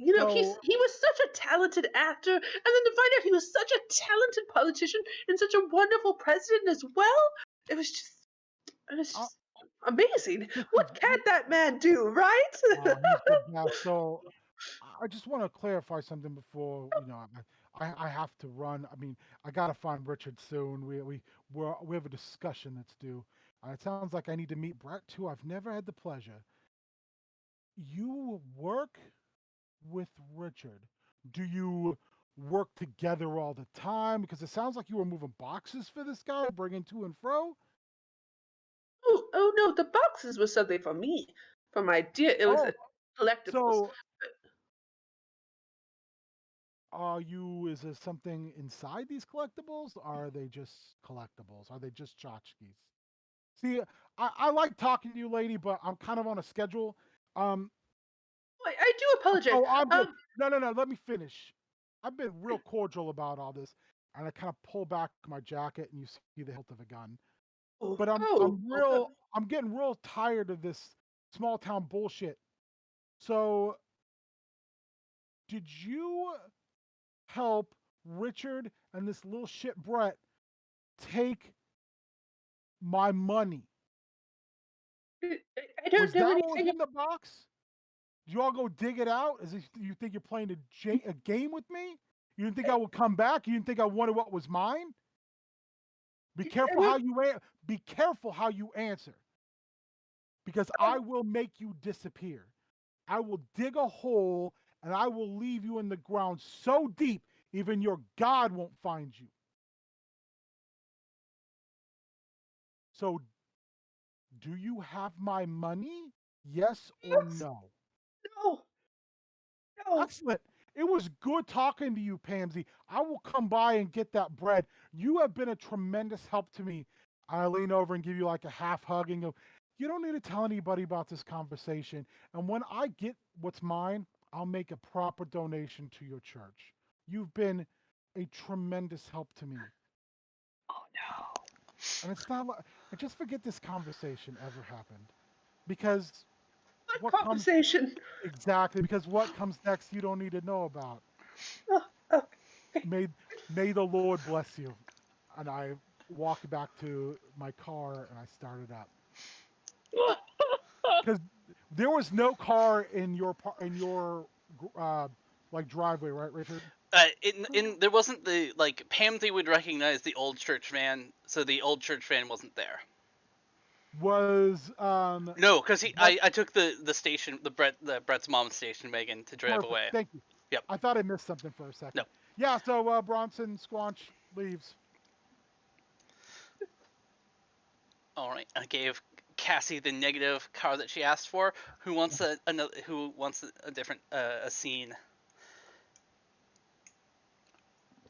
He was such a talented actor, and then to find out he was such a talented politician and such a wonderful president as well. It was just amazing. What can that man do, right? He's the best. So I just want to clarify something before, I have to run. I mean, I gotta find Richard soon. We have a discussion that's due. It sounds like I need to meet Brett too. I've never had the pleasure. You work with Richard. Do you work together all the time? Because it sounds like you were moving boxes for this guy, bringing to and fro. Oh no, the boxes was something for me, for my dear. It was a collectibles. So is there something inside these collectibles? Or are they just collectibles? Are they just tchotchkes? See, I like talking to you, lady, but I'm kind of on a schedule. I do apologize. No. Let me finish. I've been real cordial about all this, and I kind of pull back my jacket, and you see the hilt of a gun. But I'm getting real tired of this small town bullshit. So, did you help Richard and this little shit Brett take my money? I don't Was know that what was anything. in the box? Did you all go dig it out? You think you're playing a game with me? You didn't think I would come back? You didn't think I wanted what was mine? Be careful how you answer, because I will make you disappear. I will dig a hole and I will leave you in the ground so deep even your God won't find you. So, do you have my money? Yes or no? No. Excellent. It was good talking to you, Pansy. I will come by and get that bread. You have been a tremendous help to me. I lean over and give you like a half hug and go, you don't need to tell anybody about this conversation. And when I get what's mine, I'll make a proper donation to your church. You've been a tremendous help to me. Oh no. And it's not like, I just forget this conversation ever happened. Because What conversation? exactly, because what comes next you don't need to know about. May the Lord bless you. And I walked back to my car and I started up because there was no car in your like driveway, right, Richard? There wasn't the like Pamsy would recognize the old church van, so the old church van wasn't there. Was No, because I took the station, Brett's mom's station wagon to drive perfect. away. Thank you. Yep. I thought I missed something for a second. No. Yeah. So Bronson Squanch leaves. All right, I gave Cassie the negative car that she asked for. Who wants Who wants a different a scene?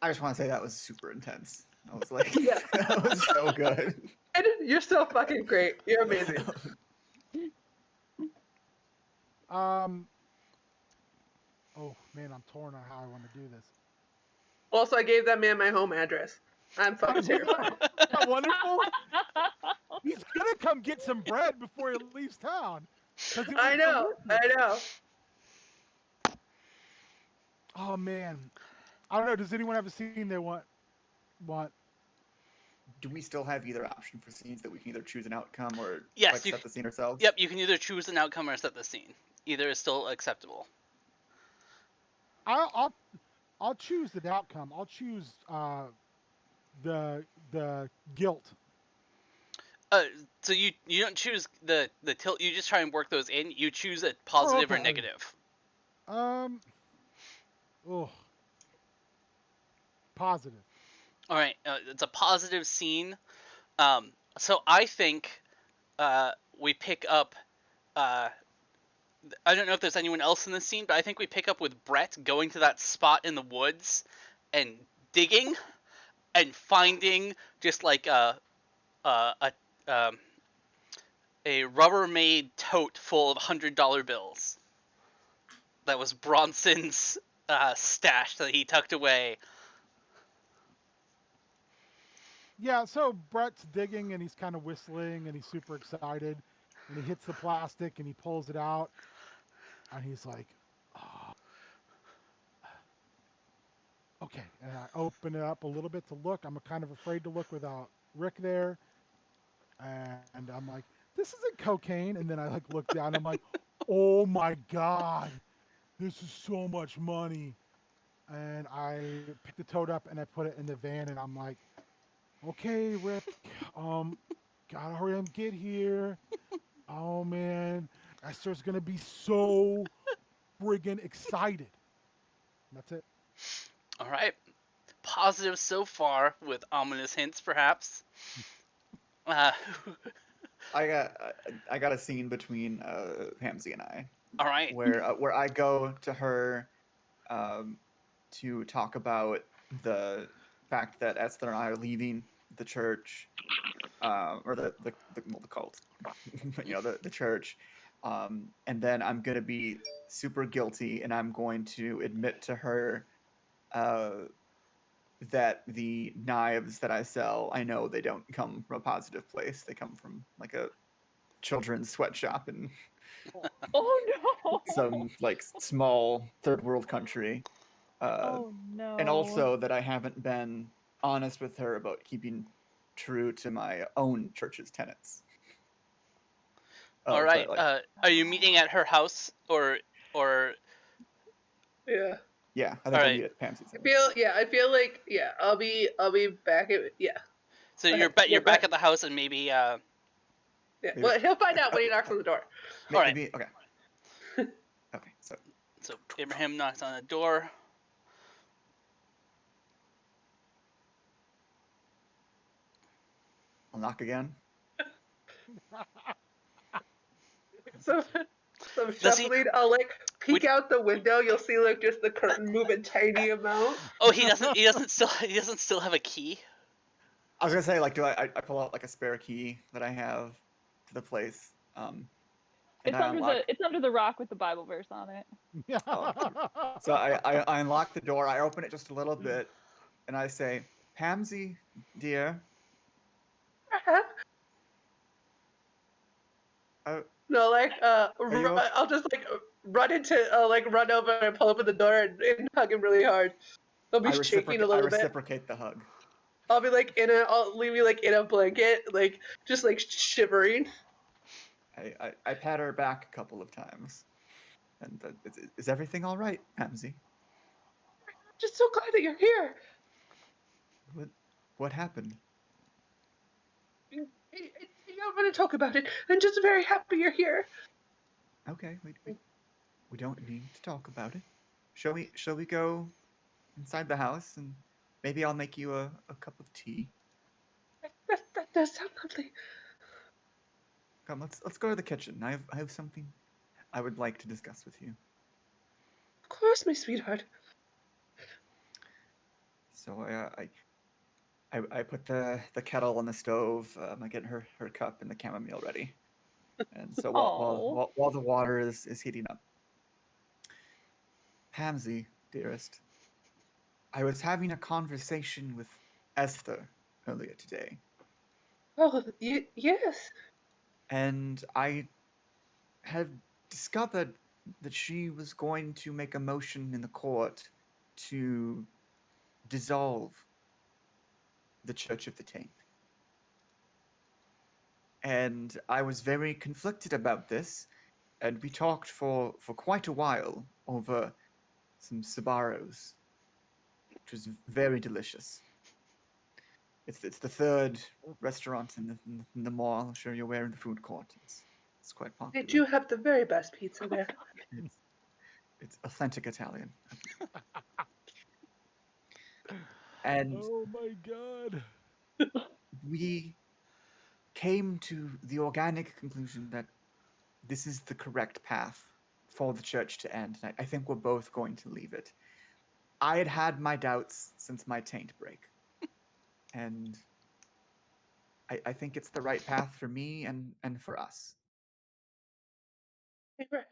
I just want to say that was super intense. I was like, Yeah. that was so good. And you're so fucking great. You're amazing. Oh man, I'm torn on how I want to do this. Also, I gave that man my home address. I'm fucking terrified. Isn't that wonderful? He's gonna come get some bread before he leaves town. I know. Oh man, I don't know. Does anyone have a scene they want? Do we still have either option for scenes that we can either choose an outcome or Yes, like, set the scene ourselves? Yep, you can either choose an outcome or set the scene. Either is still acceptable. I'll choose the outcome. I'll choose the guilt. So you don't choose the tilt. You just try and work those in. You choose a positive or negative. Positive. All right, it's a positive scene. So I think we pick up. I don't know if there's anyone else in the scene, but I think we pick up with Brett going to that spot in the woods and digging and finding just like a Rubbermaid tote full of $100 bills. That was Bronson's stash that he tucked away. Yeah, so Brett's digging and he's kind of whistling and he's super excited and he hits the plastic and he pulls it out and he's like, oh. Okay. And I open it up a little bit to look. I'm kind of afraid to look without Rick there. And I'm like, this isn't cocaine. And then I like look down. I'm like, oh my God, this is so much money. And I pick the tote up and I put it in the van and I'm like, okay, Rick, gotta hurry up and get here. Oh man, Esther's gonna be so friggin' excited. That's it. All right, positive so far with ominous hints, perhaps. I got a scene between Pamsy and I. All right. Where I go to her to talk about the fact that Esther and I are leaving the church, or the cult, the church, and then I'm gonna be super guilty, and I'm going to admit to her that the knives that I sell, I know they don't come from a positive place. They come from like a children's sweatshop and Oh no! some like small third world country. Oh no! And also that I haven't been honest with her about keeping true to my own church's tenets. All right. Are you meeting at her house or? Yeah. Yeah, I think I'll meet at Pamsy's house. I feel like I'll be back at So you're back at the house and maybe Yeah. Well, he'll find out when he knocks on the door. All right. Okay. Okay. So Abraham knocks on the door. I'll knock again. So shuffling, I'll like peek out the window. You'll see like just the curtain move a tiny amount. Oh, he doesn't still have a key. I was gonna say, like, do I pull out like a spare key that I have to the place? It's under the rock with the Bible verse on it. Yeah. So I unlock the door. I open it just a little bit, and I say, "Pamsy, dear, No, like you okay? I'll just like run over and pull open the door and hug him really hard. I'll be shaking a I little bit. reciprocate the hug. I'll leave you like in a blanket, like just like shivering. I pat her back a couple of times. And is everything all right, Pansy? Just so glad that you're here. What happened? I don't want to talk about it. I'm just very happy you're here. Okay, we don't need to talk about it. Shall we go inside the house and maybe I'll make you a cup of tea? That does sound lovely. Come, let's go to the kitchen. I have something I would like to discuss with you. Of course, my sweetheart. So I put the kettle on the stove. I get her cup and the chamomile ready. And so while the water is heating up, Pansy, dearest, I was having a conversation with Esther earlier today, Oh, yes. and I have discovered that she was going to make a motion in the court to dissolve the Church of the Taint. And I was very conflicted about this, and we talked for quite a while over some Sabaros, which was very delicious. It's the third restaurant in the mall. I'm sure you're aware in the food court. It's quite They popular. do have the very best pizza there. It's authentic Italian. And Oh my god. we came to the organic conclusion that this is the correct path for the church to end. And I think we're both going to leave it. I had my doubts since my taint break. And I think it's the right path for me and for us. Abraham,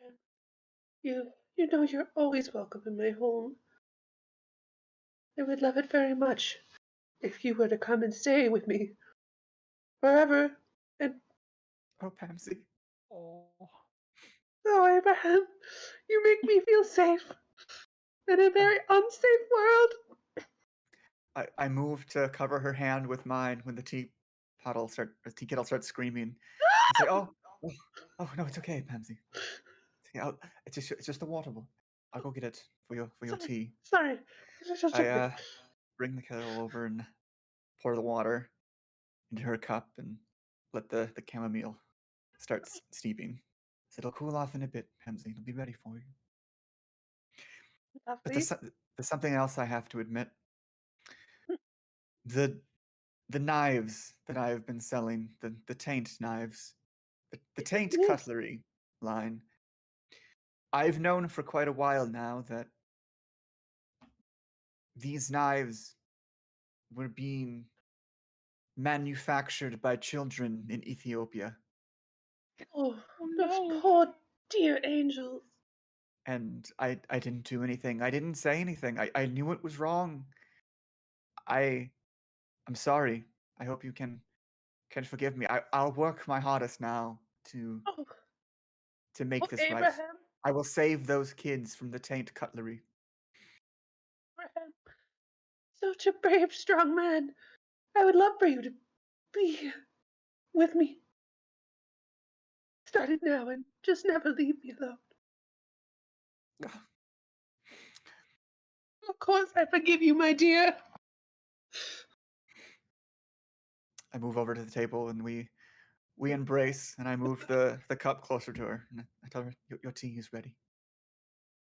you know you're always welcome in my home. I would love it very much if you were to come and stay with me forever. And Oh, Pansy. Oh. oh, Abraham, you make me feel safe in a very unsafe world. I moved to cover her hand with mine when the tea kettle starts screaming. I say, oh no, it's okay, Pansy. It's just the water bowl. I'll go get it for your tea. Sorry. I bring the kettle over and pour the water into her cup and let the chamomile start steeping. So it'll cool off in a bit, Pansy. It'll be ready for you. But Lovely. there's something else I have to admit. The knives that I've been selling, the taint knives, the taint Yes. cutlery line. I've known for quite a while now that these knives were being manufactured by children in Ethiopia. Oh, those no. poor dear angels. And I didn't do anything. I didn't say anything. I knew it was wrong. I'm sorry. I hope you can forgive me. I'll work my hardest now to make this right. Abraham, I will save those kids from the taint cutlery. Abraham, such a brave, strong man. I would love for you to be with me. Start it now and just never leave me alone. Of course, I forgive you, my dear. I move over to the table and we embrace, and I move the cup closer to her, and I tell her, your tea is ready.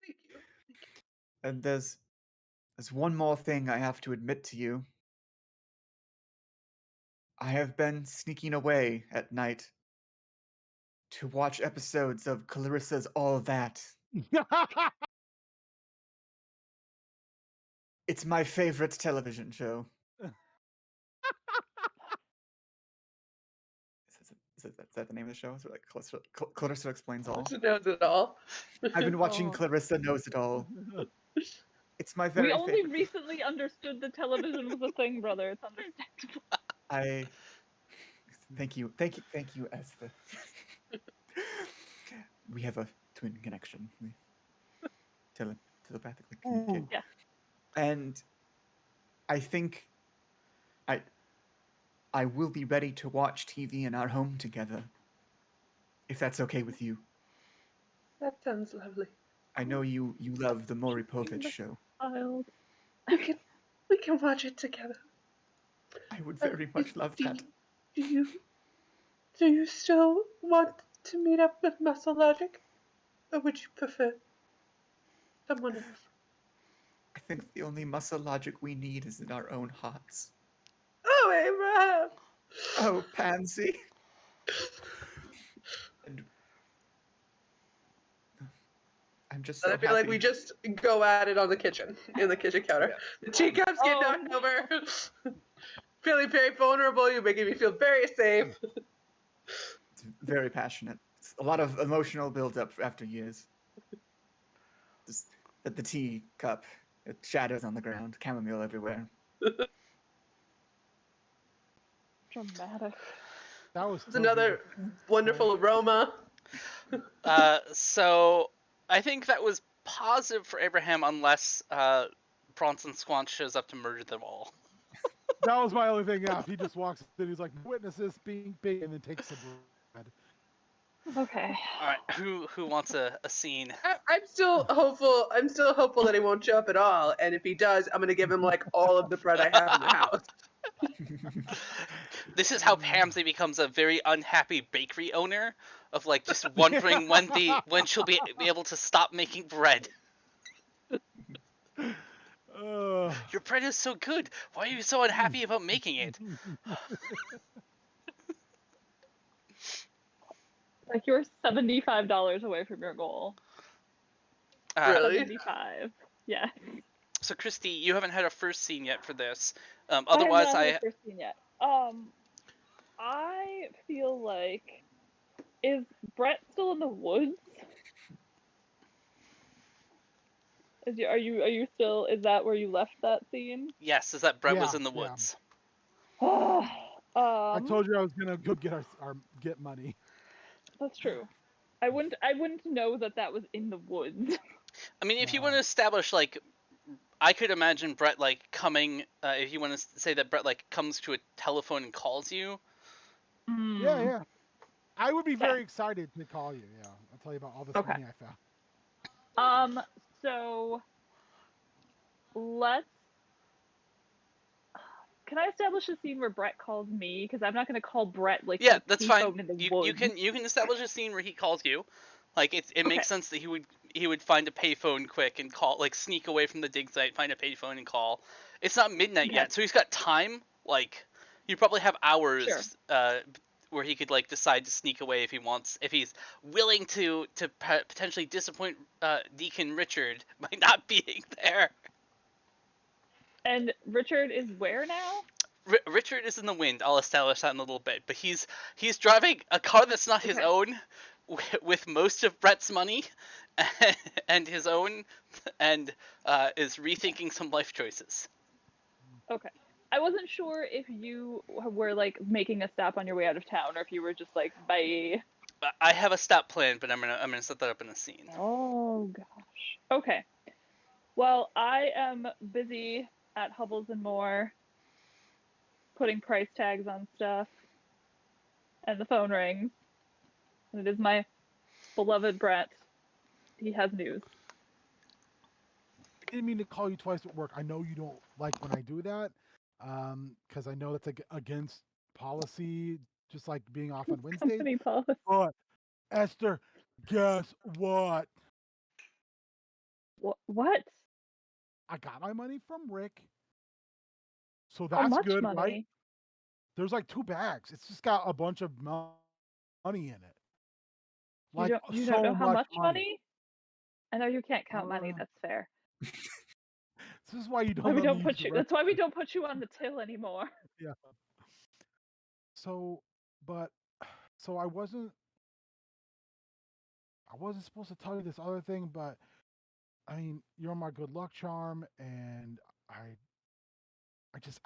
Thank you. And there's one more thing I have to admit to you. I have been sneaking away at night to watch episodes of Clarissa's All That. It's my favorite television show. Is that the name of the show? Is it like Clarissa Explains All? Clarissa knows it all. I've been watching Oh. Clarissa Knows It All. It's my very We only favorite. recently understood the television was a thing, brother. It's understandable. Thank you, Esther. We have a twin connection. We telepathically Ooh. communicate. Yeah. And I think I will be ready to watch TV in our home together, if that's okay with you. That sounds lovely. I know you love the Maury Povich the show. Child. We can watch it together. I would very much love that. Do you still want to meet up with Muscle Logic? Or would you prefer someone else? I think the only muscle logic we need is in our own hearts. Oh, Abraham! Oh, Pansy. And I'm just so I feel happy. like we just go at it on the kitchen counter. The teacups get knocked over. Feeling very vulnerable. You're making me feel very safe. It's very passionate. It's a lot of emotional buildup after years. Just at the tea cup, shadows on the ground, chamomile everywhere. Dramatic. That was It's another beautiful. wonderful aroma. So I think that was positive for Abraham, unless Bronson Squanch shows up to murder them all. That was my only thing. Yeah, if he just walks in, he's like, witnesses being big, and then takes the bread. Okay. All right, who wants a scene? I'm still hopeful. I'm still hopeful that he won't show up at all. And if he does, I'm gonna give him like all of the bread I have in the house. This is how Pamsley becomes a very unhappy bakery owner, of like just wondering when she'll be able to stop making bread. Your bread is so good. Why are you so unhappy about making it? Like you're $75 away from your goal. Really? 75. Yeah. So Christy, you haven't had a first scene yet for this. I Otherwise, have not had a first scene yet. I feel like, is Brett still in the woods? Are you still? Is that where you left that scene? yes, is that Brett was Yeah, in the yeah. woods. I told you I was gonna go get our get money. That's true. I wouldn't know that was in the woods. I mean, if you No. want to establish, like, I could imagine Brett, like, coming, if you want to say that Brett, like, comes to a telephone and calls you. Yeah, yeah. I would be Okay. very excited to call you. Yeah, I'll tell you about all this Okay. money I found. So let's. Can I establish a scene where Brett calls me? Because I'm not going to call Brett like Yeah, a that's fine. payphone in the You woods. can establish a scene where he calls you. Like, it Okay. makes sense that he would find a payphone quick and call, like, sneak away from the dig site, find a payphone and call. It's not midnight Okay. yet, so he's got time. Like, you probably have hours. Sure. Where he could, like, decide to sneak away if he wants, if he's willing to potentially disappoint Deacon Richard by not being there. And Richard is where now? Richard is in the wind. I'll establish that in a little bit. But he's driving a car that's not his Okay. own, with most of Brett's money, and his own, and is rethinking some life choices. Okay. I wasn't sure if you were like making a stop on your way out of town, or if you were just like, bye. I have a stop plan, but I'm gonna set that up in a scene. Oh gosh. Okay. Well, I am busy at Hubbles and More, putting price tags on stuff, and the phone rings, and it is my beloved Brett. He has news. I didn't mean to call you twice at work. I know you don't like when I do that, because I know that's against policy, just like being off on Wednesdays. Company policy. But Esther, guess what? What? I got my money from Rick. So How that's much good, money? right? There's like 2 bags. It's just got a bunch of money in it. Like You so don't know how much money. money? I know you can't count money. That's fair. This is why you don't. Why we let don't me put use the you. That's why we don't put you on the till anymore. Yeah. So I wasn't supposed to tell you this other thing, but I mean, you're my good luck charm, and I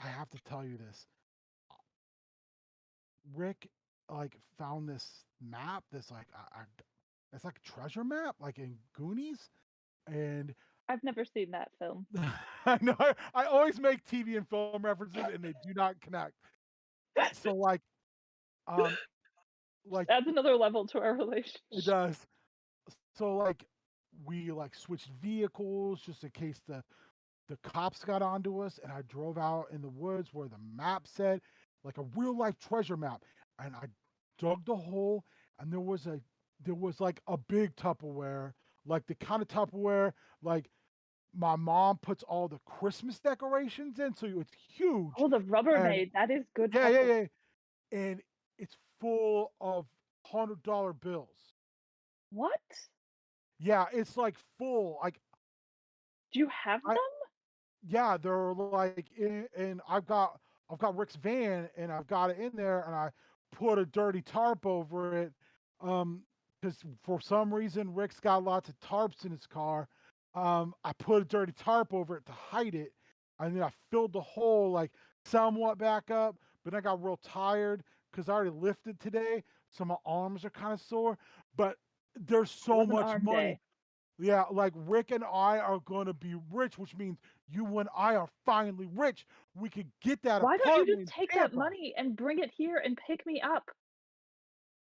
have to tell you this. Rick like found this map. This like it's like a treasure map, like in Goonies, and I've never seen that film. I know I always make TV and film references, and they do not connect. So like Adds another level to our it relationship. does. So like we like switched vehicles just in case the cops got onto us, and I drove out in the woods where the map said, like a real life treasure map, and I dug the hole, and there was like a big Tupperware, like the kind of Tupperware like my mom puts all the Christmas decorations in, so it's huge. Oh, the And Rubbermaid. That is good. yeah, Tupperware. and it's full of $100 bills. What? Yeah, it's like full. Like Do you have I, them? yeah, they're like and I've got Rick's van, and I've got it in there, and I put a dirty tarp over it because for some reason Rick's got lots of tarps in his car. I put a dirty tarp over it to hide it, and then I filled the hole like somewhat back up, but I got real tired because I already lifted today, so my arms are kind of sore. But there's It so was an much arm money. day. Yeah, like Rick and I are going to be rich, which means you and I are finally rich. We could get that Why don't you apartment just in take that Tampa. money and bring it here and pick me up?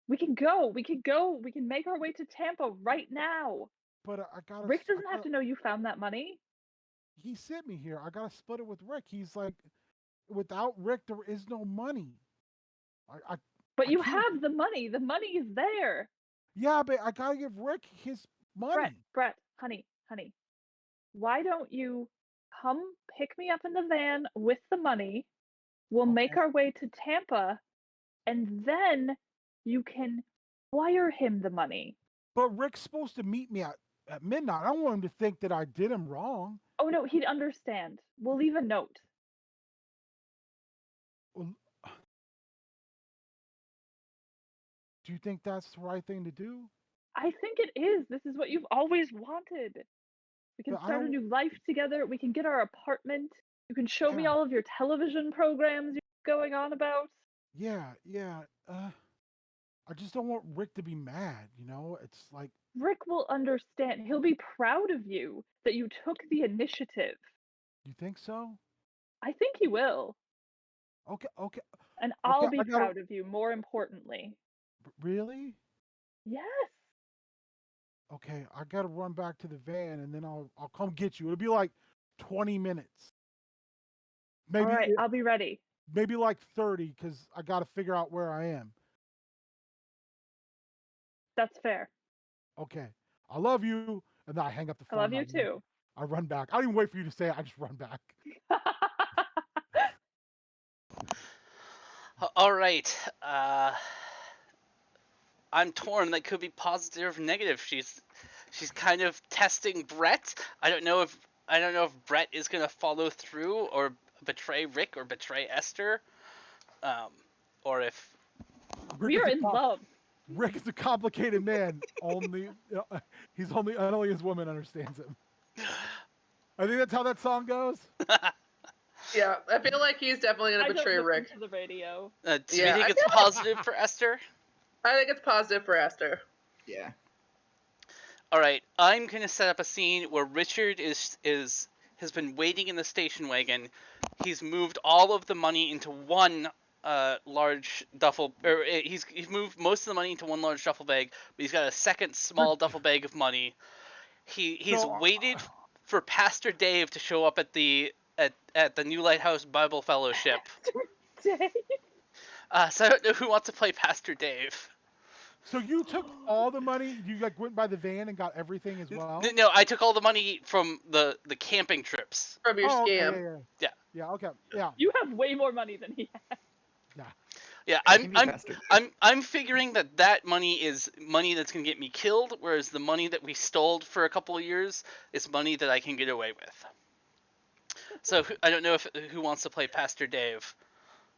We can go. We can go. We can make our way to Tampa right now. But I gotta. Rick doesn't have to know you found that money. He sent me here. I gotta split it with Rick. He's like, without Rick, there is no money. But I you can't- have the money. The money is there. Yeah, but I gotta give Rick his money. Brett, honey. Why don't you come pick me up in the van with the money? We'll make Okay. our way to Tampa, and then you can wire him the money. But Rick's supposed to meet me at midnight. I don't want him to think that I did him wrong. Oh no, he'd understand. We'll leave a note. Well, do you think that's the right thing to do? I think it is. This is what you've always wanted. We can But I start a don't- new life together. We can get our apartment. You can show me Yeah. all of your television programs you're going on about. Yeah. I just don't want Rick to be mad, you know? It's like, Rick will understand. He'll be proud of you that you took the initiative. you think so? I think he will. Okay. And I'll Okay, be I gotta- proud of you, more importantly. Really? Yes. Okay, I gotta run back to the van, and then I'll come get you. It'll be like 20 minutes. Maybe All right, I'll be ready. maybe like 30, because I gotta figure out where I am. That's fair. Okay. I love you. And then I hang up the I phone. love and you too. I run back. I don't even wait for you to say it. I just run back. All right. I'm torn. That could be positive or negative. She's kind of testing Brett. I don't know if Brett is gonna follow through or betray Rick or betray Esther, or if We are in love. Rick is a complicated man. Only his woman understands him. I think that's how that song goes. Yeah, I feel like he's definitely I gonna don't betray listen Rick. to the radio. do you Yeah, think I it's feel like- positive for Esther? I think it's positive for Esther. Yeah. All right, I'm gonna set up a scene where Richard has been waiting in the station wagon. He's moved all of the money into one large duffel, or he's moved most of the money into one large duffel bag, but he's got a second small duffel bag of money. He's waited for Pastor Dave to show up at the New Lighthouse Bible Fellowship. Dave. So I don't know who wants to play Pastor Dave. So you took all the money, you like went by the van and got everything as well? No, I took all the money from the camping trips. From your Okay, scam. Yeah. Yeah, okay. Yeah. You have way more money than he has. Yeah, I can be Pastor Dave. I'm figuring that money is money that's gonna get me killed, whereas the money that we stole for a couple of years is money that I can get away with. So I don't know who wants to play Pastor Dave.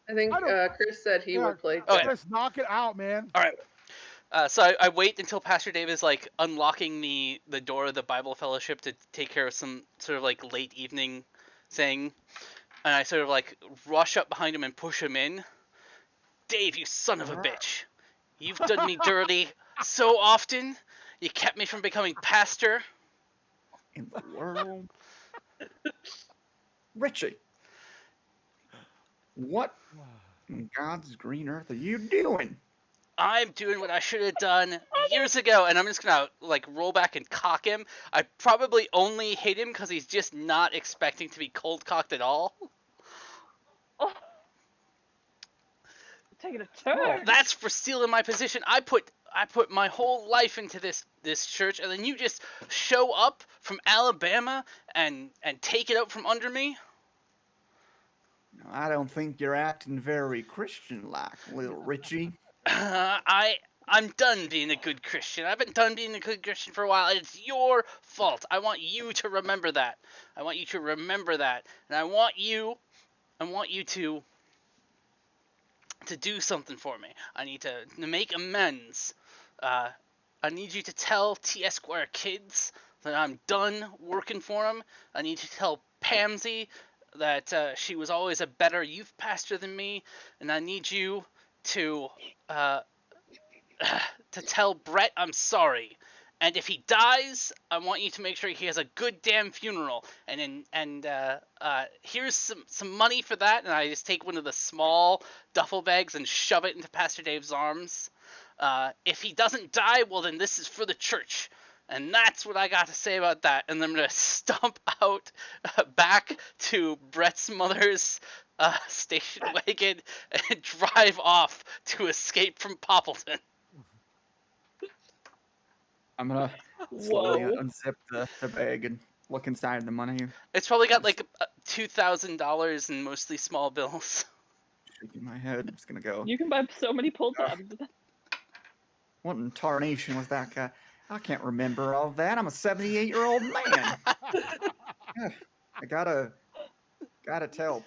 I think I don't- Chris said he would play. Okay. Let's knock it out, man. All right. So I wait until Pastor Dave is like unlocking the door of the Bible Fellowship to take care of some sort of like late evening thing, and I sort of like rush up behind him and push him in. Dave, you son of a bitch! You've done me dirty so often. You kept me from becoming pastor. In the world. Richie, what in God's green earth are you doing? I'm doing what I should have done years ago, and I'm just gonna like roll back and cock him. I probably only hit him because he's just not expecting to be cold cocked at all. Oh. Taking a turn. That's for stealing my position. I put my whole life into this church, and then you just show up from Alabama and take it out from under me. No, I don't think you're acting very Christian-like, little Richie. I'm done being a good Christian. I've been done being a good Christian for a while, and it's your fault. I want you to remember that. I want you to remember that, and I want you to do something for me. I need to make amends. I need you to tell T. Esquire kids that I'm done working for them. I need you to tell Pamsy that she was always a better youth pastor than me, and I need you to tell Brett I'm sorry. And if he dies, I want you to make sure he has a good damn funeral. And here's some money for that. And I just take one of the small duffel bags and shove it into Pastor Dave's arms. If he doesn't die, well then this is for the church. And that's what I got to say about that. And I'm gonna stomp out back to Brett's mother's station wagon and drive off to escape from Poppleton. I'm gonna slowly unzip the bag and look inside the money. It's probably got like $2,000 in mostly small bills. Shaking my head. I'm just gonna go. You can buy so many pull tabs. What in tarnation was that guy? I can't remember all that. I'm a 78-year-old man. I gotta tell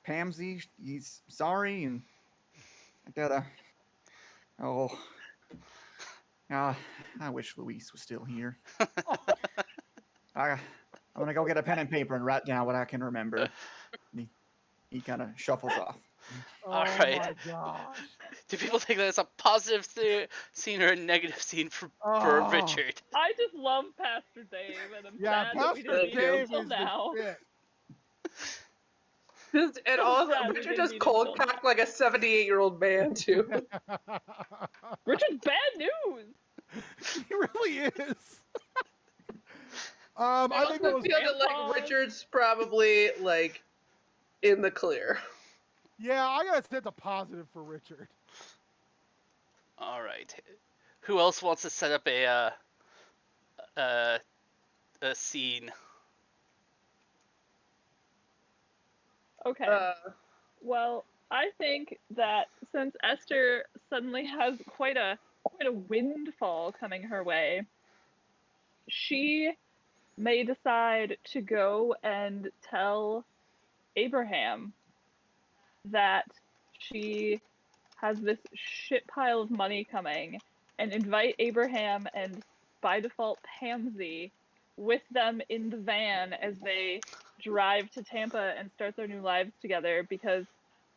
Pamsy he's sorry, and I gotta. I wish Luis was still here. I'm gonna go get a pen and paper and write down what I can remember. He kind of shuffles off. All right. Oh my gosh. Do people think that it's a positive scene or a negative scene for Richard? I just love Pastor Dave, and I'm sad that we Pastor didn't meet him Dave until is the now. shit. And also, sad we Richard didn't just meet cold until cocked like a 78-year-old man too. Richard's bad news. He really is. I I think it also was. feel that like Richard's probably like in the clear. Yeah, I gotta say it's a positive for Richard. All right. Who else wants to set up a scene? Okay. Well, I think that since Esther suddenly has quite a windfall coming her way, she may decide to go and tell Abraham that she has this shit pile of money coming, and invite Abraham and by default Pamsy with them in the van as they drive to Tampa and start their new lives together, because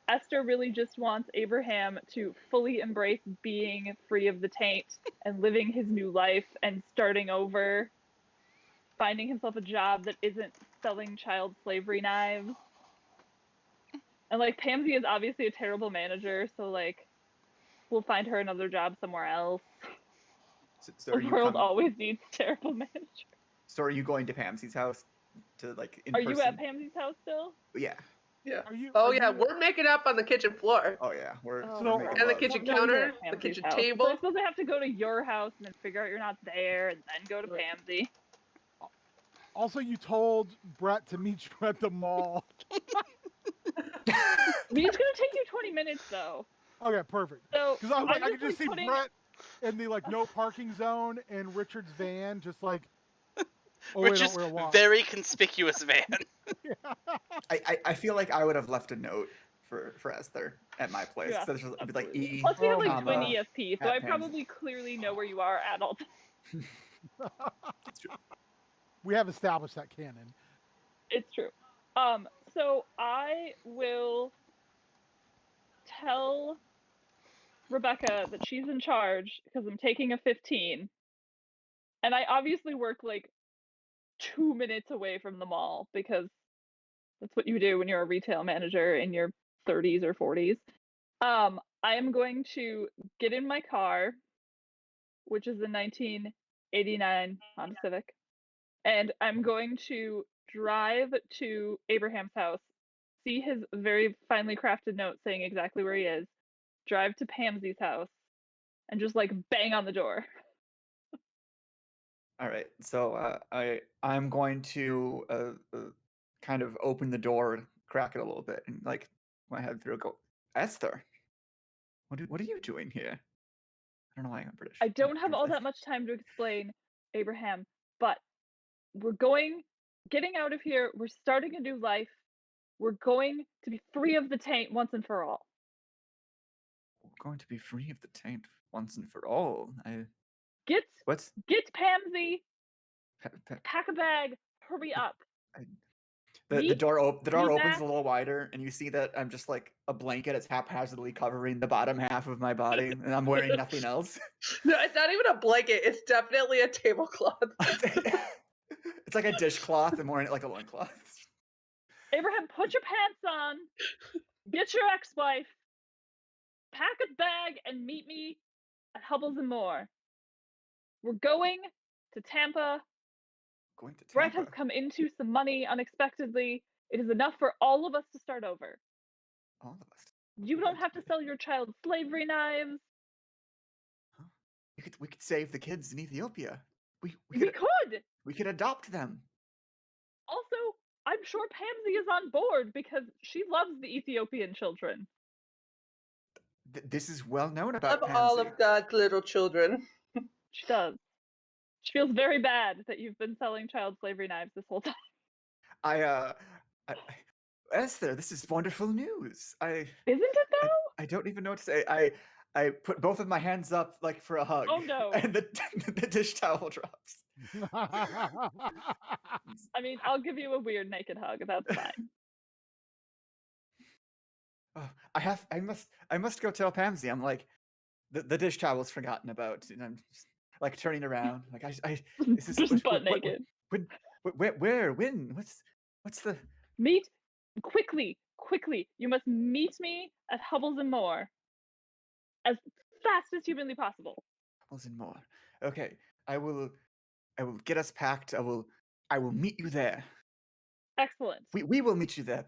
Esther really just wants Abraham to fully embrace being free of the taint and living his new life and starting over, finding himself a job that isn't selling child slavery knives. And like Pamsy is obviously a terrible manager, so like we'll find her another job somewhere else. So The world always needs terrible managers. So are you going to Pamsy's house to like in Are person? you at Pamsy's house still? Yeah. Yeah. Are Yeah, you- we're making up on the kitchen floor. Oh yeah, we're So- making And the love. kitchen No, you're counter, at the Pamsy's kitchen house. table. So I'm supposed to have to go to your house and then figure out you're not there and then go to Pamsy. Also, you told Brett to meet you at the mall. It's gonna take you 20 minutes though. Okay, perfect. So Because I was like, I just, could just see putting... Brett in the like no parking zone in Richard's van, just like. Oh, Richard's wait, don't wear a watch. very conspicuous van. I feel like I would have left a note for Esther at my place. Yeah, So there's just- I'd be like E. Plus we have like comma, twin ESP, so at I Pamsy. probably clearly know where you are at all times. That's true. We have established that canon. It's true. So I will tell Rebecca that she's in charge because I'm taking a 15. And I obviously work like 2 minutes away from the mall because that's what you do when you're a retail manager in your 30s or 40s. I am going to get in my car, which is a 1989 Honda Civic, and I'm going to drive to Abraham's house, see his very finely crafted note saying exactly where he is, drive to Pamsy's house, and just like bang on the door. All right, so I'm going to kind of open the door, crack it a little bit, and like my head through, go, Esther, what are you doing here? I don't know why I'm British. I don't have all that much time to explain, Abraham, but we're getting out of here. We're starting a new life. We're going to be free of the taint once and for all. We're going to be free of the taint once and for all. Get What's Pansy. Pack a bag. Hurry up. the door opens back. a little wider, and you see that I'm just like a blanket. It's haphazardly covering the bottom half of my body, and I'm wearing nothing else. No, it's not even a blanket. It's definitely a tablecloth. It's like a dishcloth. I'm wearing it like a loincloth. Abraham, put your pants on. Get your ex-wife. Pack a bag and meet me at Hubbles and More. We're going to Tampa. Brett has come into some money unexpectedly. It is enough for all of us to start over. All of us. You don't have to sell your child slavery knives. Huh? We could save the kids in Ethiopia. We could adopt them. Also, I'm sure Pansy is on board because she loves the Ethiopian children. This is well known about Love Pansy. all of God's little children. She does. She feels very bad that you've been selling child slavery knives this whole time. Esther, this is wonderful news. Isn't it though? I don't even know what to say. I put both of my hands up like for a hug. Oh no. And the dish towel drops. I mean, I'll give you a weird naked hug. That's fine. Oh, I must go tell Pansy. I'm like, the dish towel's forgotten about, and I'm just like turning around, like this is just butt naked. Where? When? What's the meet quickly? You must meet me at Hubbles and More as fast as humanly possible. Hubbles and More. Okay, I will get us packed. I will meet you there. Excellent. We will meet you there.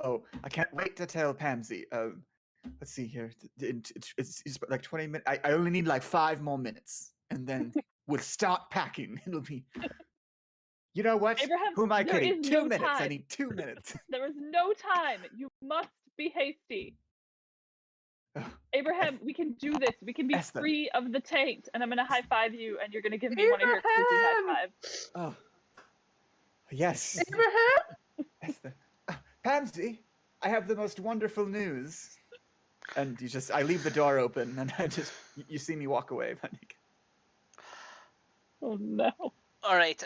Oh, I can't wait to tell Pansy. Let's see here. It's like 20 minutes. I only need like 5 more minutes, and then we'll start packing. It'll be. You know what? Abraham, who am I kidding? 2 minutes. Time. I need 2 minutes. There is no time. You must be hasty. Abraham, we can do this. We can be free of the taint, and I'm gonna high five you, and you're gonna give me one of your creepy high fives. Oh, yes. Abraham. Pansy, I have the most wonderful news. And I leave the door open, and you see me walk away. Oh no. All right.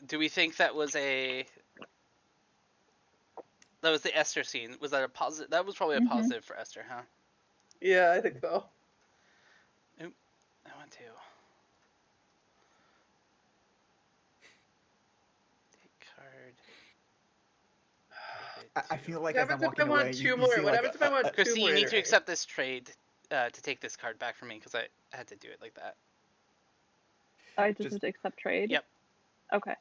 Do we think that was the Esther scene? Was that a positive? That was probably a positive for Esther, huh? Yeah, I think so. Oop, I want to. Take card. I feel like What as I'm happens if I walking away, want you two more? see What like happens if I want two Christy, more? you need to accept this trade to take this card back from me because I had to do it like that. I just have to accept trade? Yep. Okay.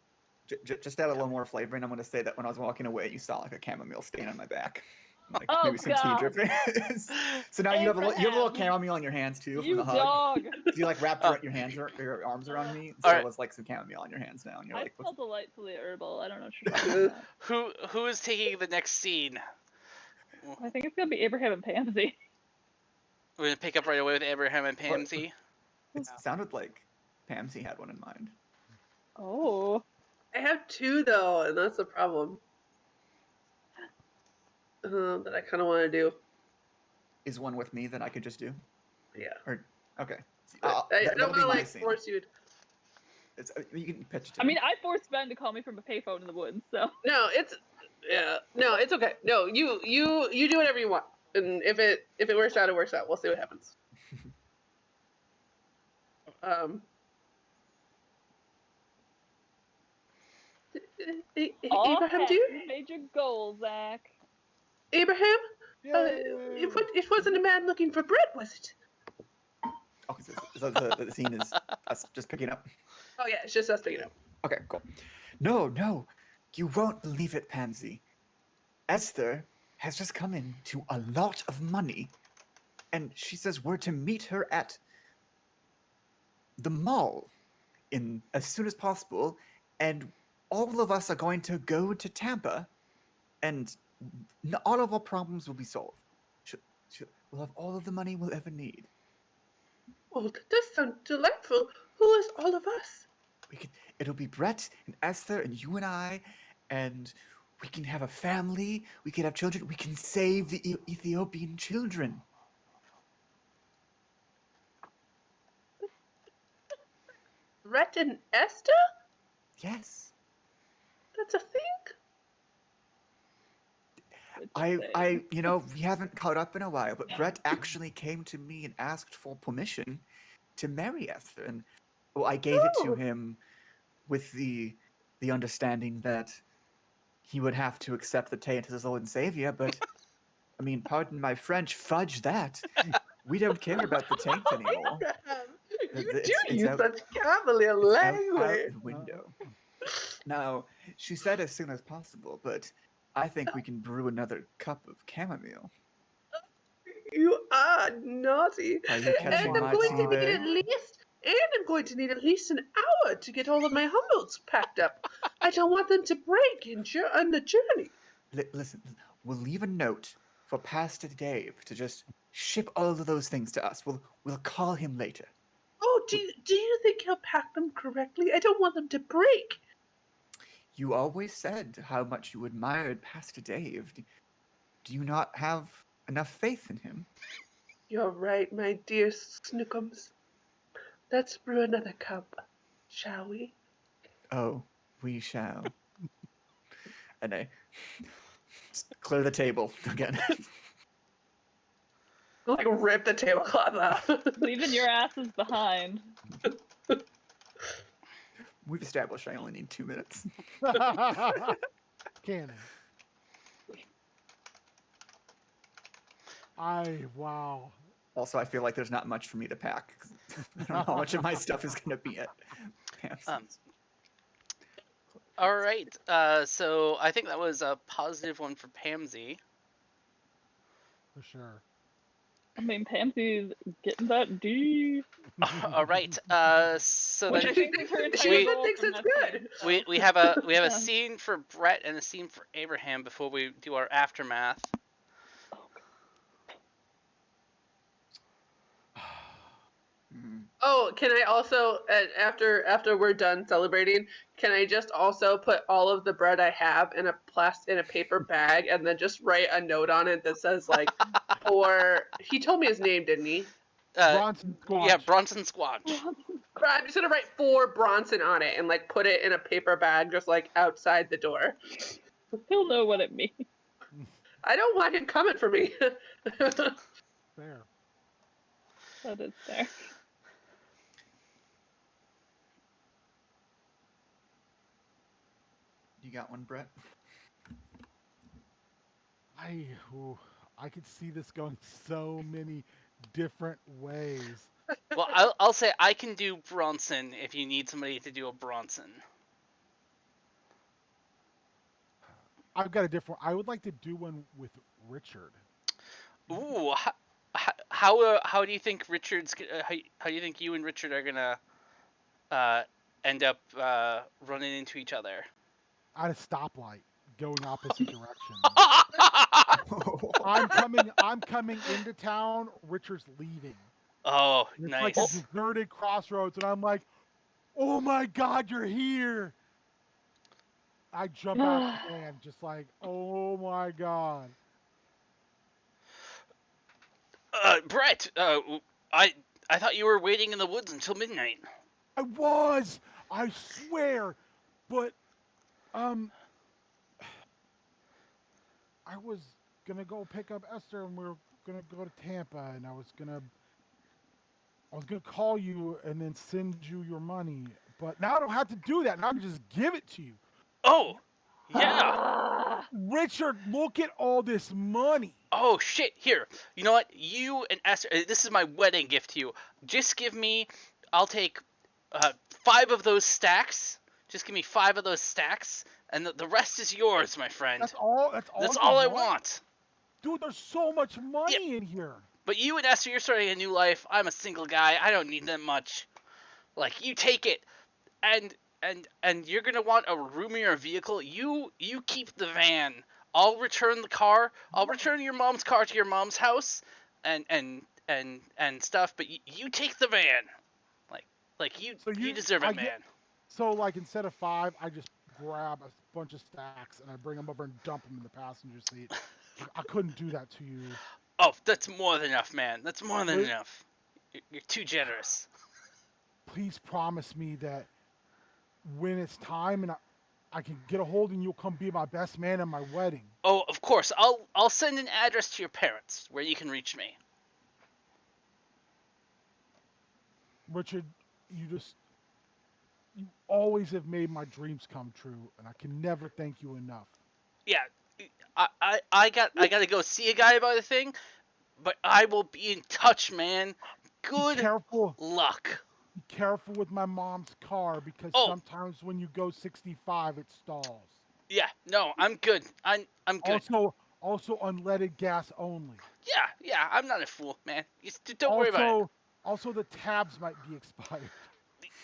Just add a little more flavor, and I'm going to say that when I was walking away, you saw like a chamomile stain on my back. Like maybe some tea dripping. So now you have a little chamomile on your hands too from the hug. Dog. You like wrapped your hands or your arms around me, so it was like some chamomile on your hands now, and you're like, smell delightfully herbal. I don't know what you're talking about. Who is taking the next scene? I think it's gonna be Abraham and Pansy. We're gonna pick up right away with Abraham and Pansy. It sounded like Pansy had one in mind. Oh. I have 2 though, and that's the problem. That I kind of want to do. Is one with me that I could just do? Yeah. Or okay. I don't want to like force you. You can pitch it to I mean, I forced Ben to call me from a payphone in the woods, so. No, Yeah. No, it's okay. No, you do whatever you want, and if it works out, it works out. We'll see what happens. Abraham, do you? You made your goal, Zach. Abraham, Yay! it wasn't a man looking for bread, was it? Oh, so the scene is us just picking up. Oh yeah, it's just us picking up. Okay, cool. No, you won't believe it, Pansy. Esther has just come into a lot of money, and she says we're to meet her at the mall as soon as possible, and all of us are going to go to Tampa, and all of our problems will be solved. We'll have all of the money we'll ever need. Oh, that does sound delightful. Who is all of us? It'll be Brett and Esther and you and I, and we can have a family. We can have children. We can save the Ethiopian children. Brett and Esther? Yes. That's a thing? We haven't caught up in a while, but Brett actually came to me and asked for permission to marry Esther, and I gave it to him with the understanding that he would have to accept the taint as his Lord and Savior, but, I mean, pardon my French, fudge that. We don't care about the taint anymore. You use such cavalier language. Out the window. Now, she said as soon as possible, but I think we can brew another cup of chamomile. You are naughty. Are you catching my tea there? I'm going to need at least an hour to get all of my Humboldts packed up. I don't want them to break on the journey. Listen, we'll leave a note for Pastor Dave to just ship all of those things to us. We'll call him later. Oh, do you think he'll pack them correctly? I don't want them to break. You always said how much you admired Pastor Dave. Do you not have enough faith in him? You're right, my dear Snookums. Let's brew another cup, shall we? Oh, we shall. And I clear the table again. Like rip the tablecloth off. Leaving your asses behind. We've established I only need 2 minutes. Canon. Wow. Also, I feel like there's not much for me to pack. I don't know how much of my stuff is going to be at Pam's. All right. So I think that was a positive one for Pamsy. For sure. I mean, Pansy's getting that D. All right. So Which then I think is her She entire even goal thinks from it's that good. scene. we have a Yeah. scene for Brett and a scene for Abraham before we do our aftermath. Oh, can I also, after we're done celebrating, can I just also put all of the bread I have in a paper bag and then just write a note on it that says like, he told me his name, didn't he? Bronson Squatch. Yeah, Bronson Squatch. I'm just gonna write for Bronson on it and like put it in a paper bag just like outside the door. He'll know what it means. I don't want him coming for me. Fair. That is fair. You got one, Brett? I could see this going so many different ways. Well, I'll say I can do Bronson if you need somebody to do a Bronson. I've got a different. I would like to do one with Richard. Ooh, how do you think Richard's? How do you think you and Richard are gonna end up running into each other? At a stoplight, going opposite directions. I'm coming into town. Richard's leaving. Oh, It's nice. like a deserted crossroads, and I'm like, "Oh my God, you're here!" I jump out the van, just like, "Oh my God!" Brett, I thought you were waiting in the woods until midnight. I swear, but I was gonna go pick up Esther, and we were gonna go to Tampa, and I was gonna call you and then send you your money. But now I don't have to do that. Now I can just give it to you. Oh, yeah. Ah, Richard, look at all this money. Oh shit! Here, you know what? You and Esther. This is my wedding gift to you. Just give me. I'll take 5 of those stacks. Just give me 5 of those stacks, and the rest is yours, my friend. That's all. That's all. That's you all I want. Dude, there's so much money in here. But you and Esther, you're starting a new life. I'm a single guy. I don't need that much. Like, you take it, and you're gonna want a roomier vehicle. You keep the van. I'll return the car. I'll return your mom's car to your mom's house, and stuff. But you take the van. Like you deserve it, man. So like instead of 5, I just grab a bunch of stacks and I bring them over and dump them in the passenger seat. I couldn't do that to you. Oh, that's more than enough, man. That's more than enough. You're too generous. Please promise me that when it's time and I can get a hold and you'll come be my best man at my wedding. Oh, of course. I'll send an address to your parents where you can reach me. Richard, you always have made my dreams come true, and I can never thank you enough. Yeah, I gotta go see a guy about a thing, but I will be in touch, man. Good Be careful. luck. Be careful with my mom's car because sometimes when you go 65, it stalls. Yeah, no, I'm good. I'm good. Also unleaded gas only. Yeah, I'm not a fool, man. Don't worry about it. Also, the tabs might be expired.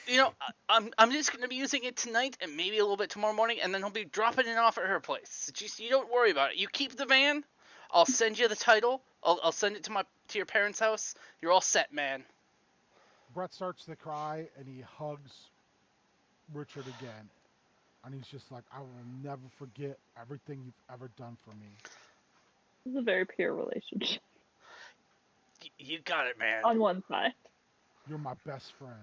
You know, I'm just gonna be using it tonight and maybe a little bit tomorrow morning, and then I'll be dropping it off at her place. Just you don't worry about it. You keep the van. I'll send you the title. I'll send it to your parents' house. You're all set, man. Brett starts to cry and he hugs Richard again, and he's just like, "I will never forget everything you've ever done for me." this is a very pure relationship You got it, man. on one side. You're my best friend.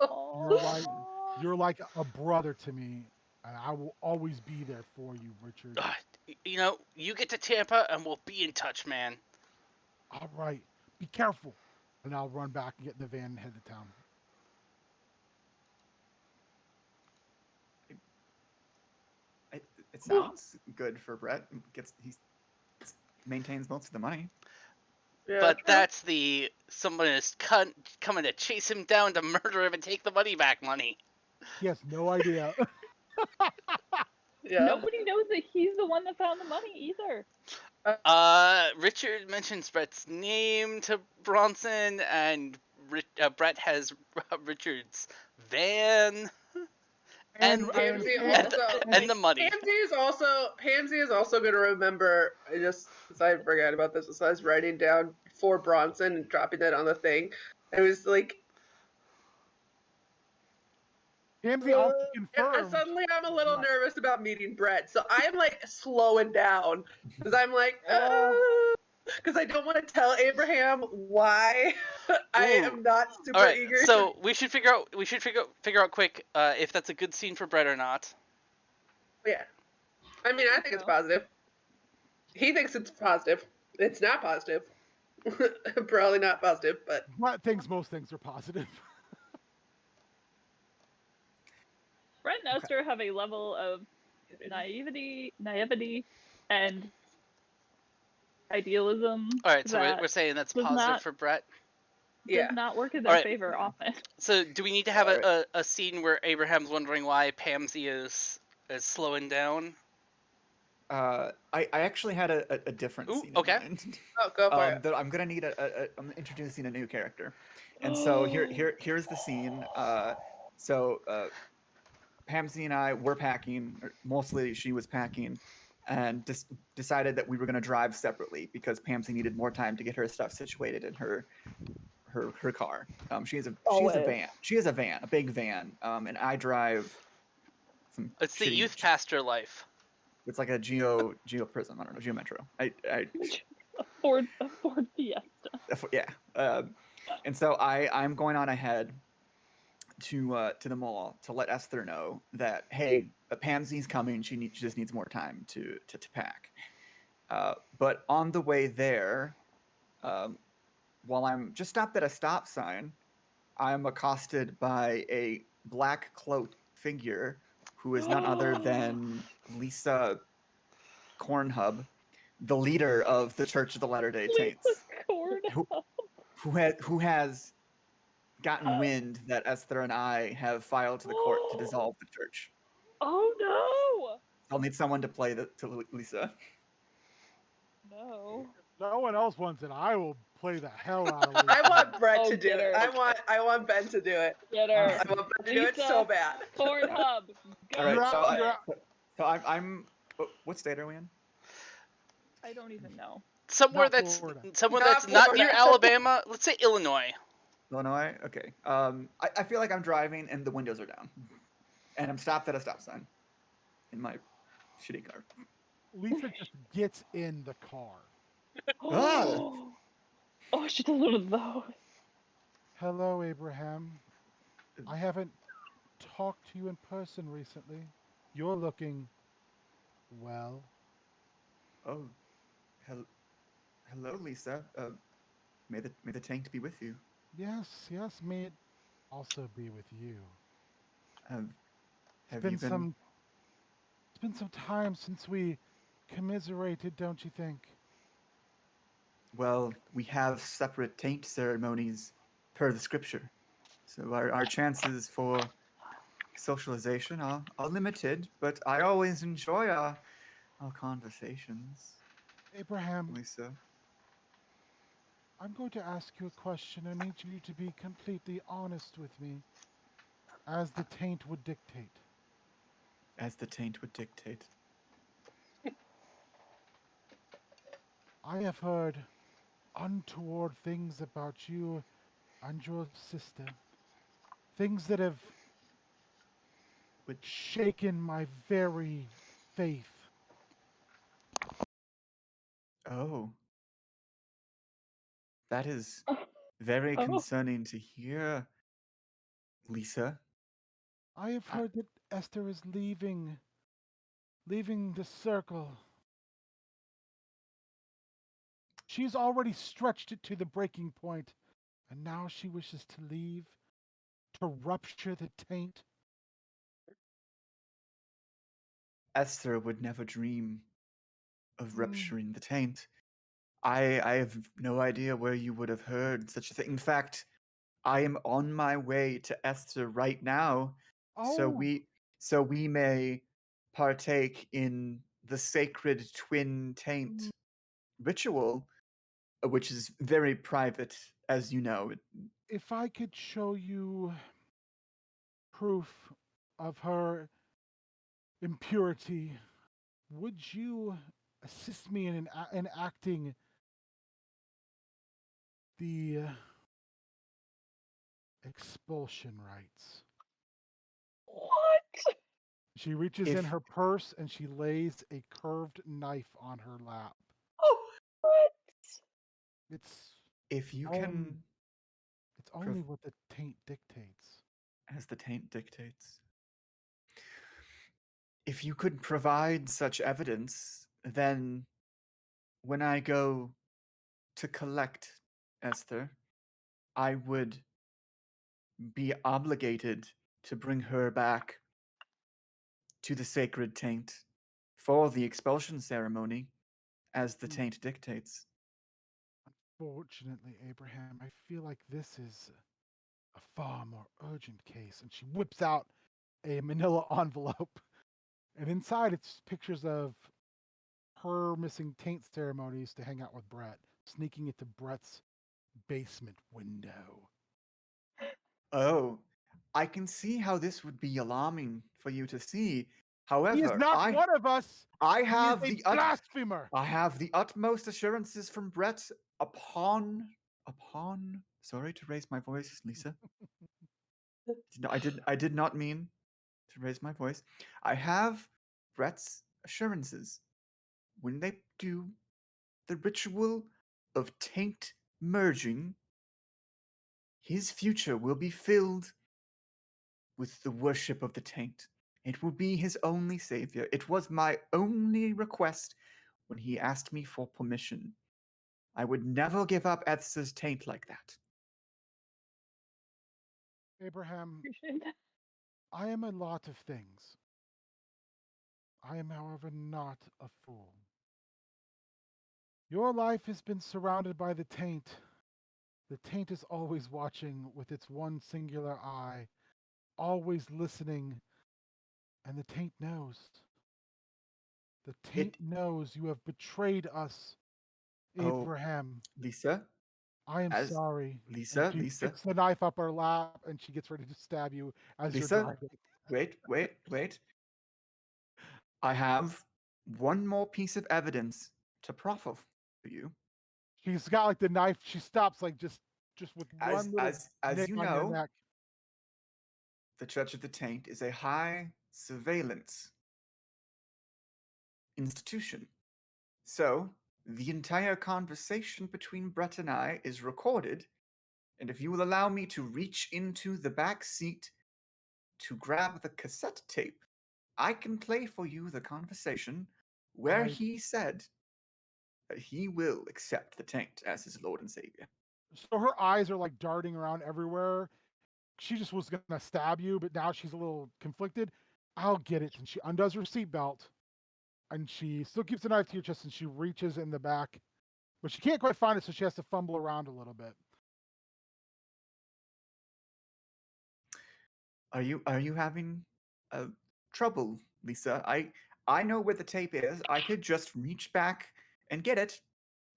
Aw. You're like a brother to me, and I will always be there for you, Richard. You know, you get to Tampa and we'll be in touch, man. All right, be careful. And I'll run back and get in the van and head to town. It sounds good for Brett. He maintains most of the money. Yeah, But true. that's someone is coming to chase him down to murder him and take the money back money. He has no idea. Yeah. Nobody knows that he's the one that found the money either. Richard mentions Brett's name to Bronson, and Brett has Richard's van and the money. Pansy is also going to remember. I forgot about this. So I was writing down for Bronson and dropping that on the thing. I was like, Pansy also and confirmed. suddenly I'm a little nervous about meeting Brett, so I'm like slowing down because I'm like, because I don't want to tell Abraham why I am not super All right, eager. so we should figure out quick if that's a good scene for Brett or not. Yeah, I mean, I think it's positive. He thinks it's positive. It's not positive. Probably not positive, but Brett thinks most things are positive. Brett and Esther have a level of naivety, and idealism. All right, so that we're saying that's does positive not- for Brett. yeah. does not work in their Alright. favor often. So do we need to have a scene where Abraham's wondering why Pansy is slowing down? I actually had a different scene in okay. mind. Oh, go for it. That I'm gonna need I'm introducing a new character, and so here's the scene. Pansy and I were packing, or mostly she was packing, and decided that we were gonna drive separately because Pansy needed more time to get her stuff situated in her car. She has a van. She has a van, a big van, and I drive some. It's the youth pastor life. It's like a Geo Prism. I don't know, Geo Metro. A Ford Fiesta. Yeah. And so I'm going on ahead, to the mall to let Esther know that, hey, Pansy's coming. She just needs more time to pack. But on the way there, while I'm just stopped at a stop sign, I'm accosted by a black cloaked figure who is none other than Lisa Cornhub, the leader of the Church of the Latter-day Saints, who has gotten wind that Esther and I have filed to the court to dissolve the church. Oh no! I'll need someone to play to Lisa. No. If no one else wants it, I will play the hell out of Lisa. I want Brett Oh, to do get it. her. I want Ben to do it. Get her. I want Ben to do it Lisa, so bad. Pornhub. Go. All right, You're so, out, you're out. so I'm. What state are we in? I don't even know. Somewhere Not that's Florida. not not near Florida. Alabama. Let's say Illinois. Illinois. Okay. I feel like I'm driving and the windows are down, and I'm stopped at a stop sign, in my shitty car. Lisa just gets in the car. Oh, she does one of those. Hello, Abraham. I haven't talked to you in person recently. You're looking well. Oh, hello, Lisa. May the tank be with you. Yes, may it also be with you. Have It's you been? It's been some time since we commiserated, don't you think? Well, we have separate taint ceremonies per the scripture, so our chances for socialization are limited. But I always enjoy our conversations, Abraham, Lisa. I'm going to ask you a question. I need you to be completely honest with me, as the taint would dictate. As the taint would dictate. I have heard untoward things about you and your sister. Things that have shaken my very faith. Oh, that is very Oh. concerning to hear, Lisa. I have heard that Esther is leaving the circle. She's already stretched it to the breaking point, and now she wishes to leave, to rupture the taint. Esther would never dream of Hmm. rupturing the taint. I have no idea where you would have heard such a thing. In fact, I am on my way to Esther right now, so Oh, we may partake in the sacred twin taint ritual, which is very private, as you know. if I could show you proof of her impurity, would you assist me in enacting the expulsion rites? What? She reaches in her purse and she lays a curved knife on her lap. Oh, What? It's If you only, can, it's only what the taint dictates. as the taint dictates, if you could provide such evidence, then when I go to collect Esther, I would be obligated to bring her back to the sacred taint for the expulsion ceremony, as the taint dictates. Unfortunately, Abraham, I feel like this is a far more urgent case. And she whips out a manila envelope. And inside it's pictures of her missing taint ceremonies to hang out with Brett, sneaking into Brett's basement window. Oh, I can see how this would be alarming for you to see. However, He is not one of us. I He have is a the blasphemer. I have the utmost assurances from Brett upon sorry to raise my voice, Lisa. No, I did not mean to raise my voice. I have Brett's assurances. When they do the ritual of taint merging, his future will be filled with the worship of the taint. It will be his only savior. It was my only request when he asked me for permission. I would never give up Eth's taint like that. Abraham, Appreciate that. I am a lot of things. I am, however, not a fool. Your life has been surrounded by the taint. The taint is always watching with its one singular eye, always listening, and the taint knows. The taint knows you have betrayed us, Oh, Abraham. Lisa, I am as sorry. And Lisa, she Lisa, picks the knife up her lap and she gets ready to stab you as you're Lisa, driving. wait. I have one more piece of evidence to proffer for you. She's got like the knife. She stops like just with one little As nick you on your know, neck. the Church of the Taint is a high surveillance institution. So the entire conversation between Brett and I is recorded, and if you will allow me to reach into the back seat to grab the cassette tape, I can play for you the conversation where he said that he will accept the taint as his Lord and Savior. So her eyes are like darting around everywhere. She just was gonna stab you, but now she's a little conflicted. I'll get it. And she undoes her seatbelt, and she still keeps the knife to your chest, and she reaches in the back, but she can't quite find it, so she has to fumble around a little bit. Are you having trouble, Lisa? I know where the tape is. I could just reach back and get it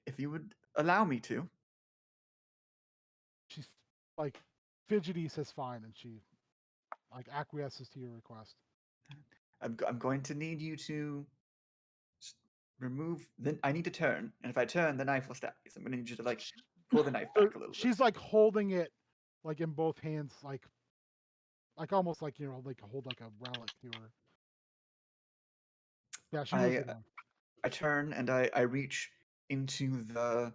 if you would allow me to. She's like fidgety, says fine, and she like acquiesces to your request. I'm going to need you to remove. Then I need to turn, and if I turn, the knife will stab me. So I'm going to need you to like pull the knife back a little bit. She's like holding it like in both hands, like almost like, you know, like hold like a relic to her. Yeah, she moves it on. I turn and I reach into the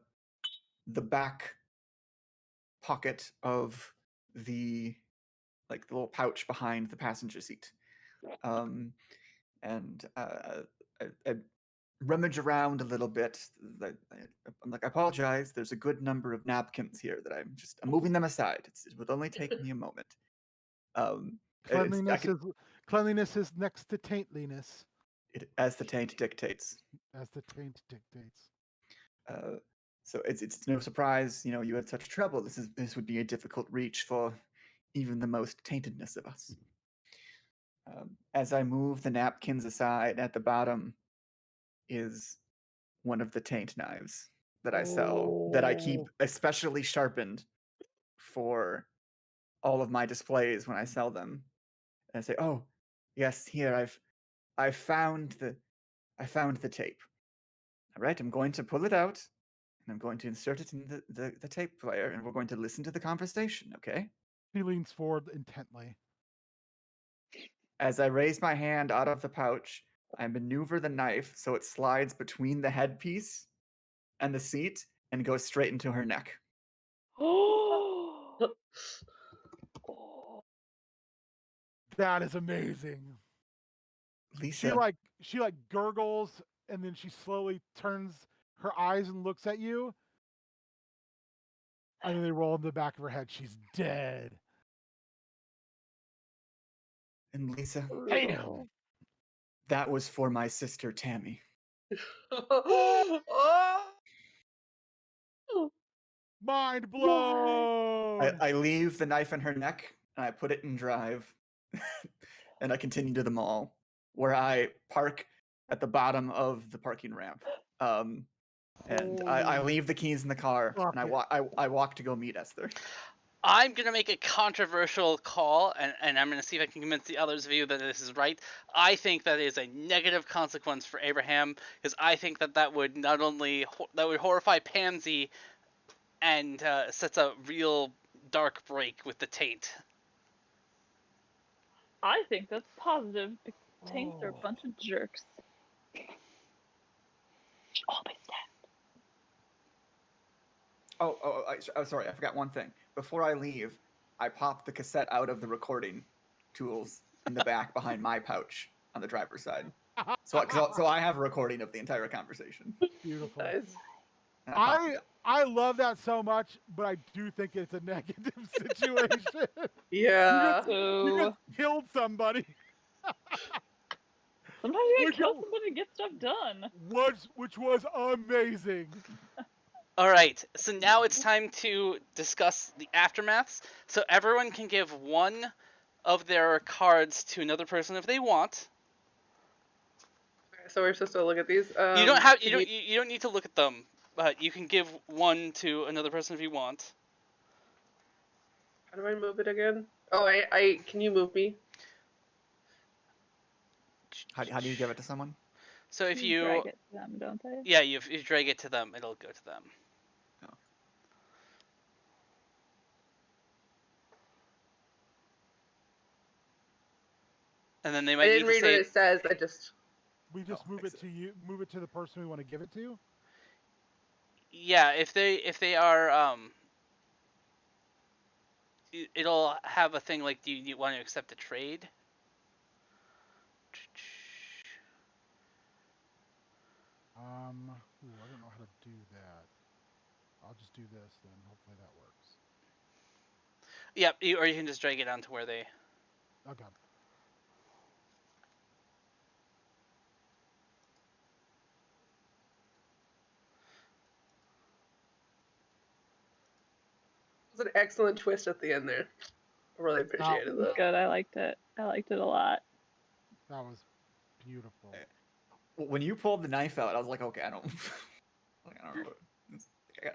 back pocket of the like the little pouch behind the passenger seat, and I rummage around a little bit. I'm like, I apologize. There's a good number of napkins here that I'm moving them aside. It would only take me a moment. Cleanliness is next to taintliness. As the taint dictates. As the taint dictates. So it's no surprise, you know, you had such trouble. This would be a difficult reach for even the most taintedness of us. As I move the napkins aside, at the bottom is one of the taint knives that I sell, that I keep especially sharpened for all of my displays when I sell them. And I say, "Oh, yes, here I found the tape. All right, I'm going to pull it out, and I'm going to insert it in the tape player, and we're going to listen to the conversation, okay?" He leans forward intently. As I raise my hand out of the pouch, I maneuver the knife so it slides between the headpiece and the seat and goes straight into her neck. Oh, That is amazing. Lisa. She like gurgles, and then she slowly turns her eyes and looks at you. And then they roll in the back of her head. She's dead. And Lisa, Damn. that was for my sister Tammy. Mind blown. I leave the knife in her neck and I put it in drive, and I continue to the mall, where I park at the bottom of the parking ramp. And I leave the keys in the car, and I walk to go meet Esther. I'm going to make a controversial call, and I'm going to see if I can convince the others of you that this is right. I think that is a negative consequence for Abraham, because I think that would not only that would horrify Pansy, and sets a real dark break with the taint. I think that's positive. Taints are a bunch of jerks. Always dead. Oh, sorry, I forgot one thing. Before I leave, I pop the cassette out of the recording tools in the back behind my pouch on the driver's side. So I have a recording of the entire conversation. Beautiful. Nice. And I I love that so much, but I do think it's a negative situation. Yeah. You just killed somebody, Sometimes you gotta Which kill one- somebody to get stuff done. which was amazing. All right, so now it's time to discuss the aftermaths. So everyone can give one of their cards to another person if they want. So we're supposed to look at these. You don't have you don't need to look at them, but you can give one to another person if you want. How do I move it again? Oh, I can you move me? how do you give it to someone? So if You drag it to them, don't they? yeah, if you drag it to them, it'll go to them. Oh. And then they I might didn't need to read what say it says. I just. We just move it to you. Move it to the person we want to give it to. yeah, if they are it'll have a thing like do you want to accept a trade? I don't know how to do that. I'll just do this then. Hopefully that works. Yep, or you can just drag it onto where they. Okay. It was an excellent twist at the end there. I really appreciated It was that. good. I liked it. I liked it a lot. That was beautiful. When you pulled the knife out, I was like, okay, I don't know.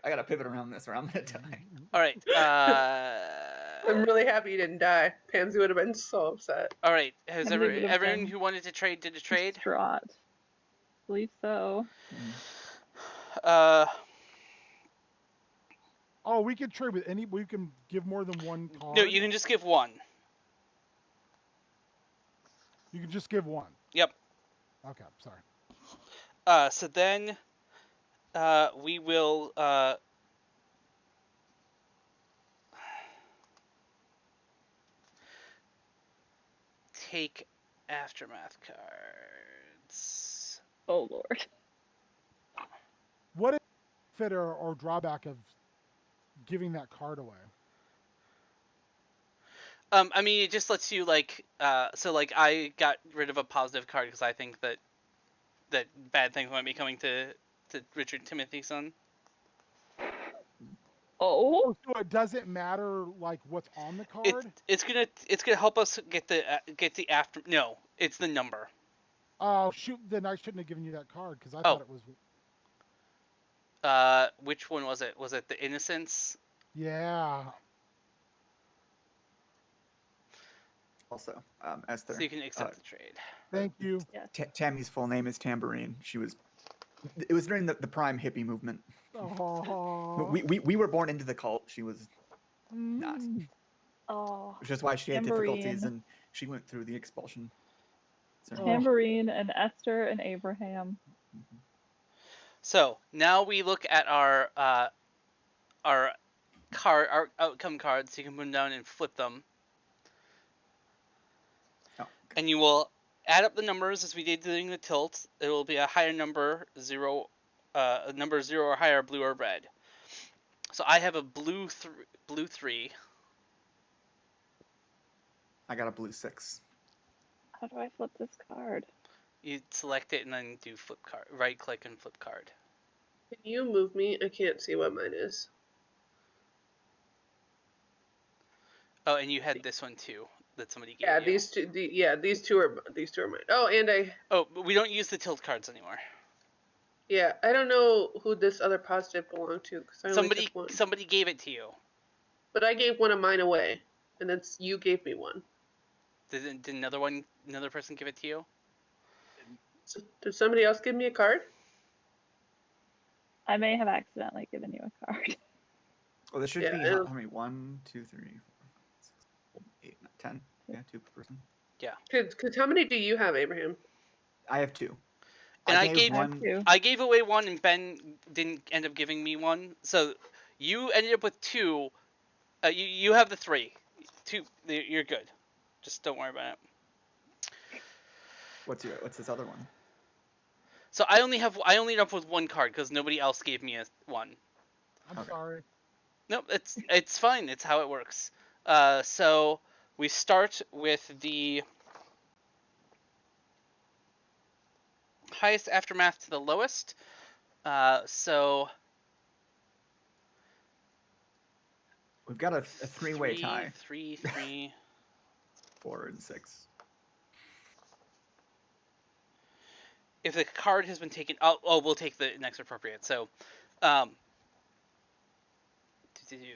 I gotta pivot around this or I'm gonna die. All right. I'm really happy you didn't die. Pansy would have been so upset. All right. Has Pansy would've everyone been who wanted to trade did a trade? Distraught. Believe so. Uh, Oh, we can trade with any. We can give more than one card. no, you can just give one. You can just give one. Yep. Okay, sorry. So then, we will take aftermath cards. Oh lord. What is the benefit or drawback of giving that card away? I mean, it just lets you like, so like I got rid of a positive card because I think that bad things might be coming to Richard Timothy's son. Oh. So it doesn't matter like what's on the card. It's gonna help us get the after. No, it's the number. Oh shoot! Then I shouldn't have given you that card because I Oh. thought it was. Which one was it? Was it the Innocence? Yeah. Also, Esther. So you can accept the trade. Thank you. Yes. Tammy's full name is Tambourine. It was during the prime hippie movement. Oh. We were born into the cult. She was not. Oh. Which is why she had Tambourine. difficulties and she went through the expulsion. Tambourine and Esther and Abraham. So now we look at our outcome cards. You can put them down and flip them, and you will add up the numbers as we did during the tilt. It will be a higher number, number 0 or higher, blue or red. So I have a blue 3. I got a blue 6. How do I flip this card? You select it and then do flip card. Right click and flip card. Can you move me? I can't see what mine is. Oh, and you had this one too that somebody gave Yeah, you. these two are mine. Oh, and Oh, but we don't use the tilt cards anymore. yeah, I don't know who this other positive belonged to because I only took one. Somebody gave it to you. But I gave one of mine away, and then you gave me one. Did another person give it to you? So, did somebody else give me a card? I may have accidentally given you a card. Well, there should Yeah, be I how don't- many? 1, 2, 3, 4, 5, 6, 7, 8, 9, 10. Yeah, 2 per person. Yeah. Because how many do you have, Abraham? I have 2. And I gave gave one. Two. I gave away one, and Ben didn't end up giving me one. So you ended up with 2. You have the 3. 2. You're good. Just don't worry about it. What's this other one? So I only end up with one card because nobody else gave me one. I'm Okay. sorry. Nope, it's fine. It's how it works. So we start with the highest aftermath to the lowest. So We've got a three-way tie. 3, 4 and 6. If the card has been taken, we'll take the next appropriate. So,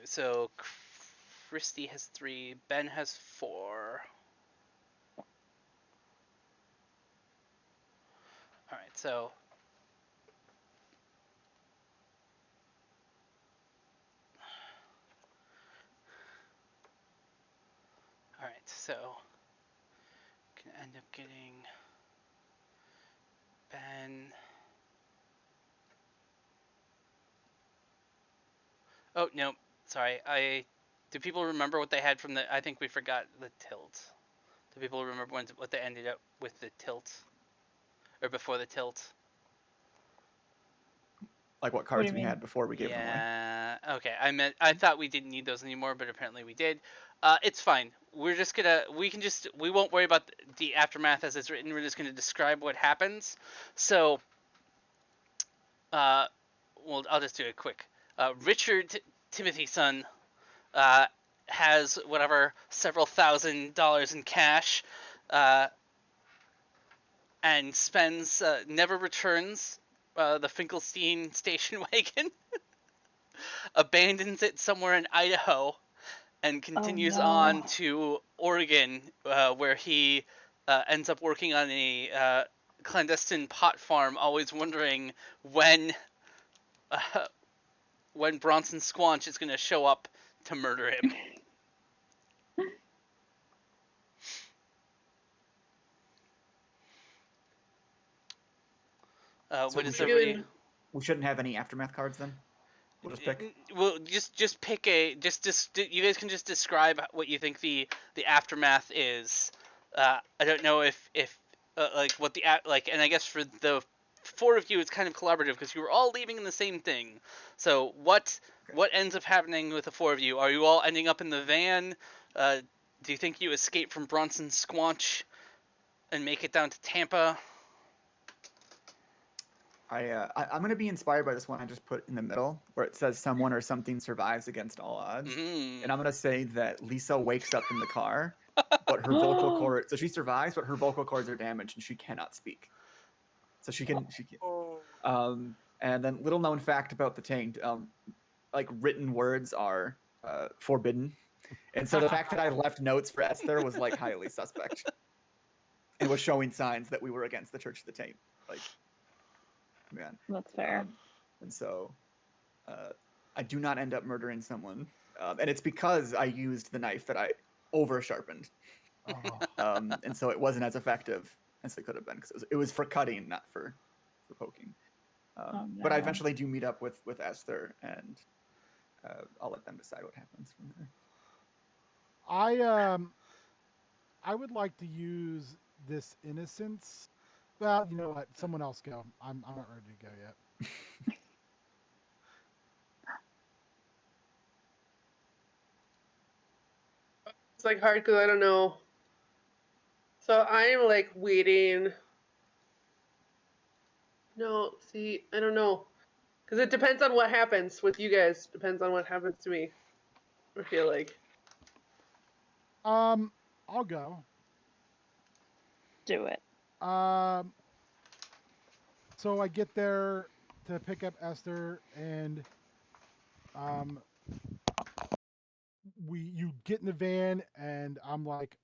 so Christy has 3, Ben has 4. All right, so can end up getting Ben. Oh no, sorry. Do people remember what they had from the? I think we forgot the tilt. Do people remember what they ended up with the tilt, or before the tilt? Like what do cards you we mean? had before we gave them away. Yeah. Okay. I thought we didn't need those anymore, but apparently we did. It's fine. We won't worry about the aftermath as it's written. We're just gonna describe what happens. So, well, I'll just do it quick. Richard Timothyson has whatever several $1,000s in cash, and spends never returns the Finkelstein station wagon, abandons it somewhere in Idaho, and continues on to Oregon, where he ends up working on a clandestine pot farm, always wondering when Bronson Squanch is going to show up to murder him. We shouldn't have any aftermath cards then. We'll just pick. Well, just pick a you guys can just describe what you think the aftermath is. I don't know if like what the and I guess for the 4 of you it's kind of collaborative because you were all leaving in the same thing. So what ends up happening with the 4 of you? Are you all ending up in the van? Do you think you escape from Bronson Squanch and make it down to Tampa? I'm going to be inspired by this one I just put in the middle, where it says someone or something survives against all odds. And I'm going to say that Lisa wakes up in the car, but her vocal cords, so she survives, but her vocal cords are damaged and she cannot speak. So she can. And then little known fact about the taint, like written words are forbidden. And so the fact that I left notes for Esther was like highly suspect. And was showing signs that we were against the Church of the Taint. Like, man. That's fair. And so I do not end up murdering someone. And it's because I used the knife that I over sharpened. And so it wasn't as effective as it could have been, because it was for cutting, not for poking. But I eventually do meet up with Esther, and I'll let them decide what happens from there. I would like to use this innocence. Well, you know what? Someone else go. I'm not ready to go yet. It's like hard because I don't know. So I'm like waiting. No, see, I don't know. Because it depends on what happens with you guys. Depends on what happens to me. I feel like. I'll go. Do it. So I get there to pick up Esther, and you get in the van, and I'm like,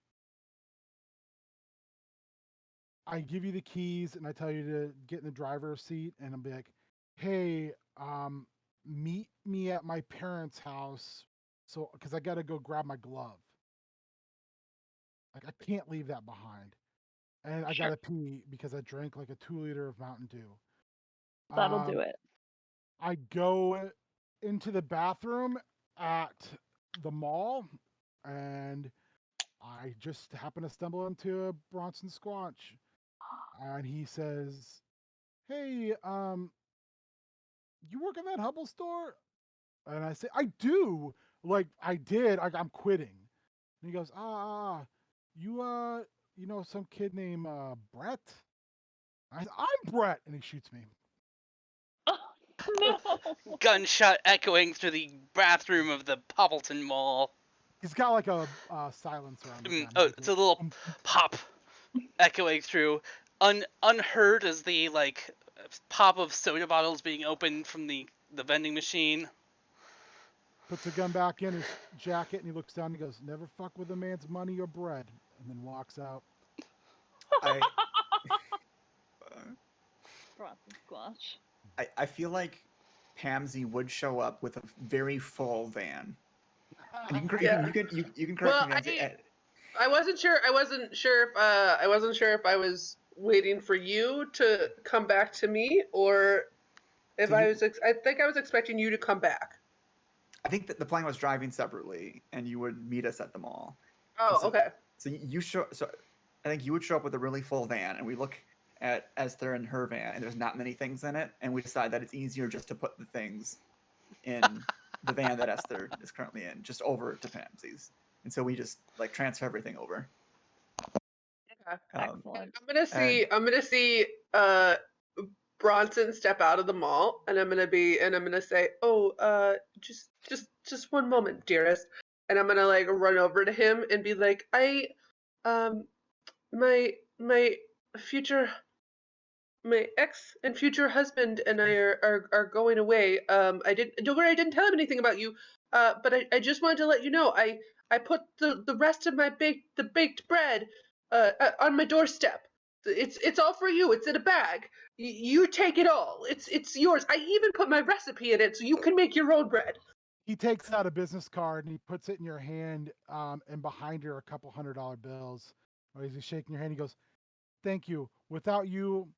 I give you the keys, and I tell you to get in the driver's seat, and I'll be like, hey, meet me at my parents' house, so because I got to go grab my glove. Like, I can't leave that behind. And I got to pee because I drank like a 2-liter of Mountain Dew. That'll do it. I go into the bathroom at the mall, and I just happened to stumble into Bronson Squatch, and he says, "Hey, you work in that Hubble store?" And I say, "I do. Like, I did. I'm quitting." And he goes, you you know some kid named Brett?" I said, "I'm Brett," and he shoots me. No. Gunshot echoing through the bathroom of the Poppleton Mall. He's got like a silencer on the gun. Oh, Like it's a little pop echoing through, unheard as the like pop of soda bottles being opened from the vending machine. puts the gun back in his jacket, and he looks down and he goes, "Never fuck with a man's money or bread," and then walks out. I, Bronson Squash. I feel like Pamsy would show up with a very full van. And you can Yeah. you can correct Well, me. Nancy. I wasn't sure. I wasn't sure if I was waiting for you to come back to me, or if So I you- was. I think I was expecting you to come back. I think that the plan was driving separately, and you would meet us at the mall. Oh, So- okay. So you show. So I think you would show up with a really full van, and we look at Esther and her van, and there's not many things in it, and we decide that it's easier just to put the things in the van that Esther is currently in, just over to Pamsy's, and so we just like transfer everything over. Okay. Excellent. I'm gonna see Bronson step out of the mall, and I'm gonna say, "Oh, just one moment, dearest," and I'm gonna like run over to him and be like, um, my future, my ex and future husband and I are going away. Don't worry, I didn't tell him anything about you. But I just wanted to let you know, I put the rest of my baked bread on my doorstep. It's all for you. It's in a bag. You take it all. It's yours. I even put my recipe in it so you can make your own bread. He takes out a business card and he puts it in your hand, and behind her are a couple $100 bills. Or he's shaking your hand. He goes, "Thank you. Without you,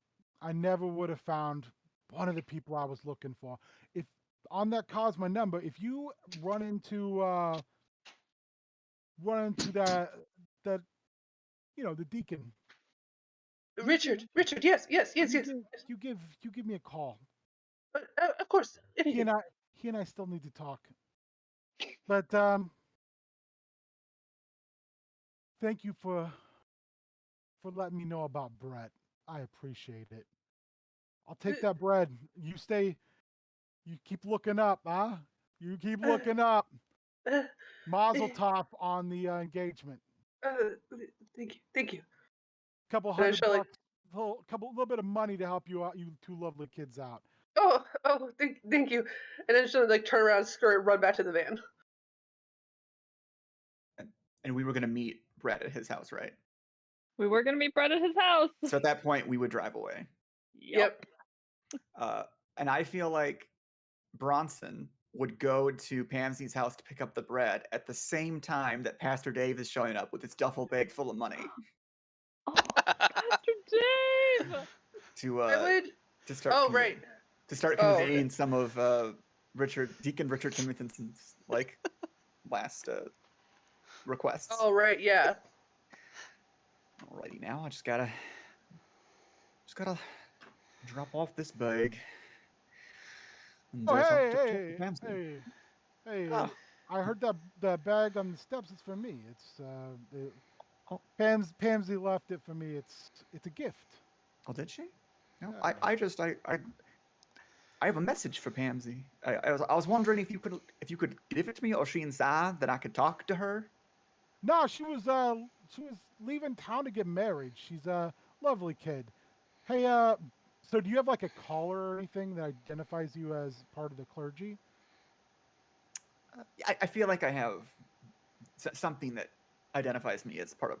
I never would have found one of the people I was looking for. If on that card's my number. If you run into that the deacon, Richard, yes. you give me a call. Of course. He and I still need to talk. But thank you for letting me know about Brett. I appreciate it. I'll take that bread. You keep looking up, huh? You keep looking up. Uh, Mazel tov on the engagement. thank you. Couple And I $100, shall, like, little bit of money to help you out, you two lovely kids out. oh, thank you. And then she'll like turn around, skirt, run back to the van. And we were gonna meet Brett at his house, right? We were gonna meet Brett at his house. So at that point, we would drive away. Yep. And I feel like Bronson would go to Pamsy's house to pick up the bread at the same time that Pastor Dave is showing up with his duffel bag full of money Oh, Pastor Dave. to start. Oh, right. To start conveying some of Deacon Richard Timothy's like last requests. Oh, right. Yeah. Alrighty, now I just gotta drop off this bag. And Oh, talk to hey. Pamsy. Oh. I heard that bag on the steps is for me. It's Pamsy left it for me. It's a gift. Oh, did she? No, Yeah. I have a message for Pamsy. I was wondering if you could give it to me, or she inside that I could talk to her. No, she was leaving town to get married. She's a lovely kid. Hey, so do you have like a collar or anything that identifies you as part of the clergy? I feel like I have something that identifies me as part of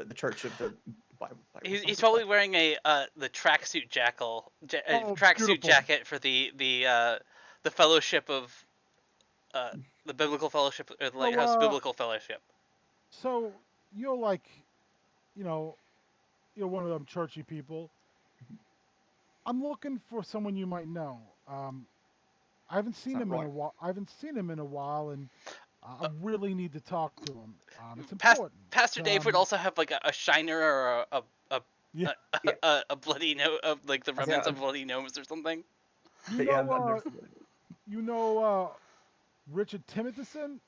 the Church of the Bible. He's probably wearing the tracksuit tracksuit jacket for the Fellowship of the Biblical Fellowship or the Lighthouse Biblical Fellowship. So you're one of them churchy people. I'm looking for someone you might know. I haven't seen him in a while. And I really need to talk to him. It's Pas- important. Pastor Dave would also have like a shiner or Yeah. a bloody nose of like the remnants of bloody nose or something. You know, Richard Timothyson,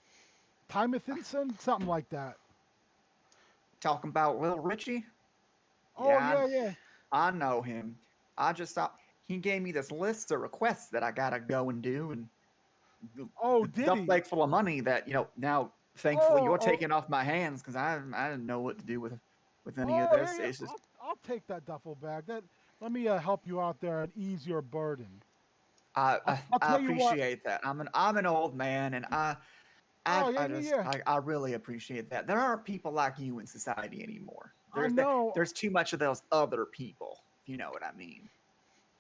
something like that. Talking about Little Richie? Oh yeah. I know him. I just thought he gave me this list of requests that I gotta go and do, and Did stuff he? like full of money that now thankfully you're Oh. taking off my hands because I didn't know what to do with any of Oh this. yeah. It's just I'll take that duffel bag. Let me help you out there and ease your burden. I I'll tell you what. appreciate that. I'm an old man, and I really appreciate that. There aren't people like you in society anymore. I know. There's too much of those other people, if you know what I mean.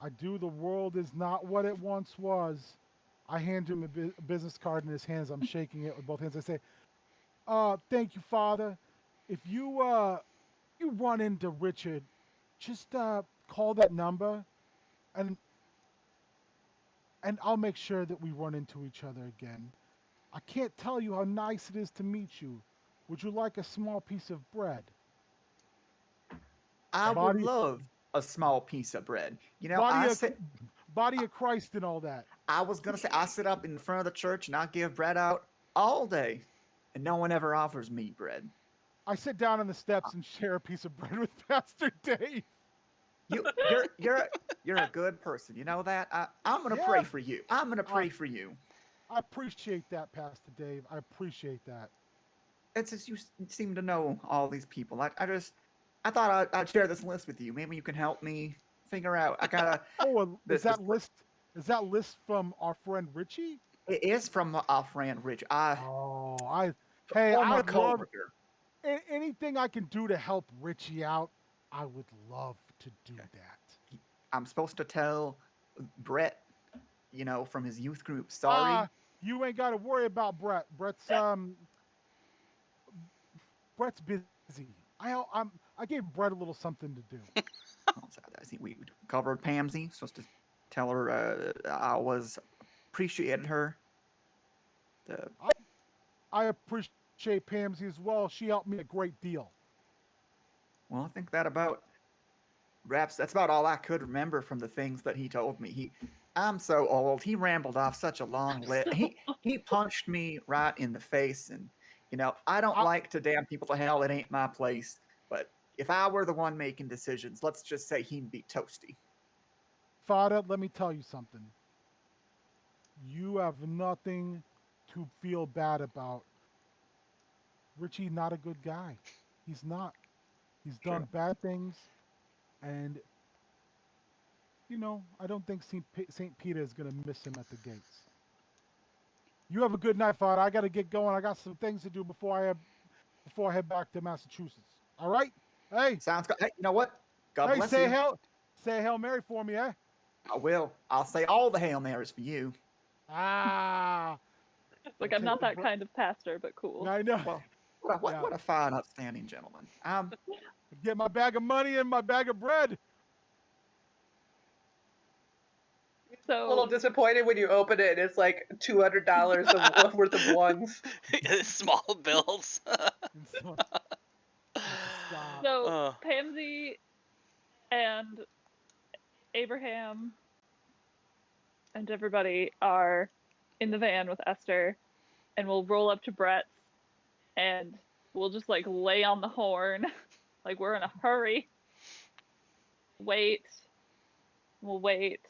I do. The world is not what it once was. I hand him a business card in his hands. I'm shaking it with both hands. I say, thank you, Father. If you run into Richard, just call that number, and I'll make sure that we run into each other again. I can't tell you how nice it is to meet you. Would you like a small piece of bread? I would love a small piece of bread. Body of Christ and all that. I was gonna say I sit up in front of the church and I give bread out all day, and no one ever offers me bread. I sit down on the steps and share a piece of bread with Pastor Dave. You're a good person. You know that. I'm gonna pray for you. I'm gonna pray for you. I appreciate that, Pastor Dave. I appreciate that. It's just you seem to know all these people. I thought I'd share this list with you. Maybe you can help me figure out. I gotta. Is that list from our friend Richie? It is from our friend Rich. I would love anything I can do to help Richie out. I would love to do that. I'm supposed to tell Brett, from his youth group. Sorry. You ain't got to worry about Brett. Brett's busy. I gave Brett a little something to do. I see we covered Pamsy. Supposed to tell her I was appreciated her. I appreciate Pamsy as well. She helped me a great deal. Well, I think that's about all I could remember from the things that he told me. I'm so old. He rambled off such a long list. He punched me right in the face, and I don't like to damn people to hell. It ain't my place. But if I were the one making decisions, let's just say he'd be toasty. Father, let me tell you something. You have nothing to feel bad about. Richie's not a good guy. He's not. He's done bad things, and I don't think St. Peter is going to miss him at the gates. You have a good night, Father. I got to get going. I got some things to do before I head back to Massachusetts. All right? Hey. Sounds good. Hey, you know what? God bless you. Say Hail Mary for me, eh? I will. I'll say all the Hail Marys for you. Like, I'm not that kind of pastor, but cool. I know. Well, what a fine, upstanding gentleman. Get my bag of money and my bag of bread. So a little disappointed when you open it and it's like $200 worth of ones. Small bills. So Pansy and Abraham and everybody are in the van with Esther, and we'll roll up to Brett's and we'll just like lay on the horn like we're in a hurry. We'll wait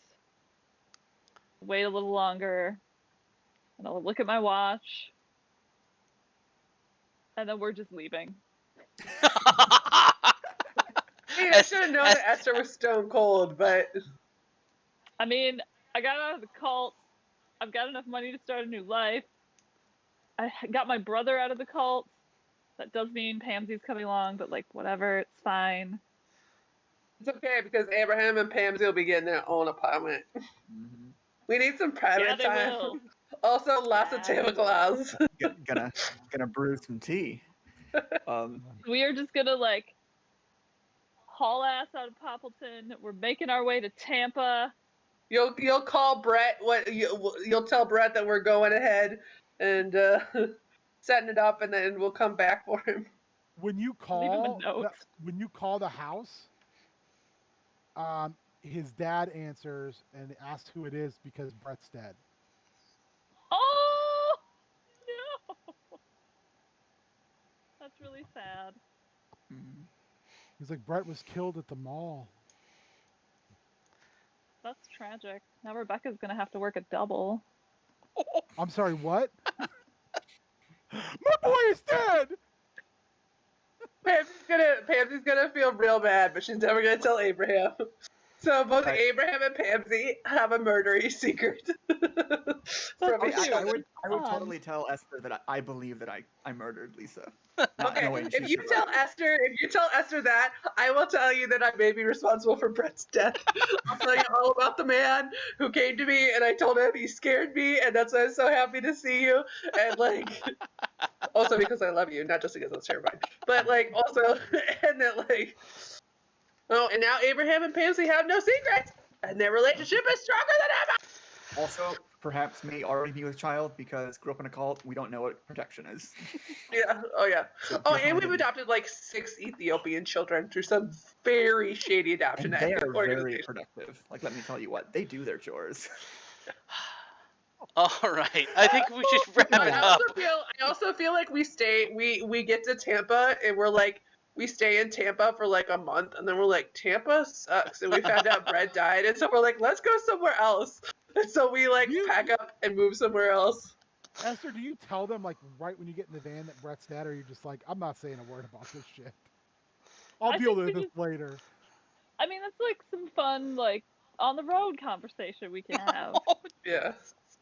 a little longer, and I'll look at my watch, and then we're just leaving. I should have known that Esther was stone cold, but I mean, I got out of the cult. I've got enough money to start a new life. I got my brother out of the cult. That does mean Pamsy's coming along, but like, whatever, it's fine. It's okay because Abraham and Pamsy will be getting their own apartment. Mm-hmm. We need some private time. Will. Also, lots of tablecloths. Gonna brew some tea. We are just gonna like haul ass out of Poppleton. We're making our way to Tampa. You'll call Brett. You'll tell Brett that we're going ahead, and setting it up, and then we'll come back for him. When you Leave him a call, note. when you call the house, his dad answers and asks who it is because Brett's dead. Oh no! That's really sad. Mhm. He's like, Brett was killed at the mall. That's tragic. Now Rebecca's gonna have to work a double. I'm sorry, what? My boy is dead! Pamsy's gonna feel real bad, but she's never gonna tell Abraham. So both Right. Abraham and Pansy have a murdery secret. From That's each I other. would fun. totally tell Esther that I believe that I murdered Lisa. Not Okay, knowing if she you survived. tell Esther that, I will tell you that I may be responsible for Brett's death. I'll tell you all about the man who came to me, and I told him he scared me, and that's why I'm so happy to see you. And like, also because I love you, not just because I was terrified, but like also, and that like, oh, and now Abraham and Pansy have no secrets, and their relationship is stronger than ever. Also, perhaps may already be with child because grew up in a cult. We don't know what protection is. Yeah. Oh yeah. So Oh, and definitely we've didn't- adopted like 6 Ethiopian children through some very shady adoption and they are very organization. productive. Like, let me tell you what, they do their chores. All right, I think we should wrap No, it I up. also feel like we get to Tampa and we're like we stay in Tampa for like a month and then we're like Tampa sucks and we found out Brett died and so we're like let's go somewhere else and so we like pack up and move somewhere else. Esther, do you tell them like right when you get in the van that Brett's dead, or are you just like, I'm not saying a word about this shit? I'll I deal think with we this later. I mean, that's like some fun, like, on the road conversation we can have. Yeah.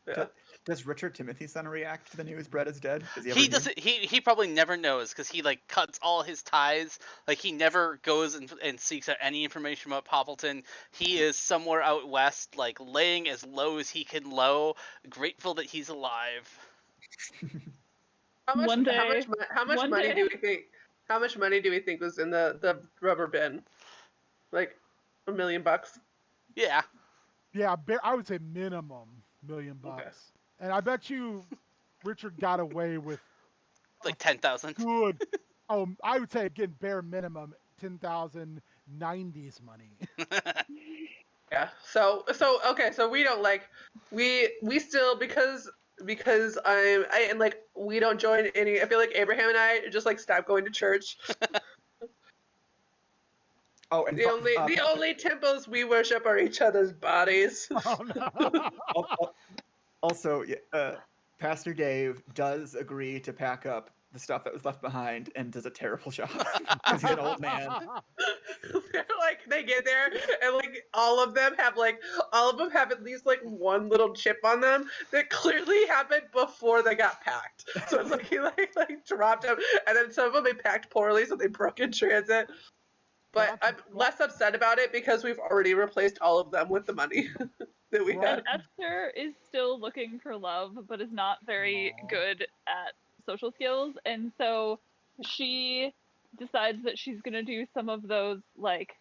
Yeah. Does Richard Timothy's son react to the news Brett is dead? Does he ever He hear? doesn't. He probably never knows because he like cuts all his ties. Like he never goes and seeks out any information about Poppleton. He is somewhere out west, like laying as low as he can low, grateful that he's alive. How much One how day- much how much one money do day- we think how much money do we think was in the rubber bin? Like $1 million? Yeah. Yeah, I would say minimum $1 million. Okay. And I bet you Richard got away with Like 10,000. good. I would say again, bare minimum 10,000 90s money. Yeah. So okay. So we don't like we still because and like we don't join any. I feel like Abraham and I just like stopped going to church. Oh, and The only temples we worship are each other's bodies. Oh no. also, Pastor Dave does agree to pack up the stuff that was left behind and does a terrible job because he's an old man. They're like they get there and like all of them have at least like one little chip on them that clearly happened before they got packed. So it's like he like dropped them and then some of them they packed poorly so they broke in transit. But I'm less upset about it because we've already replaced all of them with the money that we had. And Esther is still looking for love, but is not very Aw. good at social skills, and so she decides that she's gonna do some of those like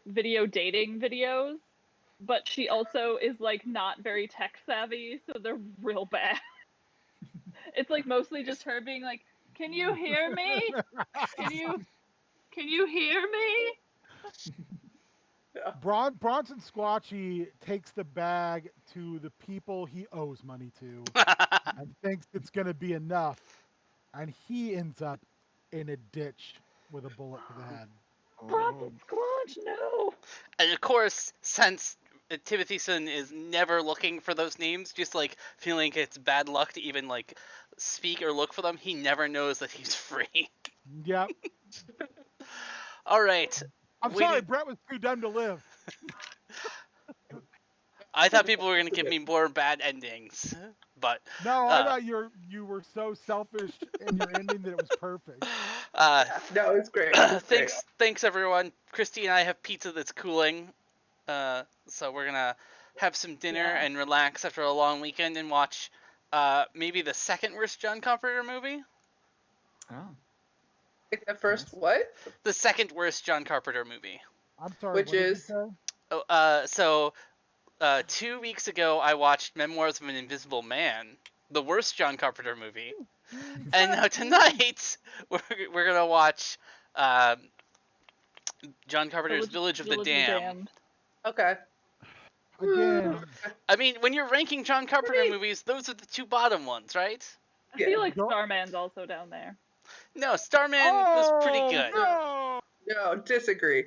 video dating videos, but she also is like not very tech savvy, so they're real bad. It's like mostly just her being like, "Can you hear me? Can you hear me?" Bronson Squatchy takes the bag to the people he owes money to and thinks it's going to be enough. And he ends up in a ditch with a bullet to the head. Bronson Squatch, no. And of course, since Timothyson is never looking for those names, just like feeling it's bad luck to even like speak or look for them, he never knows that he's free. Yep. All right. I'm sorry, Brett was too dumb to live. I thought people were gonna give me more bad endings, but No, I thought you were so selfish in your ending that it was perfect. No, it's great. Thanks everyone. Christy and I have pizza that's cooling, so we're gonna have some dinner and relax after a long weekend and watch maybe the second worst John Carpenter movie. Oh. The first what? The second worst John Carpenter movie. I'm sorry. Which what did you is? say? So 2 weeks ago I watched Memoirs of an Invisible Man, the worst John Carpenter movie. And now tonight we're gonna watch John Carpenter's Village of the Damned. Okay. Again, I mean, when you're ranking John Carpenter movies, those are the two bottom ones, right? I feel like Go- Starman's also down there. No, Starman was pretty good. No! No, disagree.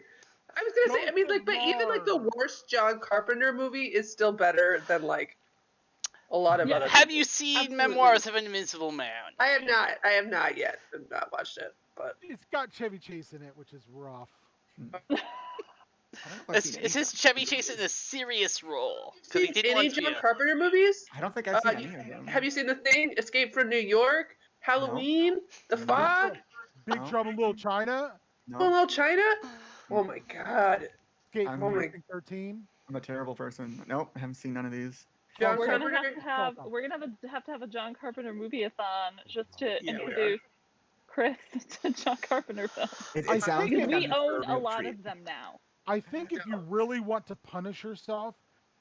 I was gonna say, I mean, like, but even like the Mars. worst John Carpenter movie is still better than like a lot of other. Have movies. you seen Absolutely. Memoirs of an Invisible Man? I have not. I have not yet. I've not watched it, but It's got Chevy Chase in it, which is rough. I don't know if I've seen any Is his John Chevy Carpenter Chase in a movies. serious role? have Because you he seen didn't any want to be John a... Carpenter movies? I don't think I've seen any of them. Have you seen The Thing, Escape from New York, Halloween, The No. Fog, Big No. Trouble in Little China, Oh, No, Little China? Oh my god. Escape I'm- from Oh my- Precinct 13. I'm a terrible person. Nope, I haven't seen none of these. John We're Carpenter? gonna have to have a John Carpenter movie-a-thon just to Yeah, we are. introduce Chris to John Carpenter films. It I sounds think like We I'm in for own a real lot treat. of them now. I think if you really want to punish yourself,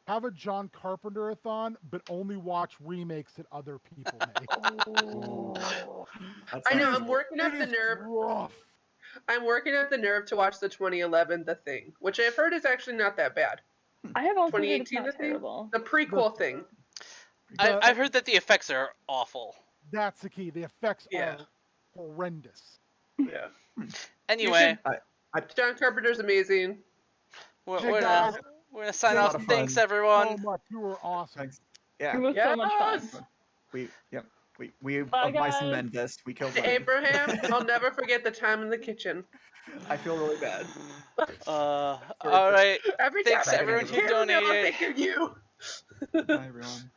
have a John Carpenter-a-thon, but only watch remakes that other people make. That I know, sounds I'm working up It the is nerve. rough. I'm working up the nerve to watch the 2011 The Thing, which I've heard is actually not that bad. I have also heard it's 2018 not The Thing? terrible. The prequel thing. I've heard that the effects are awful. That's the key. The effects Yeah. are horrendous. Yeah. Anyway, John Carpenter's amazing. we're Hey, gonna guys. sign It's a off. lot of Thanks, fun. everyone. So much. You were awesome. Thanks. It Yeah, was so much fun. Yes! we Bye, of Mice guys. and Men this. We killed To one. Abraham, I'll never forget the time in the kitchen. I feel really bad. All right. Every Thanks, time I everyone hear who him, I'll donated. think of you. Bye, everyone.